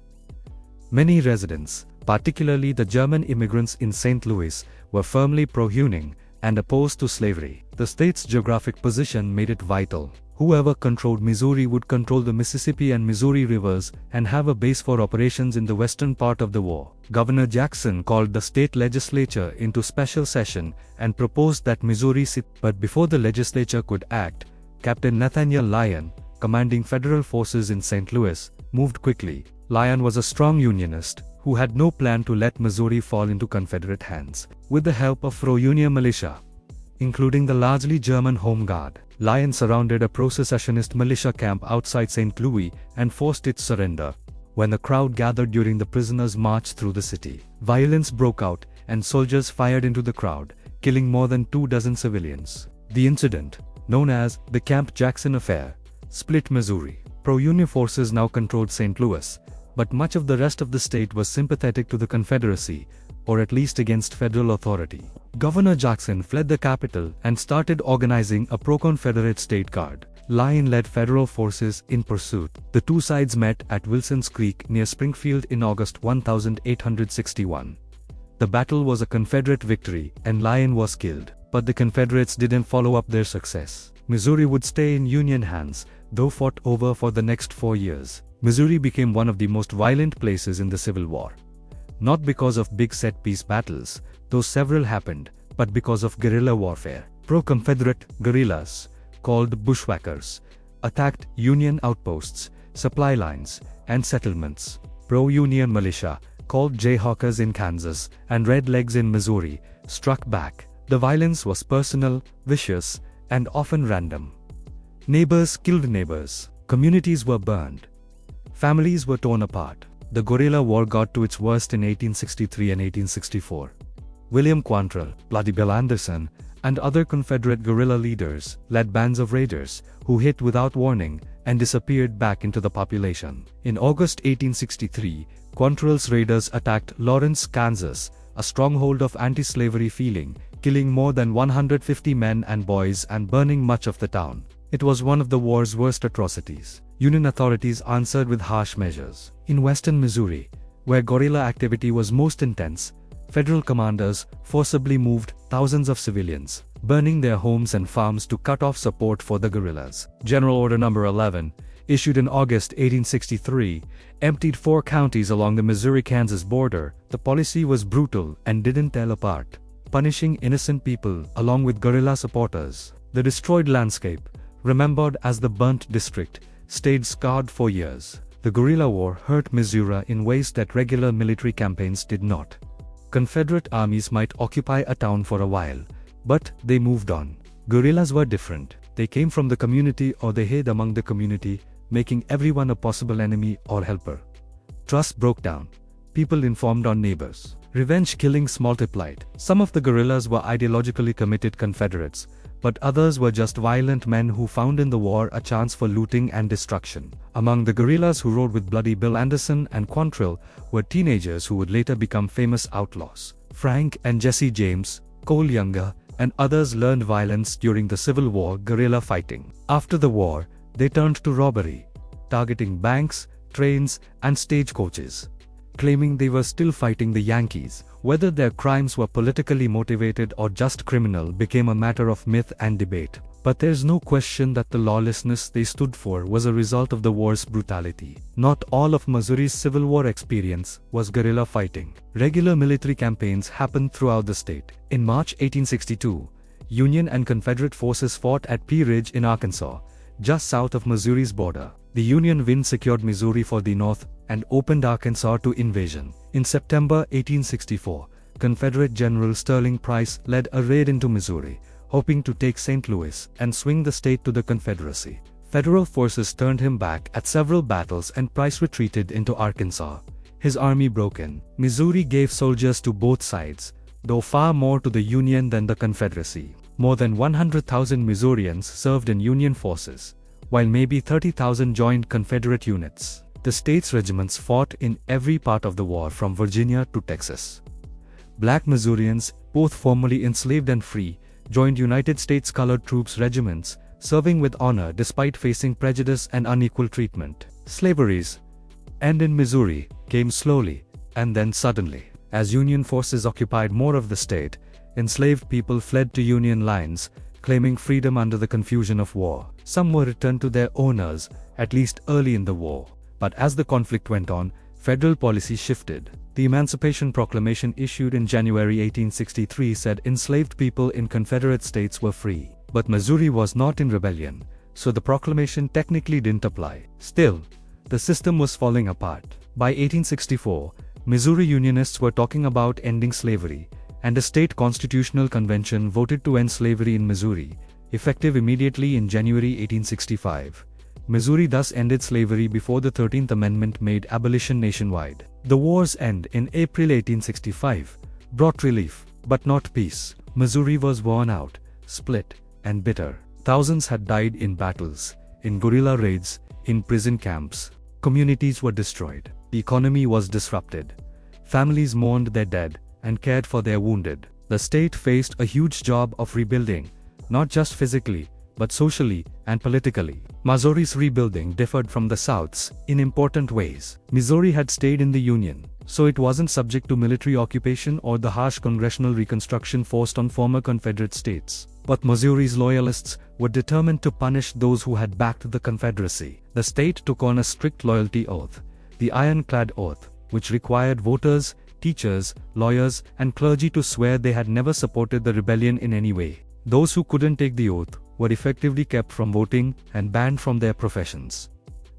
Many residents, particularly the German immigrants in St. Louis, were firmly pro-Union and opposed to slavery. The state's geographic position made it vital. Whoever controlled Missouri would control the Mississippi and Missouri rivers and have a base for operations in the western part of the war. Governor Jackson called the state legislature into special session and proposed that Missouri sit. But before the legislature could act, Captain Nathaniel Lyon, commanding federal forces in St. Louis, moved quickly. Lyon was a strong Unionist who had no plan to let Missouri fall into Confederate hands. With the help of pro-Union militia, including the largely German Home Guard, Lyon surrounded a pro-secessionist militia camp outside St. Louis and forced its surrender. When the crowd gathered during the prisoners' march through the city, violence broke out and soldiers fired into the crowd, killing more than 24 civilians. The incident, known as the Camp Jackson Affair, split Missouri. Pro-Union forces now controlled St. Louis, but much of the rest of the state was sympathetic to the Confederacy, or at least against federal authority. Governor Jackson fled the capital and started organizing a pro-Confederate state guard. Lyon led federal forces in pursuit. The two sides met at Wilson's Creek near Springfield in August 1861. The battle was a Confederate victory and Lyon was killed, but the Confederates didn't follow up their success. Missouri would stay in Union hands, though fought over for the next 4 years. Missouri became one of the most violent places in the Civil War. Not because of big set-piece battles, though several happened, but because of guerrilla warfare. Pro-Confederate guerrillas, called bushwhackers, attacked Union outposts, supply lines, and settlements. Pro-Union militia, called Jayhawkers in Kansas and Redlegs in Missouri, struck back. The violence was personal, vicious, and often random. Neighbors killed neighbors. Communities were burned. Families were torn apart. The guerrilla war got to its worst in 1863 and 1864. William Quantrill, Bloody Bill Anderson, and other Confederate guerrilla leaders led bands of raiders who hit without warning and disappeared back into the population. In August 1863, Quantrill's raiders attacked Lawrence, Kansas, a stronghold of anti-slavery feeling, killing more than 150 men and boys and burning much of the town. It was one of the war's worst atrocities. Union authorities answered with harsh measures. In western Missouri, where guerrilla activity was most intense, federal commanders forcibly moved thousands of civilians, burning their homes and farms to cut off support for the guerrillas. General Order No. 11, issued in August 1863, emptied 4 counties along the Missouri-Kansas border. The policy was brutal and didn't tell apart, punishing innocent people along with guerrilla supporters. The destroyed landscape, remembered as the Burnt District, stayed scarred for years. The guerrilla war hurt Missouri in ways that regular military campaigns did not. Confederate armies might occupy a town for a while, but they moved on. Guerrillas were different. They came from the community or they hid among the community, making everyone a possible enemy or helper. Trust broke down. People informed on neighbors. Revenge killings multiplied. Some of the guerrillas were ideologically committed Confederates, but others were just violent men who found in the war a chance for looting and destruction. Among the guerrillas who rode with Bloody Bill Anderson and Quantrill were teenagers who would later become famous outlaws. Frank and Jesse James, Cole Younger, and others learned violence during the Civil War guerrilla fighting. After the war, they turned to robbery, targeting banks, trains, and stagecoaches, claiming they were still fighting the Yankees. Whether their crimes were politically motivated or just criminal became a matter of myth and debate. But there's no question that the lawlessness they stood for was a result of the war's brutality. Not all of Missouri's Civil War experience was guerrilla fighting. Regular military campaigns happened throughout the state. In March 1862, Union and Confederate forces fought at Pea Ridge in Arkansas, just south of Missouri's border. The Union win secured Missouri for the North and opened Arkansas to invasion. In September 1864, Confederate General Sterling Price led a raid into Missouri, hoping to take St. Louis and swing the state to the Confederacy. Federal forces turned him back at several battles and Price retreated into Arkansas. His army broke in. Missouri gave soldiers to both sides, though far more to the Union than the Confederacy. More than 100,000 Missourians served in Union forces, while maybe 30,000 joined Confederate units. The state's regiments fought in every part of the war from Virginia to Texas. Black Missourians both formerly enslaved and free, joined United States colored troops regiments, serving with honor despite facing prejudice and unequal treatment. Slavery's end in Missouri came slowly, and then suddenly. As Union forces occupied more of the state, enslaved people fled to Union lines, claiming freedom under the confusion of war. Some were returned to their owners, at least early in the war. But as the conflict went on, federal policy shifted. The Emancipation Proclamation issued in January 1863 said enslaved people in Confederate states were free. But Missouri was not in rebellion, so the proclamation technically didn't apply. Still, the system was falling apart. By 1864, Missouri Unionists were talking about ending slavery, and a state constitutional convention voted to end slavery in Missouri, effective immediately in January 1865. Missouri thus ended slavery before the 13th Amendment made abolition nationwide. The war's end in April 1865 brought relief, but not peace. Missouri was worn out, split, and bitter. Thousands had died in battles, in guerrilla raids, in prison camps. Communities were destroyed. The economy was disrupted. Families mourned their dead and cared for their wounded. The state faced a huge job of rebuilding, not just physically, but socially and politically. Missouri's rebuilding differed from the South's in important ways. Missouri had stayed in the Union, so it wasn't subject to military occupation or the harsh congressional Reconstruction forced on former Confederate states. But Missouri's loyalists were determined to punish those who had backed the Confederacy. The state took on a strict loyalty oath, the Ironclad Oath, which required voters, teachers, lawyers, and clergy to swear they had never supported the rebellion in any way. Those who couldn't take the oath were effectively kept from voting and banned from their professions.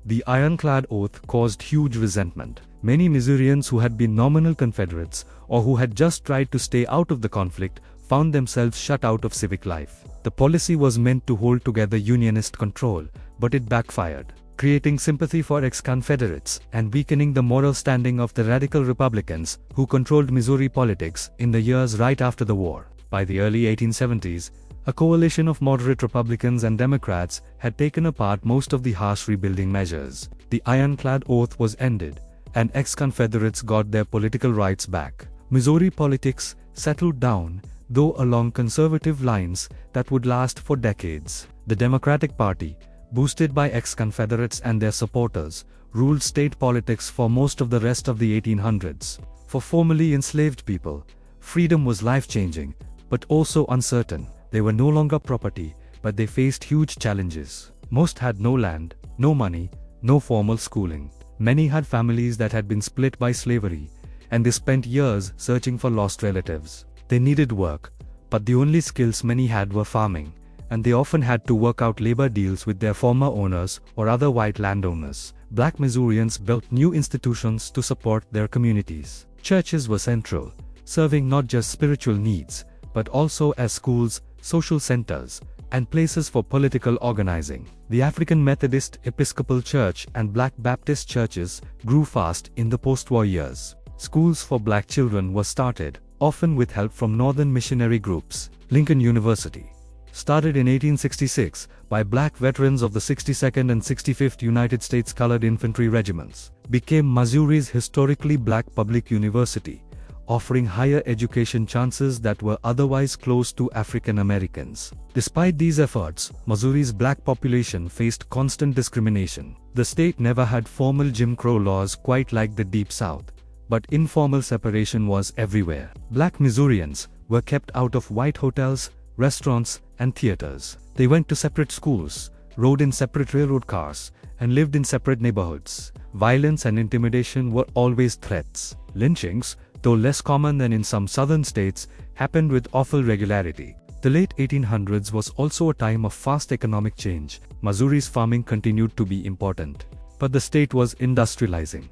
The Ironclad Oath caused huge resentment. Many Missourians who had been nominal Confederates or who had just tried to stay out of the conflict found themselves shut out of civic life. The policy was meant to hold together Unionist control, but it backfired, creating sympathy for ex-Confederates and weakening the moral standing of the radical Republicans who controlled Missouri politics in the years right after the war. By the early 1870s, a coalition of moderate Republicans and Democrats had taken apart most of the harsh rebuilding measures. The Ironclad Oath was ended, and ex-Confederates got their political rights back. Missouri politics settled down, though along conservative lines that would last for decades. The Democratic Party, boosted by ex-Confederates and their supporters, ruled state politics for most of the rest of the 1800s. For formerly enslaved people, freedom was life-changing, but also uncertain. They were no longer property, but they faced huge challenges. Most had no land, no money, no formal schooling. Many had families that had been split by slavery, and they spent years searching for lost relatives. They needed work, but the only skills many had were farming, and they often had to work out labor deals with their former owners or other white landowners. Black Missourians built new institutions to support their communities. Churches were central, serving not just spiritual needs, but also as schools, social centers, and places for political organizing. The African Methodist Episcopal Church and Black Baptist churches grew fast in the post-war years. Schools for black children were started, often with help from northern missionary groups. Lincoln University, started in 1866 by black veterans of the 62nd and 65th United States Colored Infantry Regiments, became Missouri's historically black public university, offering higher education chances that were otherwise closed to African Americans. Despite these efforts, Missouri's black population faced constant discrimination. The state never had formal Jim Crow laws quite like the Deep South, but informal separation was everywhere. Black Missourians were kept out of white hotels, restaurants, and theaters. They went to separate schools, rode in separate railroad cars, and lived in separate neighborhoods. Violence and intimidation were always threats. Lynchings, though less common than in some southern states, happened with awful regularity. The late 1800s was also a time of fast economic change. Missouri's farming continued to be important, but the state was industrializing.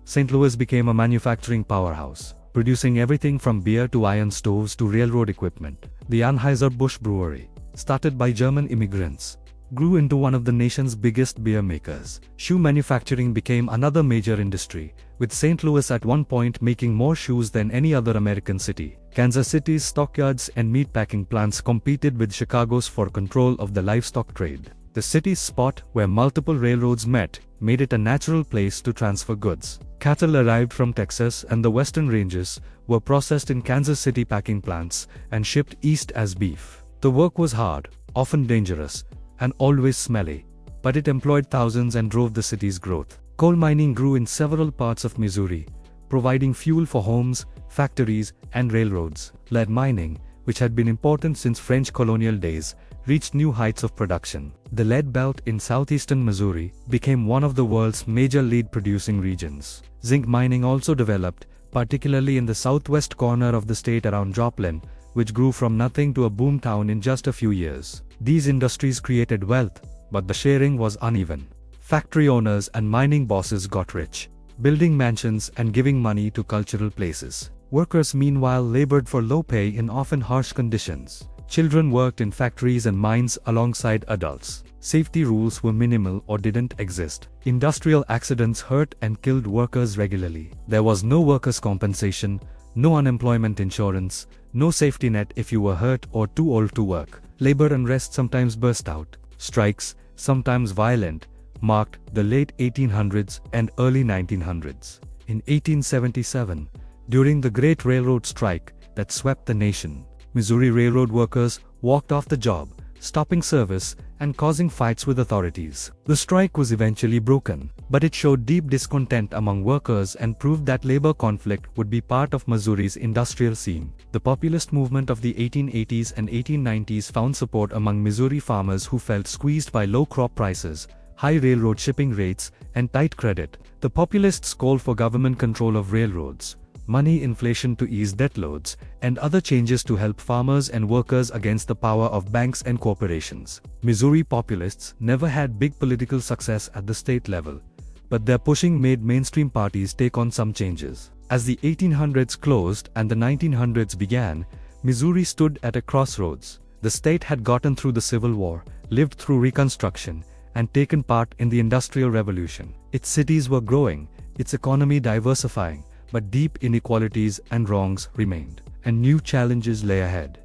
St. Louis became a manufacturing powerhouse, producing everything from beer to iron stoves to railroad equipment. The Anheuser-Busch Brewery, started by German immigrants, grew into one of the nation's biggest beer makers. Shoe manufacturing became another major industry, with St. Louis at one point making more shoes than any other American city. Kansas City's stockyards and meatpacking plants competed with Chicago's for control of the livestock trade. The city's spot, where multiple railroads met, made it a natural place to transfer goods. Cattle arrived from Texas and the western ranges, were processed in Kansas City packing plants, and shipped east as beef. The work was hard, often dangerous, and always smelly, but it employed thousands and drove the city's growth. Coal mining grew in several parts of Missouri, providing fuel for homes, factories, and railroads. Lead mining, which had been important since French colonial days, reached new heights of production. The lead belt in southeastern Missouri became one of the world's major lead-producing regions. Zinc mining also developed, particularly in the southwest corner of the state around Joplin, which grew from nothing to a boom town in just a few years. These industries created wealth, but the sharing was uneven. Factory owners and mining bosses got rich, building mansions and giving money to cultural places. Workers meanwhile labored for low pay in often harsh conditions. Children worked in factories and mines alongside adults. Safety rules were minimal or didn't exist. Industrial accidents hurt and killed workers regularly. There was no workers' compensation, no unemployment insurance, no safety net if you were hurt or too old to work. Labor unrest sometimes burst out. Strikes, sometimes violent, marked the late 1800s and early 1900s. In 1877, during the Great Railroad Strike that swept the nation, Missouri railroad workers walked off the job, stopping service and causing fights with authorities. The strike was eventually broken, but it showed deep discontent among workers and proved that labor conflict would be part of Missouri's industrial scene. The populist movement of the 1880s and 1890s found support among Missouri farmers who felt squeezed by low crop prices, high railroad shipping rates, and tight credit. The populists called for government control of railroads, money inflation to ease debt loads, and other changes to help farmers and workers against the power of banks and corporations. Missouri populists never had big political success at the state level, but their pushing made mainstream parties take on some changes. As the 1800s closed and the 1900s began, Missouri stood at a crossroads. The state had gotten through the Civil War, lived through Reconstruction, and taken part in the Industrial Revolution. Its cities were growing, its economy diversifying, but deep inequalities and wrongs remained, and new challenges lay ahead.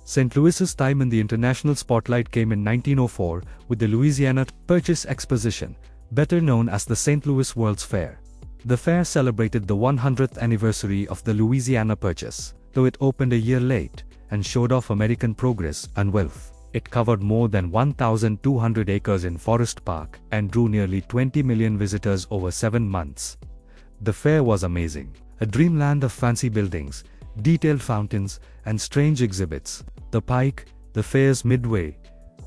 St. Louis's time in the international spotlight came in 1904 with the Louisiana Purchase Exposition, better known as the St. Louis World's Fair. The fair celebrated the 100th anniversary of the Louisiana Purchase, though it opened a year late, and showed off American progress and wealth. It covered more than 1,200 acres in Forest Park and drew nearly 20 million visitors over 7 months. The fair was amazing, a dreamland of fancy buildings, detailed fountains, and strange exhibits. The Pike, the fair's midway,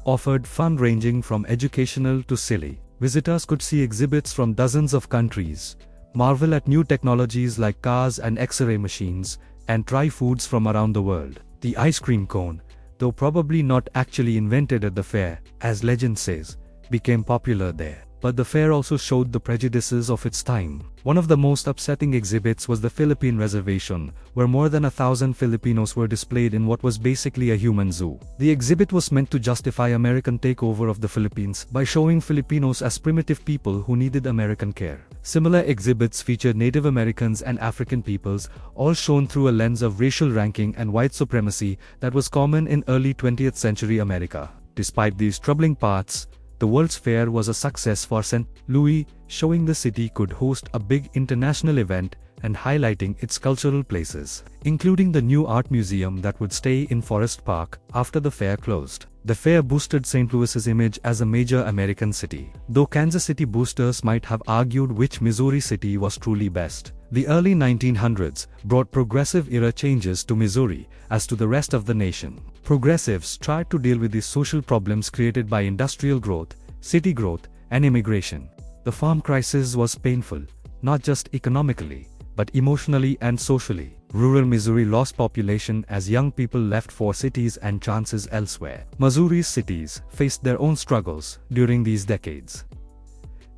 offered fun ranging from educational to silly. Visitors could see exhibits from dozens of countries, marvel at new technologies like cars and X-ray machines, and try foods from around the world. The ice cream cone, though probably not actually invented at the fair, as legend says, became popular there. But the fair also showed the prejudices of its time. One of the most upsetting exhibits was the Philippine Reservation, where more than 1,000 Filipinos were displayed in what was basically a human zoo. The exhibit was meant to justify American takeover of the Philippines by showing Filipinos as primitive people who needed American care. Similar exhibits featured Native Americans and African peoples, all shown through a lens of racial ranking and white supremacy that was common in early 20th century America. Despite these troubling parts, the World's Fair was a success for St. Louis, showing the city could host a big international event and highlighting its cultural places, including the new art museum that would stay in Forest Park after the fair closed. The fair boosted St. Louis's image as a major American city, though Kansas City boosters might have argued which Missouri city was truly best. The early 1900s brought progressive-era changes to Missouri as to the rest of the nation. Progressives tried to deal with the social problems created by industrial growth, city growth, and immigration. The farm crisis was painful, not just economically, but emotionally and socially. Rural Missouri lost population as young people left for cities and chances elsewhere. Missouri's cities faced their own struggles during these decades.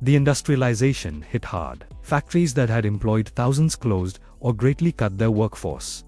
The industrialization hit hard. Factories that had employed thousands closed or greatly cut their workforce.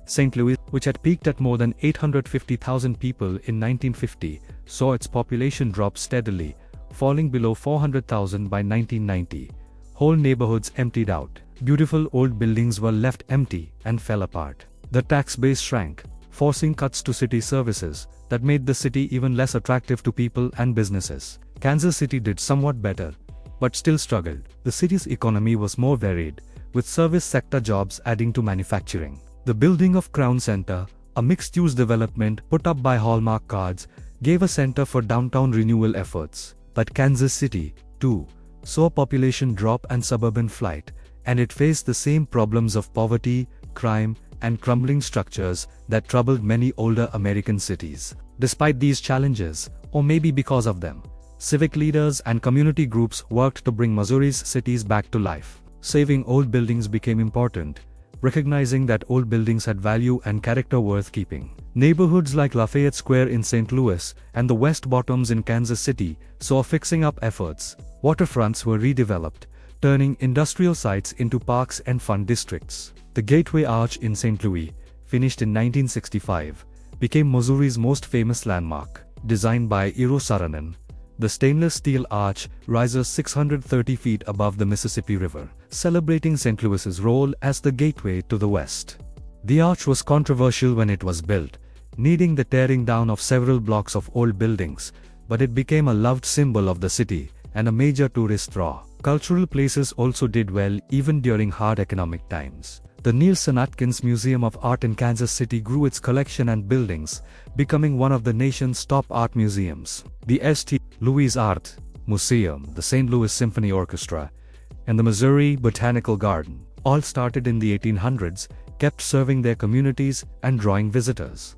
St. Louis, which had peaked at more than 850,000 people in 1950, saw its population drop steadily, falling below 400,000 by 1990. Whole neighborhoods emptied out. Beautiful old buildings were left empty and fell apart. The tax base shrank. forcing cuts to city services that made the city even less attractive to people and businesses. Kansas City did somewhat better, but still struggled. The city's economy was more varied, with service sector jobs adding to manufacturing. The building of Crown Center, a mixed-use development put up by Hallmark Cards, gave a center for downtown renewal efforts. But Kansas City, too, saw population drop and suburban flight, and it faced the same problems of poverty, crime, and crumbling structures that troubled many older American cities. Despite these challenges, or maybe because of them, civic leaders and community groups worked to bring Missouri's cities back to life. Saving old buildings became important, recognizing that old buildings had value and character worth keeping. Neighborhoods like Lafayette Square in St. Louis and the West Bottoms in Kansas City saw fixing-up efforts. Waterfronts were redeveloped, turning industrial sites into parks and fun districts. The Gateway Arch in St. Louis, finished in 1965, became Missouri's most famous landmark. Designed by Eero Saarinen, the stainless steel arch rises 630 feet above the Mississippi River, celebrating St. Louis's role as the gateway to the West. The arch was controversial when it was built, needing the tearing down of several blocks of old buildings, but it became a loved symbol of the city and a major tourist draw. Cultural places also did well even during hard economic times. The Nielsen Atkins Museum of Art in Kansas City grew its collection and buildings, becoming one of the nation's top art museums. The St. Louis Art Museum, the St. Louis Symphony Orchestra, and the Missouri Botanical Garden, all started in the 1800s, kept serving their communities and drawing visitors.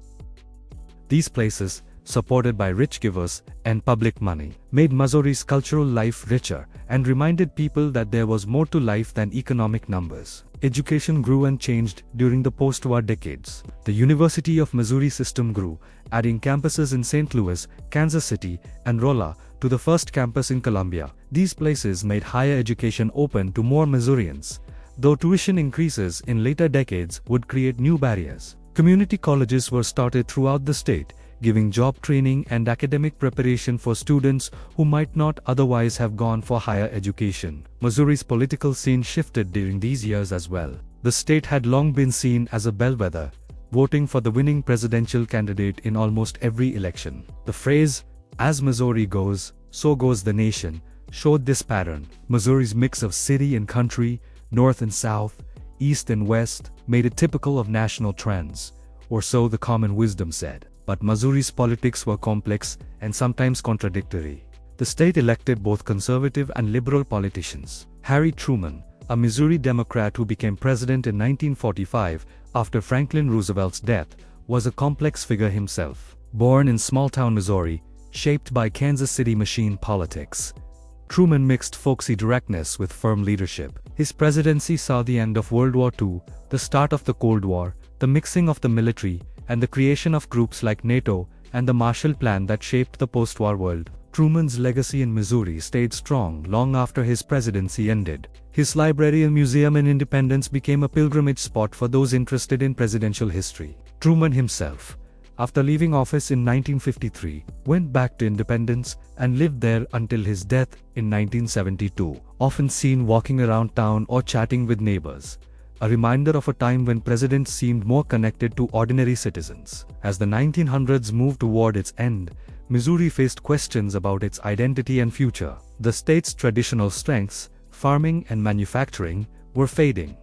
These places, supported by rich givers and public money, made Missouri's cultural life richer and reminded people that there was more to life than economic numbers. Education grew and changed during the post-war decades. The University of Missouri system grew, adding campuses in St. Louis, Kansas City, and Rolla to the first campus in Columbia. These places made higher education open to more Missourians, though tuition increases in later decades would create new barriers. Community colleges were started throughout the state, giving job training and academic preparation for students who might not otherwise have gone for higher education. Missouri's political scene shifted during these years as well. The state had long been seen as a bellwether, voting for the winning presidential candidate in almost every election. The phrase, "As Missouri goes, so goes the nation," showed this pattern. Missouri's mix of city and country, north and south, east and west, made it typical of national trends, or so the common wisdom said. But Missouri's politics were complex and sometimes contradictory. The state elected both conservative and liberal politicians. Harry Truman, a Missouri Democrat who became president in 1945 after Franklin Roosevelt's death, was a complex figure himself. Born in small-town Missouri, shaped by Kansas City machine politics, Truman mixed folksy directness with firm leadership. His presidency saw the end of World War II, the start of the Cold War, the mixing of the military, and the creation of groups like NATO and the Marshall Plan that shaped the post-war world. Truman's legacy in Missouri stayed strong long after his presidency ended. His library and museum in Independence became a pilgrimage spot for those interested in presidential history. Truman himself, after leaving office in 1953, went back to Independence and lived there until his death in 1972, often seen walking around town or chatting with neighbors. A reminder of a time when presidents seemed more connected to ordinary citizens. As the 1900s moved toward its end, Missouri faced questions about its identity and future. The state's traditional strengths, farming and manufacturing, were fading.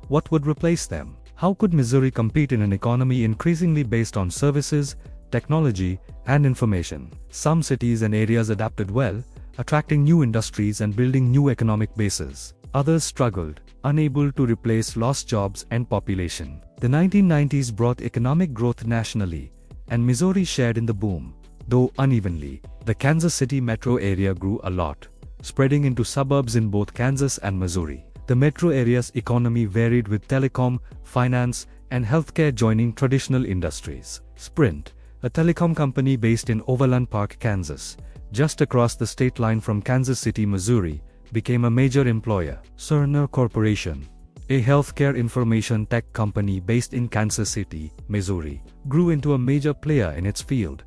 What would replace them? How could Missouri compete in an economy increasingly based on services, technology, and information? Some cities and areas adapted well, attracting new industries and building new economic bases. Others struggled, unable to replace lost jobs and population. The 1990s brought economic growth nationally, and Missouri shared in the boom, though unevenly. The Kansas City metro area grew a lot, spreading into suburbs in both Kansas and Missouri. The metro area's economy varied with telecom, finance, and healthcare joining traditional industries. Sprint, a telecom company based in Overland Park, Kansas, just across the state line from Kansas City, Missouri, became a major employer. Cerner Corporation, a healthcare information tech company based in Kansas City, Missouri, grew into a major player in its field.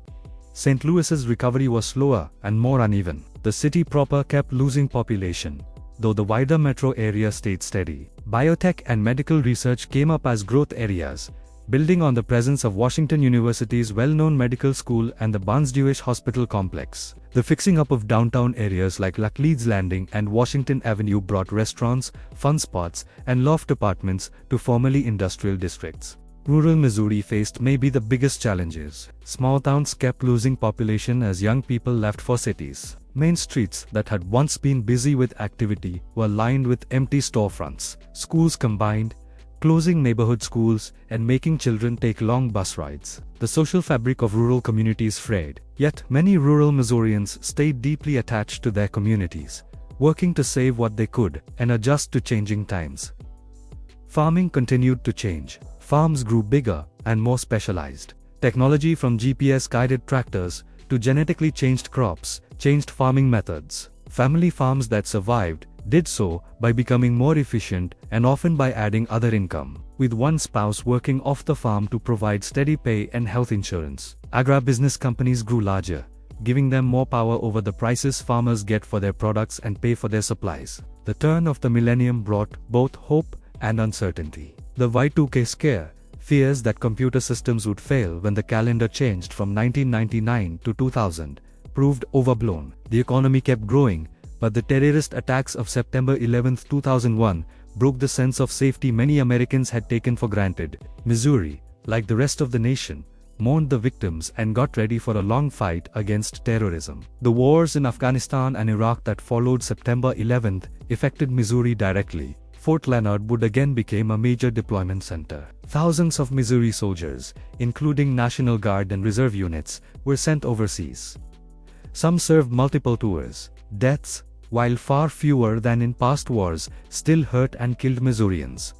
St. Louis's recovery was slower and more uneven. The city proper kept losing population, though the wider metro area stayed steady. Biotech and medical research came up as growth areas, building on the presence of Washington University's well-known medical school and the Barnes-Jewish Hospital complex. The fixing up of downtown areas like Laclede's Landing and Washington Avenue brought restaurants, fun spots, and loft apartments to formerly industrial districts. Rural Missouri faced maybe the biggest challenges. Small towns kept losing population as young people left for cities. Main streets that had once been busy with activity were lined with empty storefronts. Schools combined, closing neighborhood schools and making children take long bus rides. The social fabric of rural communities frayed. Yet many rural Missourians stayed deeply attached to their communities, working to save what they could and adjust to changing times. Farming continued to change. Farms grew bigger and more specialized. Technology from GPS-guided tractors to genetically changed crops changed farming methods. Family farms that survived did so by becoming more efficient and often by adding other income, with one spouse working off the farm to provide steady pay and health insurance. Agribusiness companies grew larger, giving them more power over the prices farmers get for their products and pay for their supplies. The turn of the millennium brought both hope and uncertainty. The Y2K scare, fears that computer systems would fail when the calendar changed from 1999 to 2000, proved overblown. The economy kept growing, but the terrorist attacks of September 11, 2001, broke the sense of safety many Americans had taken for granted. Missouri, like the rest of the nation, mourned the victims and got ready for a long fight against terrorism. The wars in Afghanistan and Iraq that followed September 11 affected Missouri directly. Fort Leonard Wood again became a major deployment center. Thousands of Missouri soldiers, including National Guard and reserve units, were sent overseas. Some served multiple tours. Deaths, while far fewer than in past wars, still hurt and killed Missourians.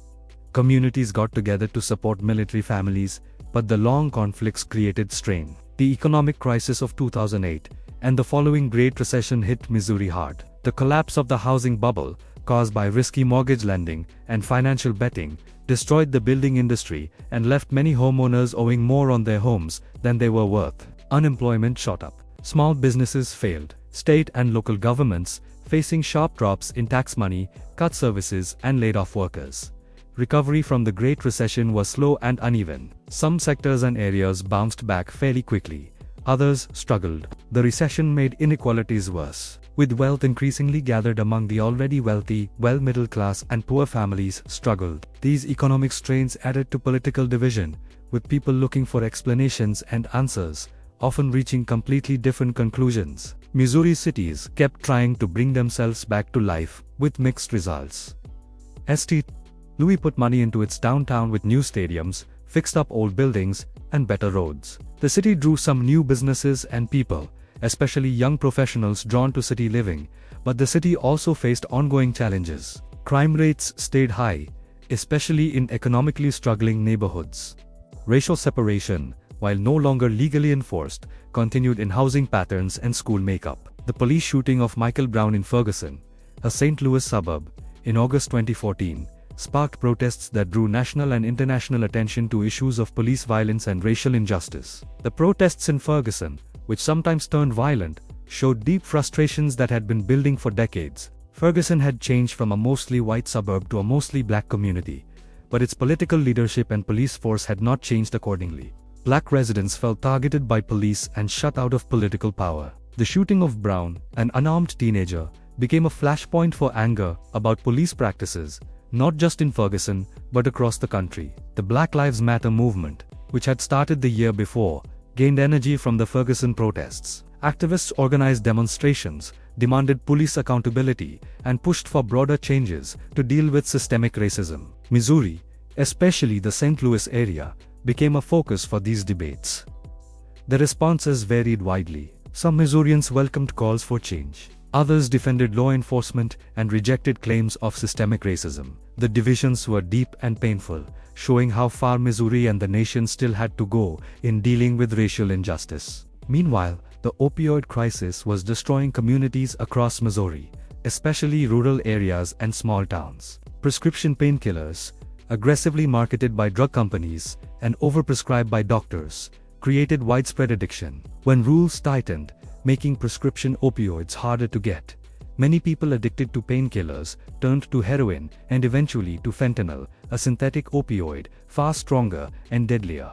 Communities got together to support military families, but the long conflicts created strain. The economic crisis of 2008 and the following Great Recession hit Missouri hard. The collapse of the housing bubble, caused by risky mortgage lending and financial betting, destroyed the building industry and left many homeowners owing more on their homes than they were worth. Unemployment shot up. Small businesses failed. State and local governments facing sharp drops in tax money, cut services, and laid off workers. Recovery from the Great Recession was slow and uneven. Some sectors and areas bounced back fairly quickly. Others struggled. The recession made inequalities worse, with wealth increasingly gathered among the already wealthy, while middle class and poor families struggled. These economic strains added to political division, with people looking for explanations and answers, often reaching completely different conclusions. Missouri cities kept trying to bring themselves back to life, with mixed results. St. Louis put money into its downtown with new stadiums, fixed up old buildings, and better roads. The city drew some new businesses and people, especially young professionals drawn to city living, but the city also faced ongoing challenges. Crime rates stayed high, especially in economically struggling neighborhoods. Racial separation, while no longer legally enforced, continued in housing patterns and school makeup. The police shooting of Michael Brown in Ferguson, a St. Louis suburb, in August 2014, sparked protests that drew national and international attention to issues of police violence and racial injustice. The protests in Ferguson, which sometimes turned violent, showed deep frustrations that had been building for decades. Ferguson had changed from a mostly white suburb to a mostly black community, but its political leadership and police force had not changed accordingly. Black residents felt targeted by police and shut out of political power. The shooting of Brown, an unarmed teenager, became a flashpoint for anger about police practices, not just in Ferguson, but across the country. The Black Lives Matter movement, which had started the year before, gained energy from the Ferguson protests. Activists organized demonstrations, demanded police accountability, and pushed for broader changes to deal with systemic racism. Missouri, especially the St. Louis area, became a focus for these debates. The responses varied widely. Some Missourians welcomed calls for change. Others defended law enforcement and rejected claims of systemic racism. The divisions were deep and painful, showing how far Missouri and the nation still had to go in dealing with racial injustice. Meanwhile, the opioid crisis was destroying communities across Missouri, especially rural areas and small towns. Prescription painkillers, aggressively marketed by drug companies and overprescribed by doctors, created widespread addiction. When rules tightened, making prescription opioids harder to get, Many people addicted to painkillers turned to heroin and eventually to fentanyl, a synthetic opioid, far stronger and deadlier.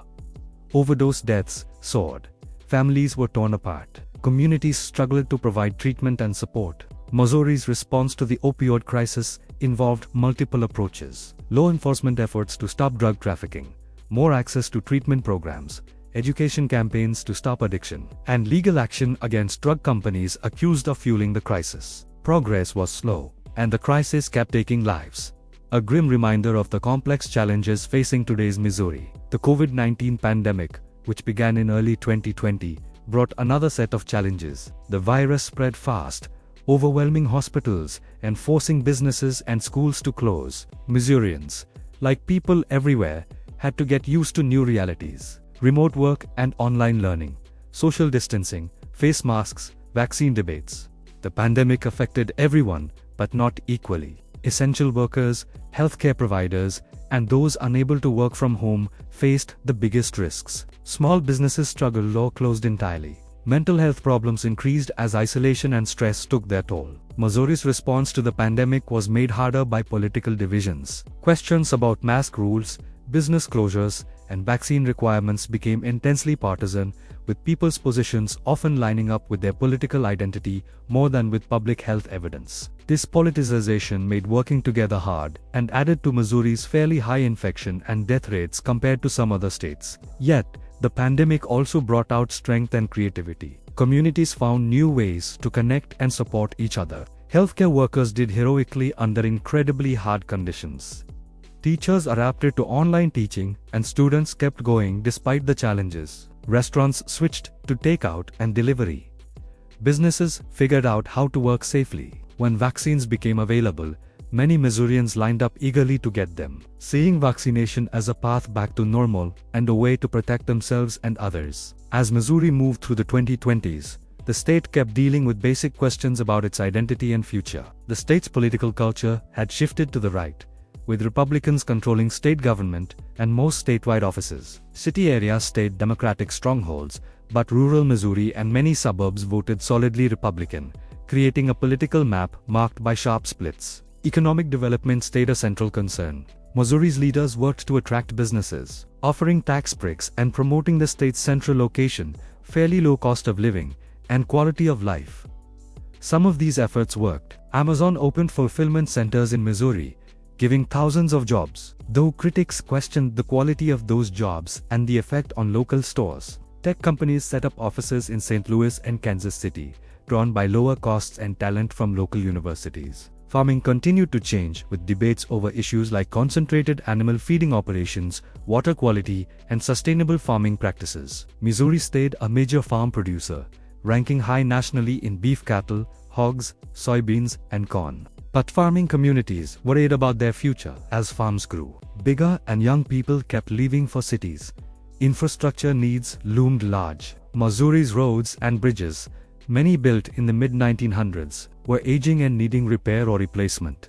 Overdose deaths soared. Families were torn apart. Communities struggled to provide treatment and support. Missouri's response to the opioid crisis involved multiple approaches: law enforcement efforts to stop drug trafficking, more access to treatment programs, education campaigns to stop addiction, and legal action against drug companies accused of fueling the crisis. Progress was slow, and the crisis kept taking lives. A grim reminder of the complex challenges facing today's Missouri. The COVID-19 pandemic, which began in early 2020, brought another set of challenges. The virus spread fast, overwhelming hospitals and forcing businesses and schools to close. Missourians, like people everywhere, had to get used to new realities: remote work and online learning, social distancing, face masks, vaccine debates. The pandemic affected everyone, but not equally. Essential workers, healthcare providers, and those unable to work from home faced the biggest risks. Small businesses struggled or closed entirely. Mental health problems increased as isolation and stress took their toll. Missouri's response to the pandemic was made harder by political divisions. Questions about mask rules, business closures, and vaccine requirements became intensely partisan, with people's positions often lining up with their political identity more than with public health evidence. This politicization made working together hard and added to Missouri's fairly high infection and death rates compared to some other states. Yet, the pandemic also brought out strength and creativity. Communities found new ways to connect and support each other. Healthcare workers did heroically under incredibly hard conditions. Teachers adapted to online teaching, and students kept going despite the challenges. Restaurants switched to takeout and delivery. Businesses figured out how to work safely. When vaccines became available, many Missourians lined up eagerly to get them, seeing vaccination as a path back to normal and a way to protect themselves and others. As Missouri moved through the 2020s, the state kept dealing with basic questions about its identity and future. The state's political culture had shifted to the right, with Republicans controlling state government and most statewide offices. City areas stayed Democratic strongholds, but rural Missouri and many suburbs voted solidly Republican, creating a political map marked by sharp splits. Economic development stayed a central concern. Missouri's leaders worked to attract businesses, offering tax breaks and promoting the state's central location, fairly low cost of living, and quality of life. Some of these efforts worked. Amazon opened fulfillment centers in Missouri, giving thousands of jobs, though critics questioned the quality of those jobs and the effect on local stores. Tech companies set up offices in St. Louis and Kansas City, drawn by lower costs and talent from local universities. Farming continued to change, with debates over issues like concentrated animal feeding operations, water quality, and sustainable farming practices. Missouri stayed a major farm producer, ranking high nationally in beef cattle, hogs, soybeans, and corn. But farming communities worried about their future as farms grew. Bigger and young people kept leaving for cities. Infrastructure needs loomed large. Missouri's roads and bridges, many built in the mid-1900s, were aging and needing repair or replacement.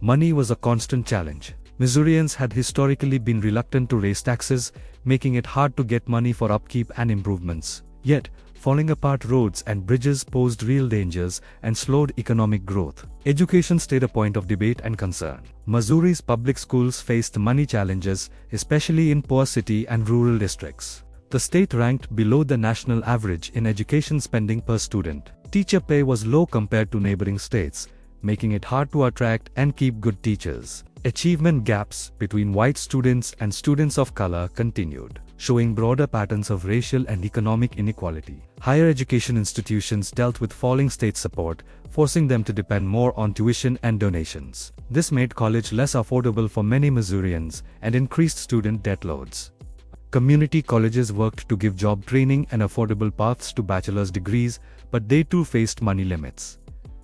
Money was a constant challenge. Missourians had historically been reluctant to raise taxes, making it hard to get money for upkeep and improvements. Yet, falling apart roads and bridges posed real dangers and slowed economic growth. Education stayed a point of debate and concern. Missouri's public schools faced money challenges, especially in poor city and rural districts. The state ranked below the national average in education spending per student. Teacher pay was low compared to neighboring states, making it hard to attract and keep good teachers. Achievement gaps between white students and students of color continued, showing broader patterns of racial and economic inequality. Higher education institutions dealt with falling state support, forcing them to depend more on tuition and donations. This made college less affordable for many Missourians and increased student debt loads. Community colleges worked to give job training and affordable paths to bachelor's degrees, but they too faced money limits.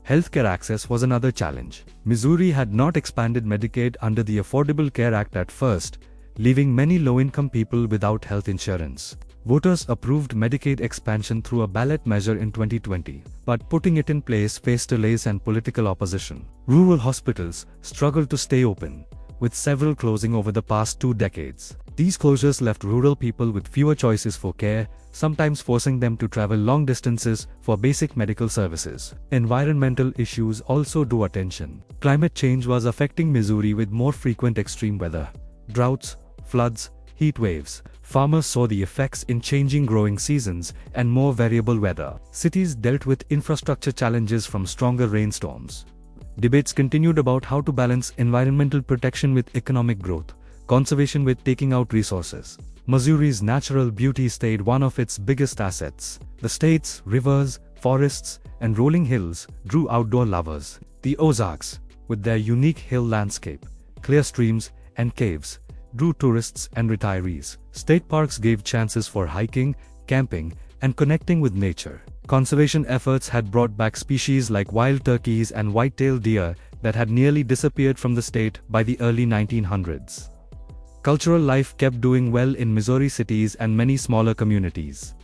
Healthcare access was another challenge. Missouri had not expanded Medicaid under the Affordable Care Act at first, leaving many low-income people without health insurance. Voters approved Medicaid expansion through a ballot measure in 2020, but putting it in place faced delays and political opposition. Rural hospitals struggled to stay open. with several closing over the past 2 decades. These closures left rural people with fewer choices for care, sometimes forcing them to travel long distances for basic medical services. Environmental issues also drew attention. Climate change was affecting Missouri with more frequent extreme weather, droughts, floods, heat waves. Farmers saw the effects in changing growing seasons and more variable weather. Cities dealt with infrastructure challenges from stronger rainstorms. Debates continued about how to balance environmental protection with economic growth, conservation with taking out resources. Missouri's natural beauty stayed one of its biggest assets. The state's rivers, forests, and rolling hills drew outdoor lovers. The Ozarks, with their unique hill landscape, clear streams, and caves, drew tourists and retirees. State parks gave chances for hiking, camping, and connecting with nature. Conservation efforts had brought back species like wild turkeys and white-tailed deer that had nearly disappeared from the state by the early 1900s. Cultural life kept doing well in Missouri cities and many smaller communities.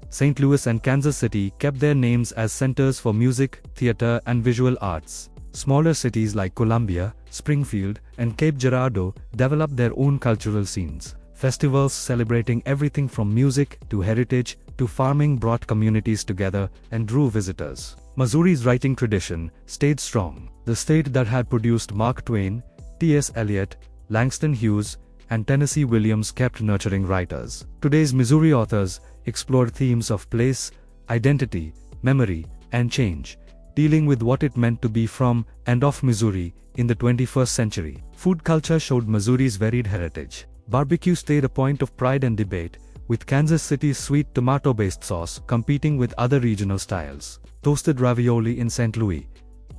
St. Louis and Kansas City kept their names as centers for music, theater, and visual arts. Smaller cities like Columbia, Springfield, and Cape Girardeau developed their own cultural scenes. Festivals celebrating everything from music to heritage to farming brought communities together and drew visitors. Missouri's writing tradition stayed strong. The state that had produced Mark Twain, T.S. Eliot, Langston Hughes, and Tennessee Williams kept nurturing writers. Today's Missouri authors explored themes of place, identity, memory, and change, dealing with what it meant to be from and of Missouri in the 21st century. Food culture showed Missouri's varied heritage. Barbecue stayed a point of pride and debate, with Kansas City's sweet tomato-based sauce competing with other regional styles. Toasted ravioli in St. Louis,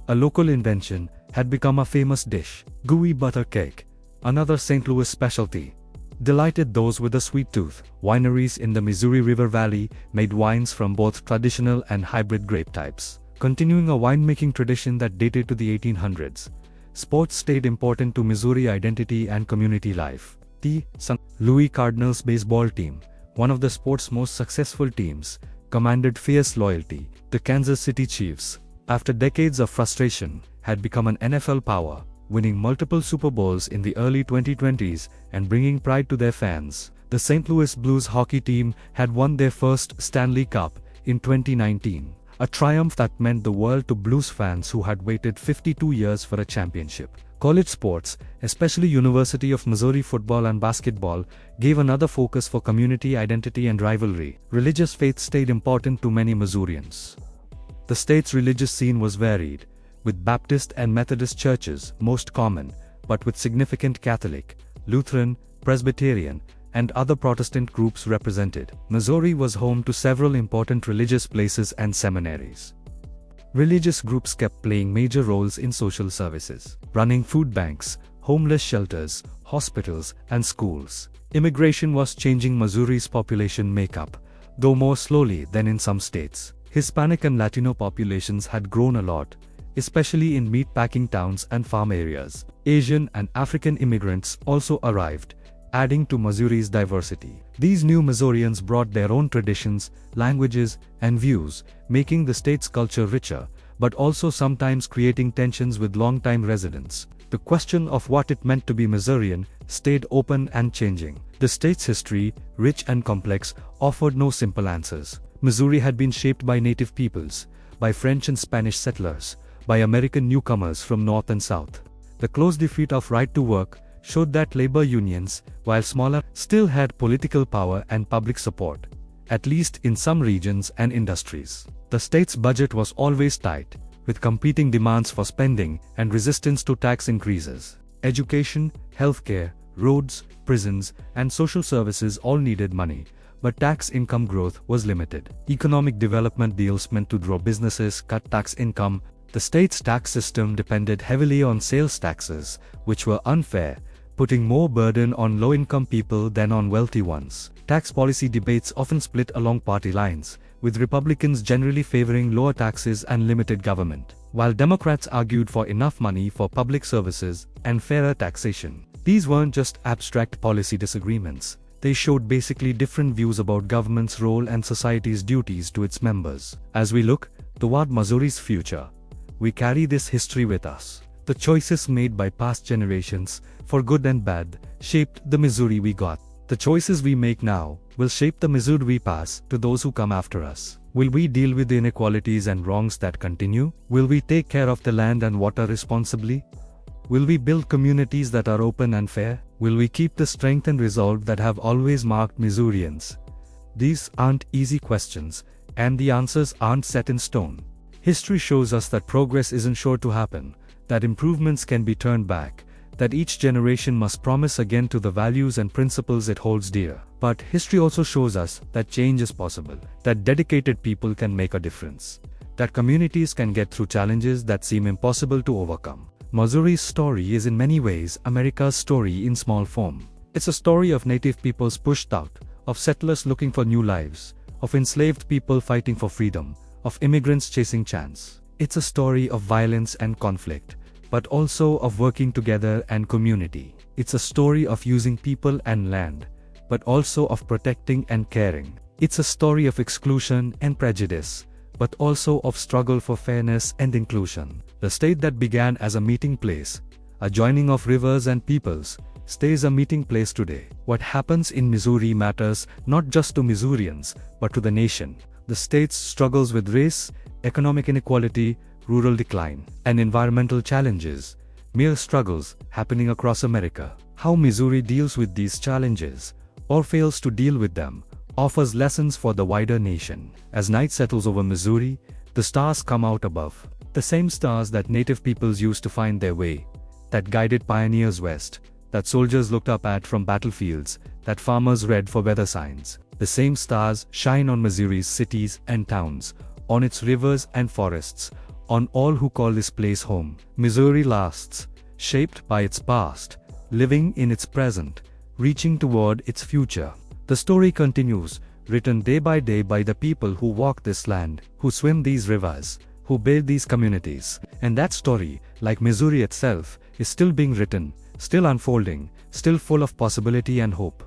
a local invention, had become a famous dish. Gooey butter cake, another St. Louis specialty, delighted those with a sweet tooth. Wineries in the Missouri River Valley made wines from both traditional and hybrid grape types, continuing a winemaking tradition that dated to the 1800s. Sports stayed important to Missouri identity and community life. The St. Louis Cardinals baseball team, one of the sport's most successful teams, commanded fierce loyalty. The Kansas City Chiefs, after decades of frustration, had become an NFL power, winning multiple Super Bowls in the early 2020s and bringing pride to their fans. The St. Louis Blues hockey team had won their first Stanley Cup in 2019, a triumph that meant the world to Blues fans who had waited 52 years for a championship. College sports, especially University of Missouri football and basketball, gave another focus for community identity and rivalry. Religious faith stayed important to many Missourians. The state's religious scene was varied, with Baptist and Methodist churches most common, but with significant Catholic, Lutheran, Presbyterian, and other Protestant groups represented. Missouri was home to several important religious places and seminaries. Religious groups kept playing major roles in social services, running food banks, homeless shelters, hospitals, and schools. Immigration was changing Missouri's population makeup, though more slowly than in some states. Hispanic and Latino populations had grown a lot, especially in meatpacking towns and farm areas. Asian and African immigrants also arrived, adding to Missouri's diversity. These new Missourians brought their own traditions, languages, and views, making the state's culture richer, but also sometimes creating tensions with longtime residents. The question of what it meant to be Missourian stayed open and changing. The state's history, rich and complex, offered no simple answers. Missouri had been shaped by native peoples, by French and Spanish settlers, by American newcomers from north and south. The close defeat of right to work showed that labor unions, while smaller, still had political power and public support, at least in some regions and industries. The state's budget was always tight, with competing demands for spending and resistance to tax increases. Education, healthcare, roads, prisons, and social services all needed money, but tax income growth was limited. Economic development deals meant to draw businesses cut tax income. The state's tax system depended heavily on sales taxes, which were unfair, putting more burden on low-income people than on wealthy ones. Tax policy debates often split along party lines, with Republicans generally favoring lower taxes and limited government, while Democrats argued for enough money for public services and fairer taxation. These weren't just abstract policy disagreements. They showed basically different views about government's role and society's duties to its members. As we look toward Missouri's future, we carry this history with us. The choices made by past generations, for good and bad, shaped the Missouri we got. The choices we make now will shape the Missouri we pass to those who come after us. Will we deal with the inequalities and wrongs that continue? Will we take care of the land and water responsibly? Will we build communities that are open and fair? Will we keep the strength and resolve that have always marked Missourians? These aren't easy questions, and the answers aren't set in stone. History shows us that progress isn't sure to happen, that improvements can be turned back, that each generation must promise again to the values and principles it holds dear. But history also shows us that change is possible, that dedicated people can make a difference, that communities can get through challenges that seem impossible to overcome. Missouri's story is in many ways America's story in small form. It's a story of native peoples pushed out, of settlers looking for new lives, of enslaved people fighting for freedom, of immigrants chasing chance. It's a story of violence and conflict, but also of working together and community. It's a story of using people and land, but also of protecting and caring. It's a story of exclusion and prejudice, but also of struggle for fairness and inclusion. The state that began as a meeting place, a joining of rivers and peoples, stays a meeting place today. What happens in Missouri matters not just to Missourians, but to the nation. The state's struggles with race, economic inequality, rural decline, and environmental challenges, mere struggles happening across America. How Missouri deals with these challenges, or fails to deal with them, offers lessons for the wider nation. As night settles over Missouri, the stars come out above. The same stars that native peoples used to find their way, that guided pioneers west, that soldiers looked up at from battlefields, that farmers read for weather signs. The same stars shine on Missouri's cities and towns, on its rivers and forests, on all who call this place home. Missouri lasts, shaped by its past, living in its present, reaching toward its future. The story continues, written day by the people who walk this land, who swim these rivers, who build these communities. And that story, like Missouri itself, is still being written, still unfolding, still full of possibility and hope.